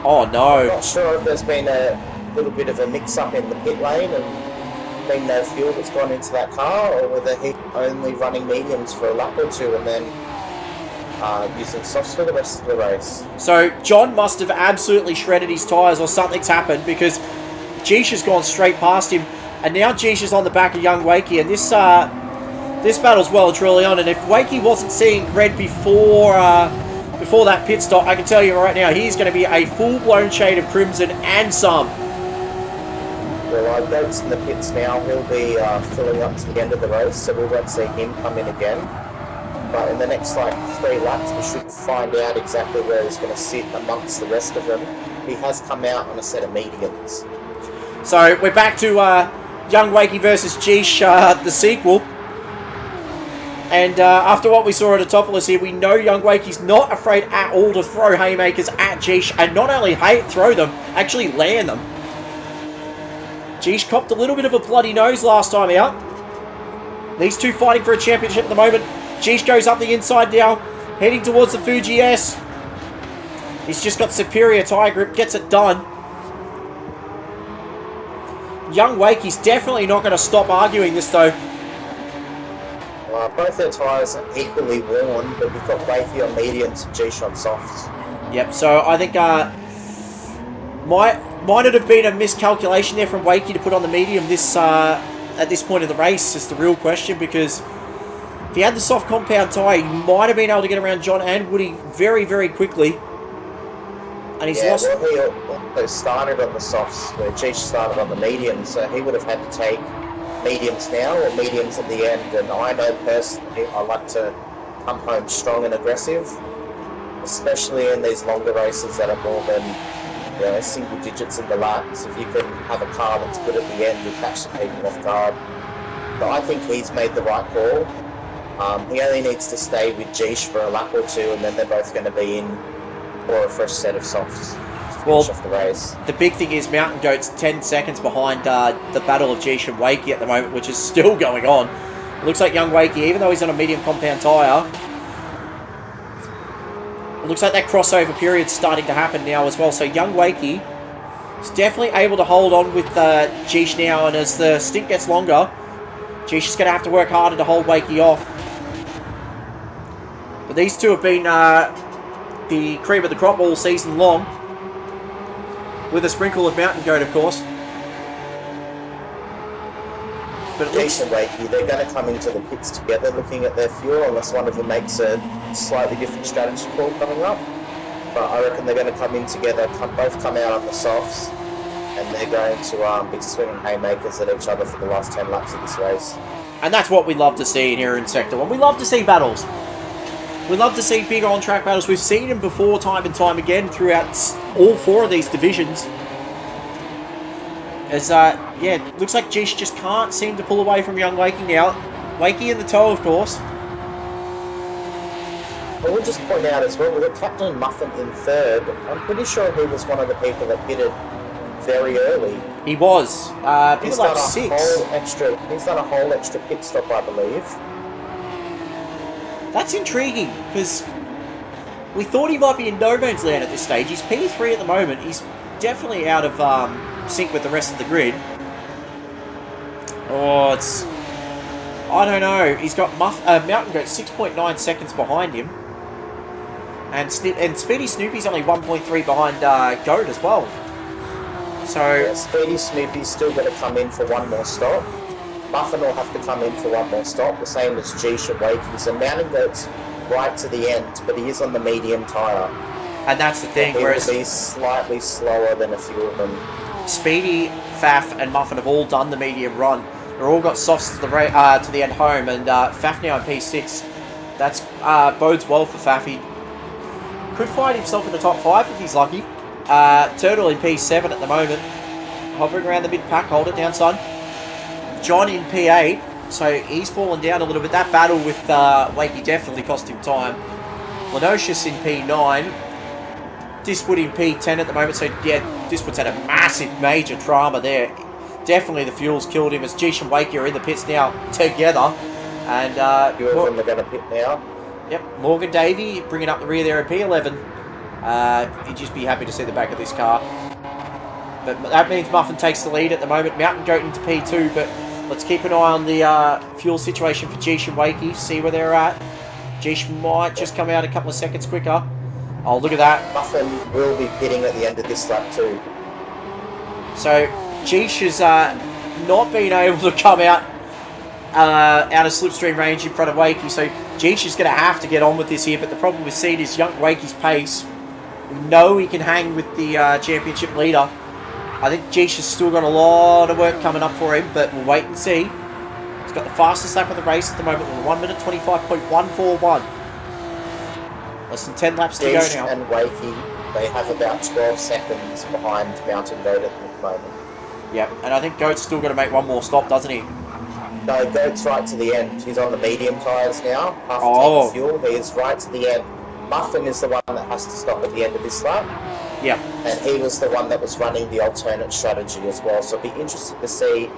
S2: Oh no.
S4: I'm not sure if there's been a little bit of a mix-up in the pit lane and been no fuel that's gone into that car, or whether he's only running mediums for a lap or two and then using softs for the rest of the race.
S2: So John must have absolutely shredded his tyres or something's happened, because Geesh has gone straight past him, and now Geesh is on the back of Young Wakey, and this battle's well and truly on. And if Wakey wasn't seeing red before before that pit stop, I can tell you right now, he's going to be a full-blown shade of crimson and some.
S4: Well, Goat's in the pits now. He'll be filling up to the end of the race, so we won't see him come in again. But in the next, like, 3 laps, we should find out exactly where he's going to sit amongst the rest of them. He has come out on a set of mediums.
S2: So, we're back to Young Wakey versus Geesh, the sequel. And after what we saw at Autopolis here, we know Young Wakey's not afraid at all to throw haymakers at Geesh, and not only throw them, actually land them. Geesh copped a little bit of a bloody nose last time out. These two fighting for a championship at the moment. Geesh goes up the inside now, heading towards the Fuji S. He's just got superior tyre grip, gets it done. Young Wakey's definitely not going to stop arguing this though.
S4: Both their tyres are equally worn, but we've got Wakey on mediums and Geesh on softs.
S2: Yep, so I think might it have been a miscalculation there from Wakey to put on the medium this at this point of the race is the real question, because if he had the soft compound tyre, he might have been able to get around John and Woody very, very quickly. And he's lost...
S4: Well, he also started on the softs, where Geesh started on the mediums, so he would have had to take mediums now or mediums at the end. And I know personally I like to come home strong and aggressive, especially in these longer races that are more than single digits in the laps. If you can have a car that's good at the end, you catch the people off guard. But I think he's made the right call. He only needs to stay with Geesh for a lap or two, and then they're both going to be in for a fresh set of softs to finish off the race. The
S2: big thing is Mountain Goat's 10 seconds behind the battle of Geesh and Wakey at the moment, which is still going on. It looks like Young Wakey, even though he's on a medium compound tyre, it looks like that crossover period's starting to happen now as well. So Young Wakey is definitely able to hold on with Geesh now, and as the stint gets longer, Geesh is going to have to work harder to hold Wakey off. But these two have been the cream of the crop all season long, with a sprinkle of Mountain Goat, of course. But
S4: Geesh and Wakey, they're going to come into the pits together looking at their fuel, unless one of them makes a slightly different strategy call coming up. But I reckon they're going to come in together, both come out on the softs, and they're going to be swinging haymakers at each other for the last 10 laps of this race.
S2: And that's what we love to see here in Sector 1. We love to see battles. We love to see big on-track battles. We've seen them before time and time again throughout all 4 of these divisions. As, it looks like Geesh just can't seem to pull away from Young Wakey now. Wakey in the toe, of course.
S4: I will just point out as well, we've got Captain Muffin in third. I'm pretty sure he was one of the people that pitted very early.
S2: He was.
S4: He's
S2: like
S4: done
S2: 6.
S4: He's done a whole extra pit stop, I believe.
S2: That's intriguing, because we thought he might be in no man's land at this stage. He's P3 at the moment. He's definitely out of sync with the rest of the grid. I don't know. He's got Mountain Goat 6.9 seconds behind him. And Speedy Snoopy's only 1.3 behind Goat as well. So
S4: yeah, Speedy Snoopy's still going to come in for one more stop. Muffin will have to come in for one more stop, the same as Geesh and Wakey. So Mountain Goat's right to the end, but he is on the medium tyre.
S2: And that's the thing,
S4: whereas he's slightly slower than a few of them.
S2: Speedy, Faf, and Muffin have all done the medium run. They've all got softs to the end home, and Faf now in P6. That's bodes well for Faf. He could find himself in the top 5 if he's lucky. Turtle in P7 at the moment, hovering around the mid-pack. Hold it down, son. John in P8, so he's fallen down a little bit. That battle with Wakey definitely cost him time. Lenocious in P9. Diswood in P10 at the moment, so yeah, Diswood's had a massive, major drama there. Definitely the fuel's killed him, as Geesh and Wakey are in the pits now together. And
S4: few of them are going to pit now.
S2: Yep, Morgan Davey bringing up the rear there in P11. He'd just be happy to see the back of this car. But that means Muffin takes the lead at the moment. Mountain Goat into P2, but let's keep an eye on the fuel situation for Geesh and Wakey, see where they're at. Geesh might just come out a couple of seconds quicker. Oh, look at that.
S4: Muffin will be pitting at the end of this lap too.
S2: So, Geesh has not been able to come out of slipstream range in front of Wakey, so Jeesh is going to have to get on with this here, but the problem with Seed is young Wakey's pace. We know he can hang with the championship leader. I think Jeesh has still got a lot of work coming up for him, but we'll wait and see. He's got the fastest lap of the race at the moment with 1 minute 25.141. Less than 10 laps to go
S4: Jeesh
S2: now.
S4: and Wakey, they have about 12 seconds behind Mountain Goat at the moment.
S2: Yep, and I think Goat's still got to make one more stop, doesn't he?
S4: No, Goat's right to the end. He's on the medium tyres now. After
S2: Oh.
S4: taking fuel, he is right to the end. Muffin is the one that has to stop at the end of this lap.
S2: Yep.
S4: And he was the one that was running the alternate strategy as well. So it'll be interesting to see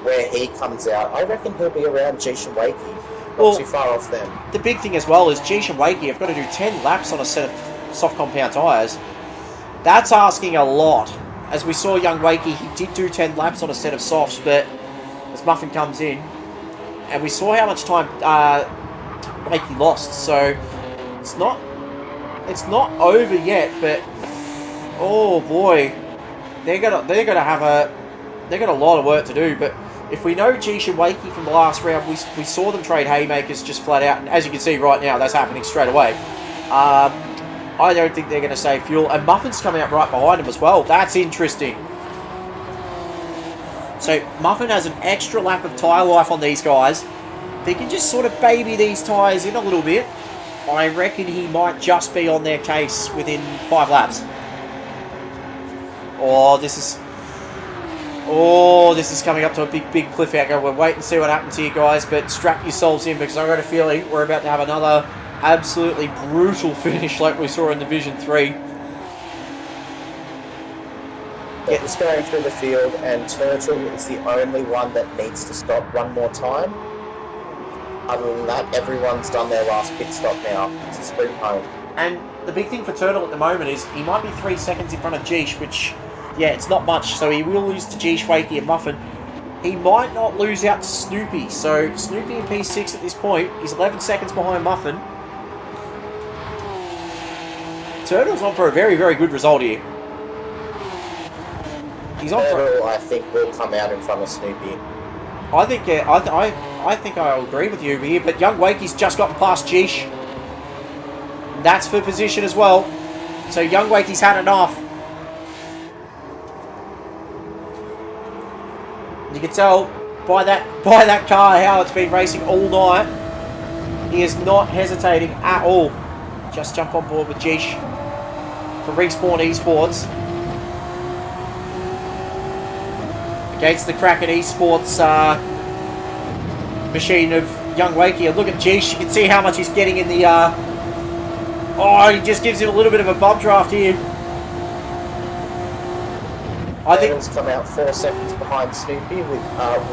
S4: where he comes out. I reckon he'll be around Jeesh and Wakey. Not
S2: Well,
S4: too far off them.
S2: The big thing as well is Jeesh and Wakey have got to do 10 laps on a set of soft compound tyres. That's asking a lot. As we saw young Wakey, he did do 10 laps on a set of softs, but as Muffin comes in, and we saw how much time Wakey lost, so it's not over yet, but oh boy, they're gonna have a lot of work to do. But if we know Jeesh and Wakey from the last round, we saw them trade haymakers just flat out, and as you can see right now, that's happening straight away. I don't think they're going to save fuel, and Muffin's coming up right behind him as well. That's interesting. So Muffin has an extra lap of tyre life on these guys. They can just sort of baby these tyres in a little bit. I reckon he might just be on their case within 5 laps. Oh, this is coming up to a big cliffhanger. We'll wait and see what happens here, guys, but strap yourselves in because I've got a feeling we're about to have another absolutely brutal finish like we saw in Division 3.
S4: Yeah, just going through the field, and Turtle is the only one that needs to stop one more time. Other than that, everyone's done their last pit stop now. It's a sprint home.
S2: And the big thing for Turtle at the moment is he might be 3 seconds in front of Jeesh, which, yeah, it's not much. So he will lose to Jeesh, Wakey and Muffin. He might not lose out to Snoopy. So Snoopy in P6 at this point. He's 11 seconds behind Muffin. Turtle's on for a very, very good result here. He's on for...
S4: Turtle, I think, will come out in front of Snoopy.
S2: I think, I think I'll agree with you here, but young Wakey's just gotten past Jeesh. That's for position as well. So young Wakey's had enough. You can tell by that car how it's been racing all night. He is not hesitating at all. Just jump on board with Jeesh for Respawn Esports. Against the Kraken Esports machine of young Wakey. And look at Jeesh, you can see how much he's getting in the... oh, he just gives him a little bit of a bump draft here. I think...
S4: Turtle's come out 4 seconds behind Snoopy with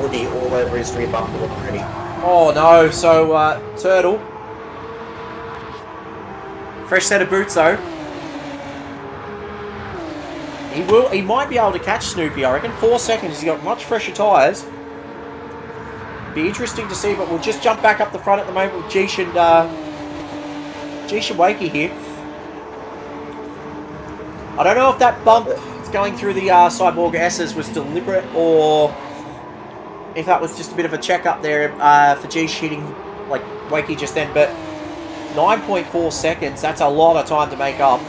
S4: Woody all over his rear bumper already.
S2: Oh no, so Turtle. Fresh set of boots though. He might be able to catch Snoopy, I reckon. 4 seconds, he's got much fresher tyres. Be interesting to see, but we'll just jump back up the front at the moment with Jeesh and Wakey here. I don't know if that bump going through the Cyborg S's was deliberate or if that was just a bit of a check-up there for Jeesh hitting like Wakey just then, but 9.4 seconds, that's a lot of time to make up.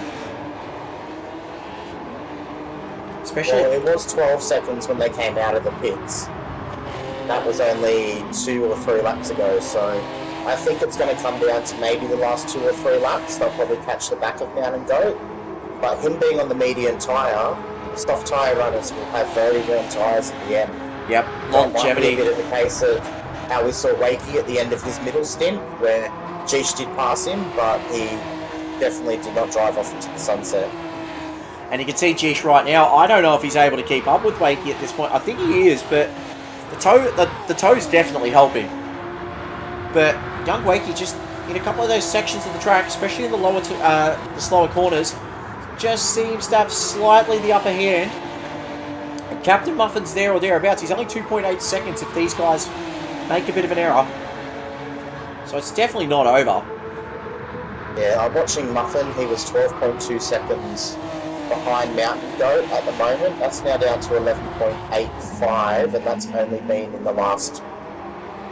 S2: Especially...
S4: Well, it was 12 seconds when they came out of the pits. That was only 2 or 3 laps ago, so I think it's going to come down to maybe the last 2 or 3 laps. They'll probably catch the back of Mountain Goat. But him being on the medium tyre, soft tyre runners will have very warm tyres at the end.
S2: Yep,
S4: That
S2: longevity.
S4: might be a bit of the case of how we saw Wakey at the end of his middle stint, where Jeesh did pass him, but he definitely did not drive off into the sunset.
S2: And you can see Jeesh right now. I don't know if he's able to keep up with Wakey at this point. I think he is, but the toe's definitely helping. But young Wakey just in a couple of those sections of the track, especially in the lower, the slower corners, just seems to have slightly the upper hand. And Captain Muffin's there or thereabouts. He's only 2.8 seconds if these guys make a bit of an error. So it's definitely not over.
S4: Yeah, I'm watching Muffin. He was 12.2 seconds behind Mountain Goat at the moment. That's now down to 11.85, and that's only been in the last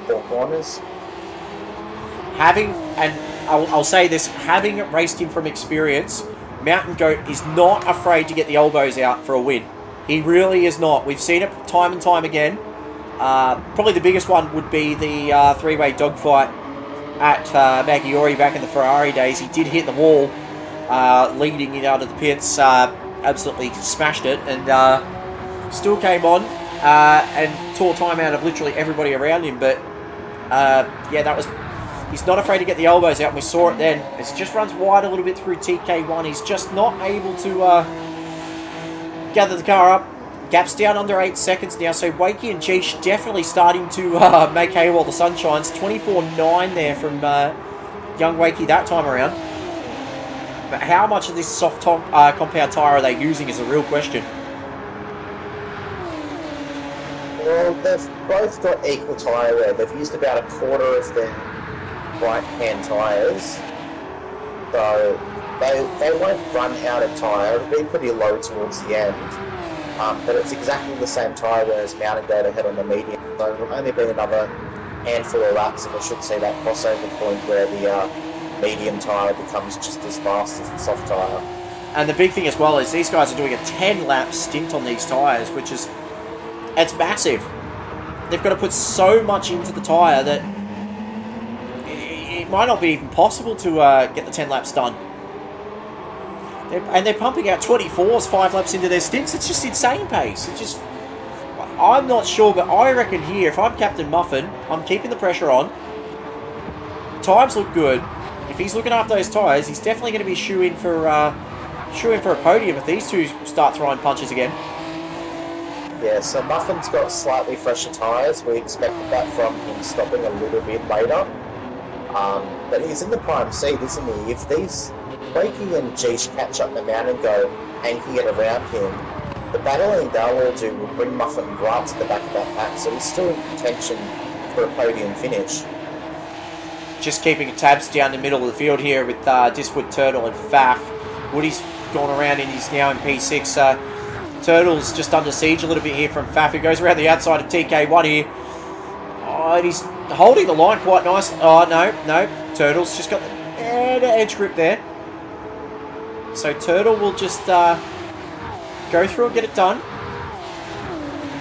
S4: 4 corners.
S2: and I'll say this, having raced him from experience, Mountain Goat is not afraid to get the elbows out for a win. He really is not. We've seen it time and time again. Probably the biggest one would be the three-way dogfight at Maggiore back in the Ferrari days. He did hit the wall, leading it out of the pits, absolutely smashed it, and still came on and tore time out of literally everybody around him. But yeah, that was... He's not afraid to get the elbows out, and we saw it then. As he just runs wide a little bit through TK1, he's just not able to gather the car up. Gap's down under 8 seconds now, so Wakey and Jeesh definitely starting to make hay while the sun shines. 24.9 there from young Wakey that time around. But how much of this soft compound tyre are they using is a real question.
S4: Well, they've both got equal tyre wear. They've used about a quarter of their right-hand tyres, so they won't run out of tyre. It'll be pretty low towards the end, but it's exactly the same tyre wear as Mountain Goat ahead on the medium, so it'll only be another handful of laps and we should see that crossover point where the medium tyre becomes just as fast as the soft tyre.
S2: And the big thing as well is these guys are doing a 10-lap stint on these tyres, which is... it's massive. They've got to put so much into the tyre that it might not be even possible to get the 10 laps done. And they're pumping out 24s 5 laps into their stints. It's just insane pace. It's just... I'm not sure, but I reckon here, if I'm Captain Muffin, I'm keeping the pressure on. Times look good. If he's looking after those tyres, he's definitely going to be shoo-in for a podium if these two start throwing punches again.
S4: Yeah, so Muffin's got slightly fresher tyres. We expected that from him stopping a little bit later. But he's in the prime seat, isn't he? If these Wakey and Jeesh catch up the mountain and go hanking it around him, the battling they'll all do will bring Muffin right to the back of that pack, so he's still in contention for a podium finish.
S2: Just keeping tabs down the middle of the field here with Diswood, Turtle and Faf. Woody's gone around and he's now in P6. Turtle's just under siege a little bit here from Faf, who goes around the outside of TK1 here. Oh, and he's holding the line quite nice. Oh, no. Turtle's just got the edge grip there. So Turtle will just go through and get it done.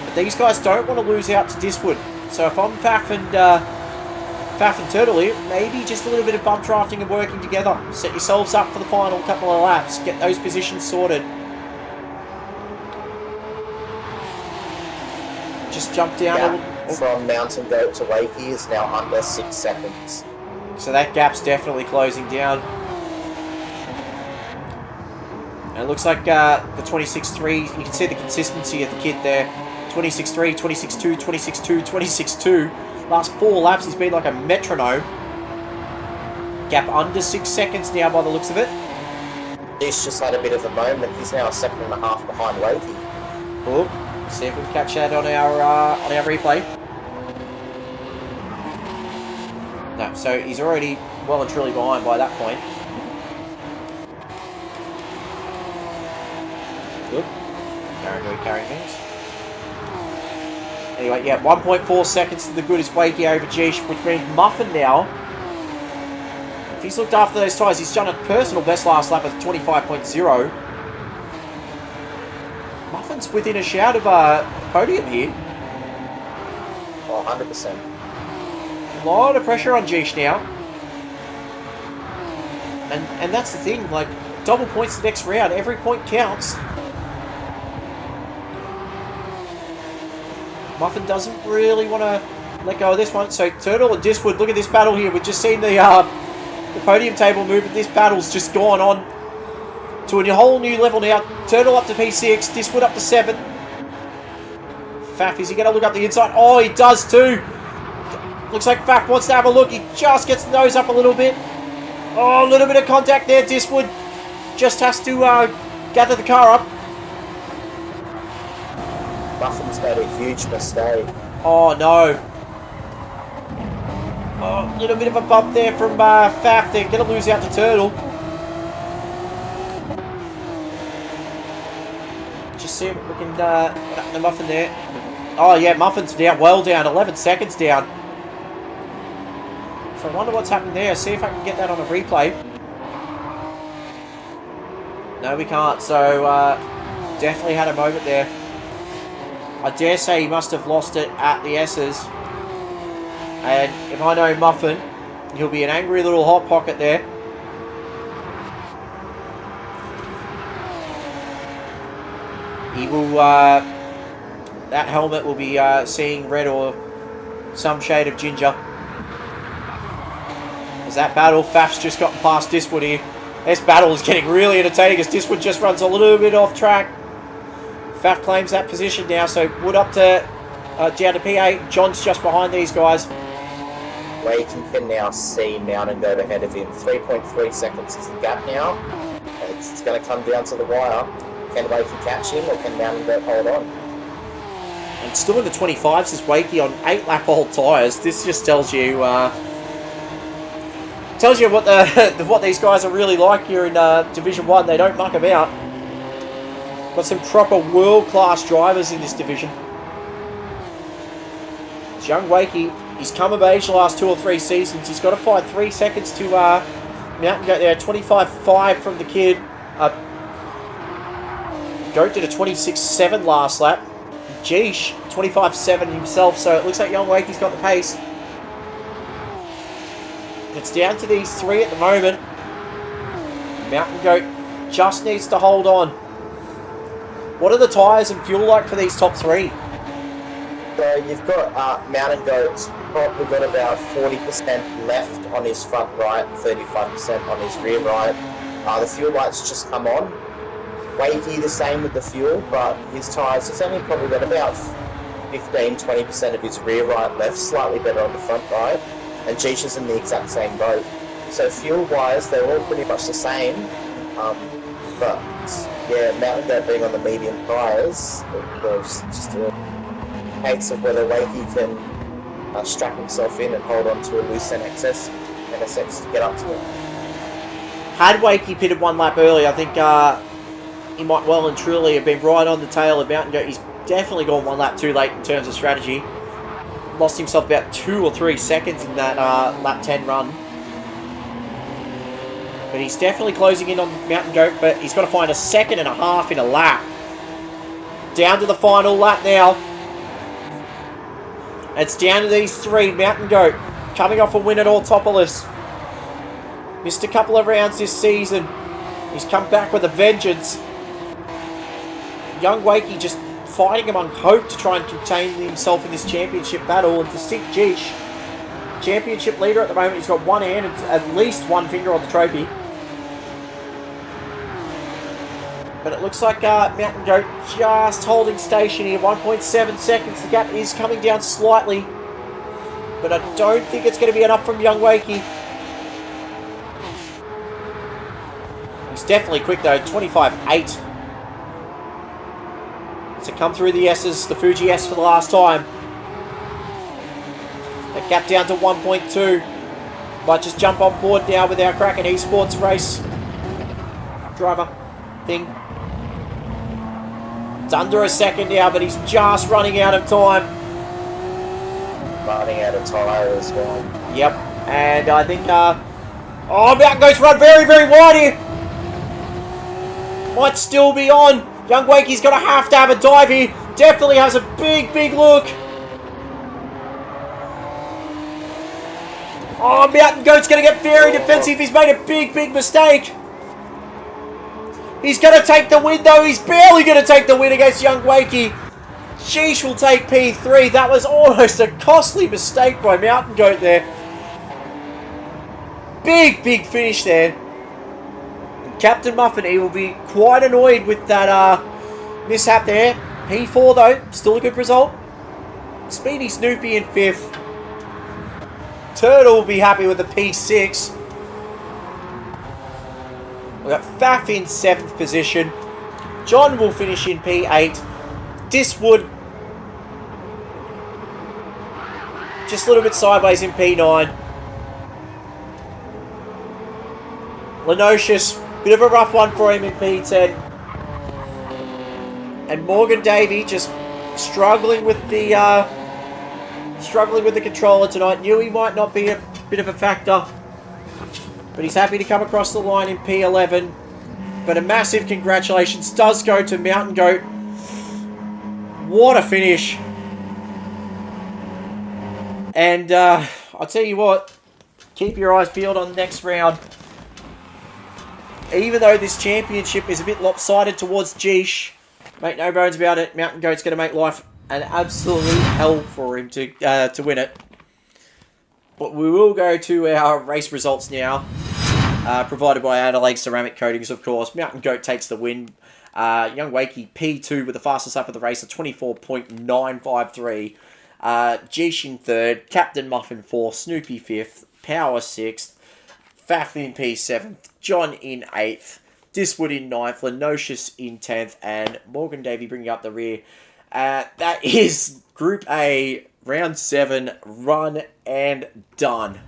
S2: But these guys don't want to lose out to Diswood. So if I'm Faf and Turtle here, maybe just a little bit of bump drafting and working together. Set yourselves up for the final couple of laps. Get those positions sorted. Just jump down a little.
S4: From Mountain Goat to Wakey is now under 6 seconds.
S2: So that gap's definitely closing down. And it looks like the 26.3, you can see the consistency of the kid there. 26.3, 26.2, 26.2, 26.2. Last 4 laps he's been like a metronome. Gap under 6 seconds now by the looks of it.
S4: He's just had a bit of a moment. He's now a second and a half behind Wakey.
S2: Oh, see if we can catch that on our replay. No, so he's already well and truly behind by that point. Good. Carrying things. Anyway, yeah, 1.4 seconds to the good is Wakey over Jeesh, which means Muffin now, if he's looked after those tyres, he's done a personal best last lap of 25.0. Muffin's within a shout of a podium here.
S4: Oh, 100%.
S2: A lot of pressure on Jeesh now. And that's the thing, like, double points the next round. Every point counts. Muffin doesn't really want to let go of this one. So Turtle and Diswood, look at this battle here. We've just seen the podium table move, and this battle's just gone on to a whole new level now. Turtle up to P6, Diswood up to 7. Faf, is he going to look up the inside? Oh, he does too. Looks like Faf wants to have a look. He just gets the nose up a little bit. Oh, a little bit of contact there. Diswood just has to gather the car up.
S4: Muffin's made a huge mistake.
S2: Oh, no. Oh, a little bit of a bump there from Faf. They're going to lose out to Turtle. Just see if we can get up the Muffin there. Oh, yeah, Muffin's down, well down. 11 seconds down. So I wonder what's happened there. See if I can get that on a replay. No, we can't. So definitely had a moment there. I dare say he must have lost it at the S's. And if I know Muffin, he'll be an angry little hot pocket there. He will, that helmet will be seeing red or some shade of ginger. As that battle, Faf's just gotten past Diswood here. This battle is getting really entertaining as Diswood just runs a little bit off track. Faf claims that position now, so Wood up to down to P8. John's just behind these guys.
S4: Wakey can now see Mountain Goat ahead of him. 3.3 seconds is the gap now. It's going to come down to the wire. Can Wakey catch him or can Mountain Goat hold on?
S2: And still in the 25s is Wakey on 8 lap old tyres. This just tells you what what these guys are really like here in Division 1. They don't muck about. Got some proper world-class drivers in this division. It's young Wakey. He's come of age the last 2 or 3 seasons. He's got to find 3 seconds to Mountain Goat there. 25.5 from the kid. Goat did a 26.7 last lap. Jeesh, 25.7 himself. So it looks like young Wakey's got the pace. It's down to these 3 at the moment. Mountain Goat just needs to hold on. What are the tyres and fuel like for these top 3?
S4: So you've got Mountain Goat's probably got about 40% left on his front right, 35% on his rear right. The fuel lights just come on. Wakey the same with the fuel, but his tyres, it's only probably got about 15-20% of his rear right left, slightly better on the front right. And Jeesh is in the exact same boat. So fuel-wise, they're all pretty much the same. But yeah, Mountain Goat being on the medium tyres, there's just a case of whether Wakey can strap himself in and hold on to a loose NSX to get up to it.
S2: Had Wakey pitted 1 lap early, I think he might well and truly have been right on the tail of Mountain Goat. He's definitely gone 1 lap too late in terms of strategy. Lost himself about 2 or 3 seconds in that lap 10 run. But he's definitely closing in on Mountain Goat, but he's got to find a 1.5 seconds in a lap. Down to the final lap now. It's down to these 3. Mountain Goat coming off a win at Autopolis. Missed a couple of rounds this season. He's come back with a vengeance. Young Wakey just fighting among hope to try and contain himself in this championship battle. And to Distinct Jeesh, championship leader at the moment, he's got 1 hand and at least 1 finger on the trophy. But it looks like Mountain Goat just holding station here. 1.7 seconds. The gap is coming down slightly. But I don't think it's going to be enough from young Wakey. He's definitely quick though. 25.8. To come through the S's, the Fuji S for the last time. That gap down to 1.2. Might just jump on board now with our Kraken Esports race driver thing. It's under a 1 second now, but he's just running out of time.
S4: Running out of tyre as well.
S2: Yep, and I think, Mountain Goat's run very, very wide here. Might still be on. Young Wakey's going to have a dive here. Definitely has a big, big look. Oh, Mountain Goat's going to get very defensive. He's made a big, big mistake. He's going to take the win, though. He's barely going to take the win against young Wakey. Sheesh will take P3. That was almost a costly mistake by Mountain Goat there. Big, big finish there. Captain Muffin, he will be quite annoyed with that mishap there. P4 though, still a good result. Speedy Snoopy in 5th. Turtle will be happy with the P6. We've got Faf in 7th position. John will finish in P8. Diswood just a little bit sideways in P9. Lenocious, bit of a rough one for him in P10. And Morgan Davey just struggling with the controller tonight. Knew he might not be bit of a factor. But he's happy to come across the line in P11. But a massive congratulations does go to Mountain Goat. What a finish. And I'll tell you what, keep your eyes peeled on the next round. Even though this championship is a bit lopsided towards Geesh, make no bones about it, Mountain Goat's going to make life an absolute hell for him to win it. But we will go to our race results now, provided by Adelaide Ceramic Coatings, of course. Mountain Goat takes the win. Young Wakey P2 with the fastest lap of the race at 24.953. Geesh in third, Captain Muffin fourth, Snoopy fifth, Power sixth, Faff in P7th, John in 8th, Diswood in 9th, Lenocious in 10th, and Morgan Davey bringing up the rear. That is Group A, Round 7, run and done.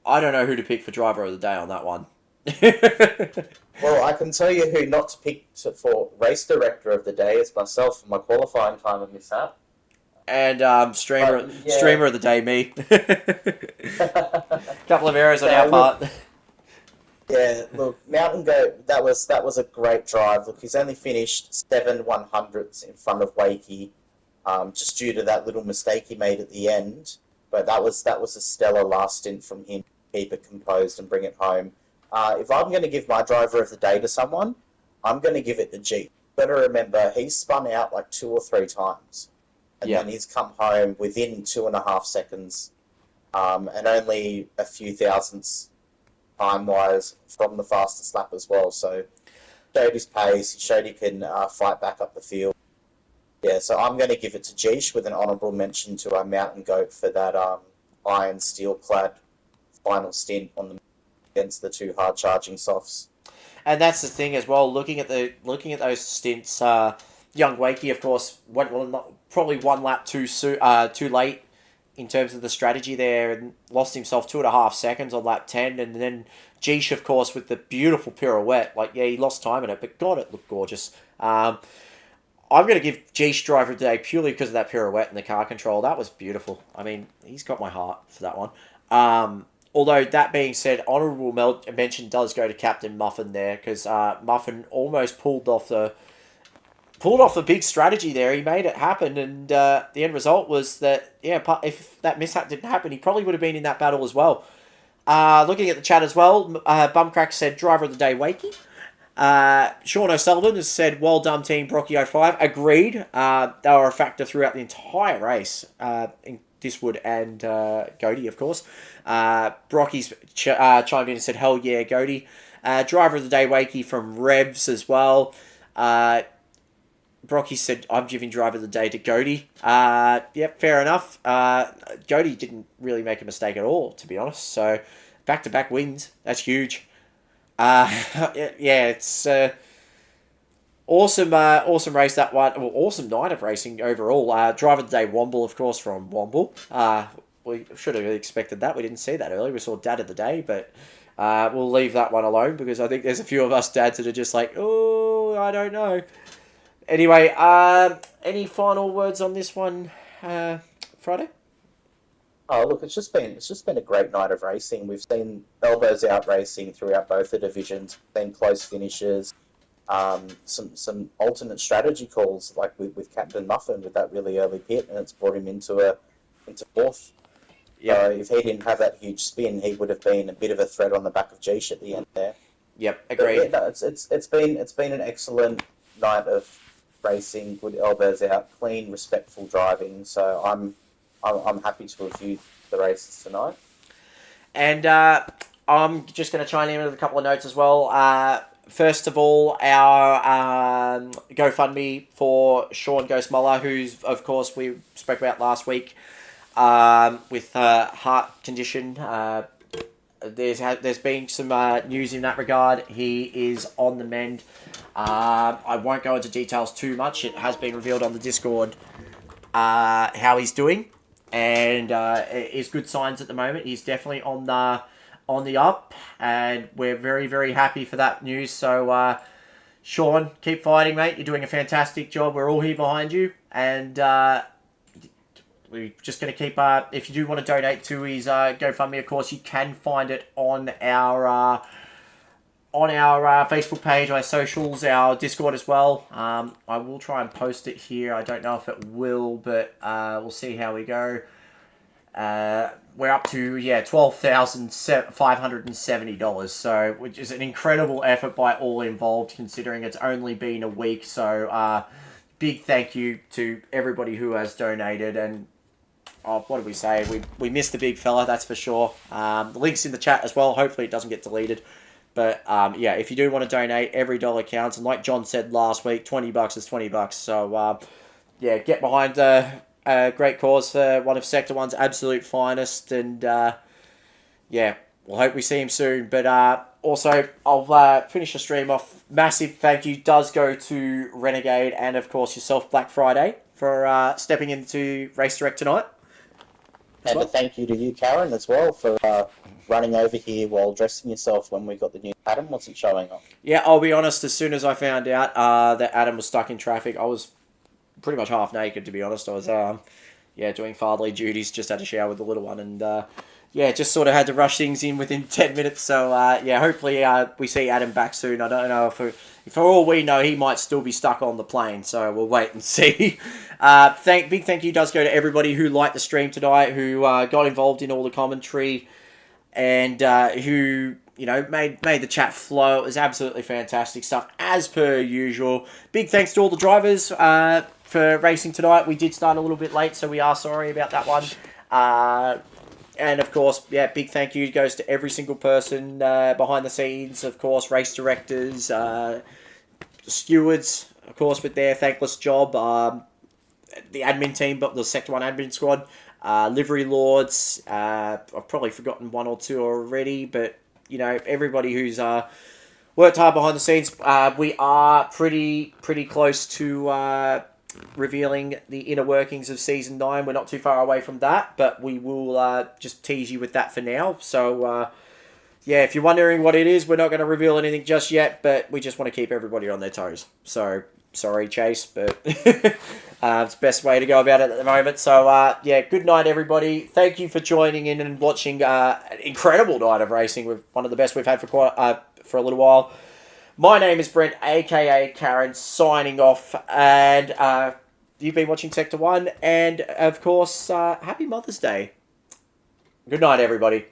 S2: I don't know who to pick for driver of the day on that one.
S4: Well, I can tell you who not to pick for race director of the day. It's myself for my qualifying time of mishap.
S2: And streamer of the day, me. Couple of errors on our part.
S4: Yeah, look, Mountain Goat, that was a great drive. Look, he's only finished 7 100ths in front of Wakey, just due to that little mistake he made at the end. But that was a stellar last stint from him. Keep it composed and bring it home. If I'm going to give my driver of the day to someone, I'm going to give it to G. Got to remember, he's spun out like 2 or 3 times. And then he's come home within 2.5 seconds, and only a few thousandths time-wise from the fastest lap as well. So, showed his pace, he showed he can fight back up the field. Yeah, so I'm going to give it to Geesh with an honourable mention to our Mountain Goat for that iron steel-clad final stint on the against the 2 hard-charging softs.
S2: And that's the thing as well. Looking at those stints, young Wakey, of course, went probably 1 lap too late in terms of the strategy there, and lost himself 2.5 seconds on lap 10. And then Geesh, of course, with the beautiful pirouette. Like, yeah, he lost time in it, but God, it looked gorgeous. I'm going to give Geesh driver of the day purely because of that pirouette and the car control. That was beautiful. I mean, he's got my heart for that one. Although, that being said, honourable mention does go to Captain Muffin there, because Muffin almost pulled off the big strategy there. He made it happen, and the end result was that, if that mishap didn't happen, he probably would have been in that battle as well. Looking at the chat as well, Bumcrack said, driver of the day, Wakey. Sean O'Sullivan has said, well done, team Brocky 05. Agreed. They were a factor throughout the entire race, in Diswood and Goaty, of course. Brocky's chimed in and said, hell yeah, Goaty. Driver of the day, Wakey from Revs as well. Brocky said, I'm giving driver of the day to Goaty. Yep, fair enough. Goaty didn't really make a mistake at all, to be honest. So, back-to-back wins. That's huge. It's awesome race, that one. Well, awesome night of racing overall. Driver of the day, Womble, of course, from Womble. We should have expected that. We didn't see that early. We saw Dad of the Day, but we'll leave that one alone because I think there's a few of us dads that are just like, oh, I don't know. Anyway, any final words on this one, Friday?
S4: Oh, look, it's just been a great night of racing. We've seen elbows out racing throughout both the divisions, seen close finishes, some alternate strategy calls like with Captain Muffin with that really early pit, and it's brought him into fourth. Yep. So if he didn't have that huge spin, he would have been a bit of a threat on the back of Geesh at the end there.
S2: Yep, agreed.
S4: No, it's been an excellent night of racing, good elbows out, clean, respectful driving. So I'm happy to review the races tonight. And
S2: I'm just going to chime in with a couple of notes as well. First of all, our GoFundMe for Sean Ghost Muller, who's, of course, we spoke about last week with heart condition. There's been some news in that regard. He is on the mend. I won't go into details too much. It has been revealed on the Discord how he's doing, and it is good signs at the moment. He's definitely on the up, and we're very, very happy for that news. So, Sean, keep fighting, mate. You're doing a fantastic job. We're all here behind you, and we're just going to keep. If you do want to donate to his GoFundMe, of course, you can find it on our Facebook page, our socials, our Discord as well. I will try and post it here. I don't know if it will, but we'll see how we go. We're up to $12,570, so which is an incredible effort by all involved, considering it's only been a week. So big thank you to everybody who has donated. And what did we say? We missed the big fella, that's for sure. The link's in the chat as well. Hopefully it doesn't get deleted. But if you do want to donate, every dollar counts. And like John said last week, $20 is $20. So get behind great cause for one of Sector 1's absolute finest. And we'll hope we see him soon. But also, I'll finish the stream off. Massive thank you does go to Renegade and, of course, yourself, Black Friday, for stepping into Race Direct tonight.
S4: And a thank you to you, Karen, as well, for running over here while dressing yourself when we got the new Adam wasn't showing up.
S2: Yeah, I'll be honest, as soon as I found out that Adam was stuck in traffic, I was pretty much half naked, to be honest. I was doing fatherly duties, just had a shower with the little one, and just sort of had to rush things in within 10 minutes. So hopefully we see Adam back soon. I don't know if for all we know, he might still be stuck on the plane, so we'll wait and see. Big thank you does go to everybody who liked the stream tonight, who got involved in all the commentary, and who made the chat flow. It was absolutely fantastic stuff, as per usual. Big thanks to all the drivers for racing tonight. We did start a little bit late, so we are sorry about that one. And of course, big thank you goes to every single person behind the scenes. Of course, race directors, stewards, of course, with their thankless job. The admin team, but the Sector 1 admin squad, livery lords. I've probably forgotten one or two already, but everybody who's worked hard behind the scenes. We are pretty close to revealing the inner workings of Season 9. We're not too far away from that, but we will just tease you with that for now. So, if you're wondering what it is, we're not going to reveal anything just yet, but we just want to keep everybody on their toes. So, sorry, Chase, but it's the best way to go about it at the moment. So, good night, everybody. Thank you for joining in and watching an incredible night of racing. One of the best we've had for a little while. My name is Brent, aka Karen, signing off, and you've been watching Sector 1, and of course, happy Mother's Day. Good night, everybody.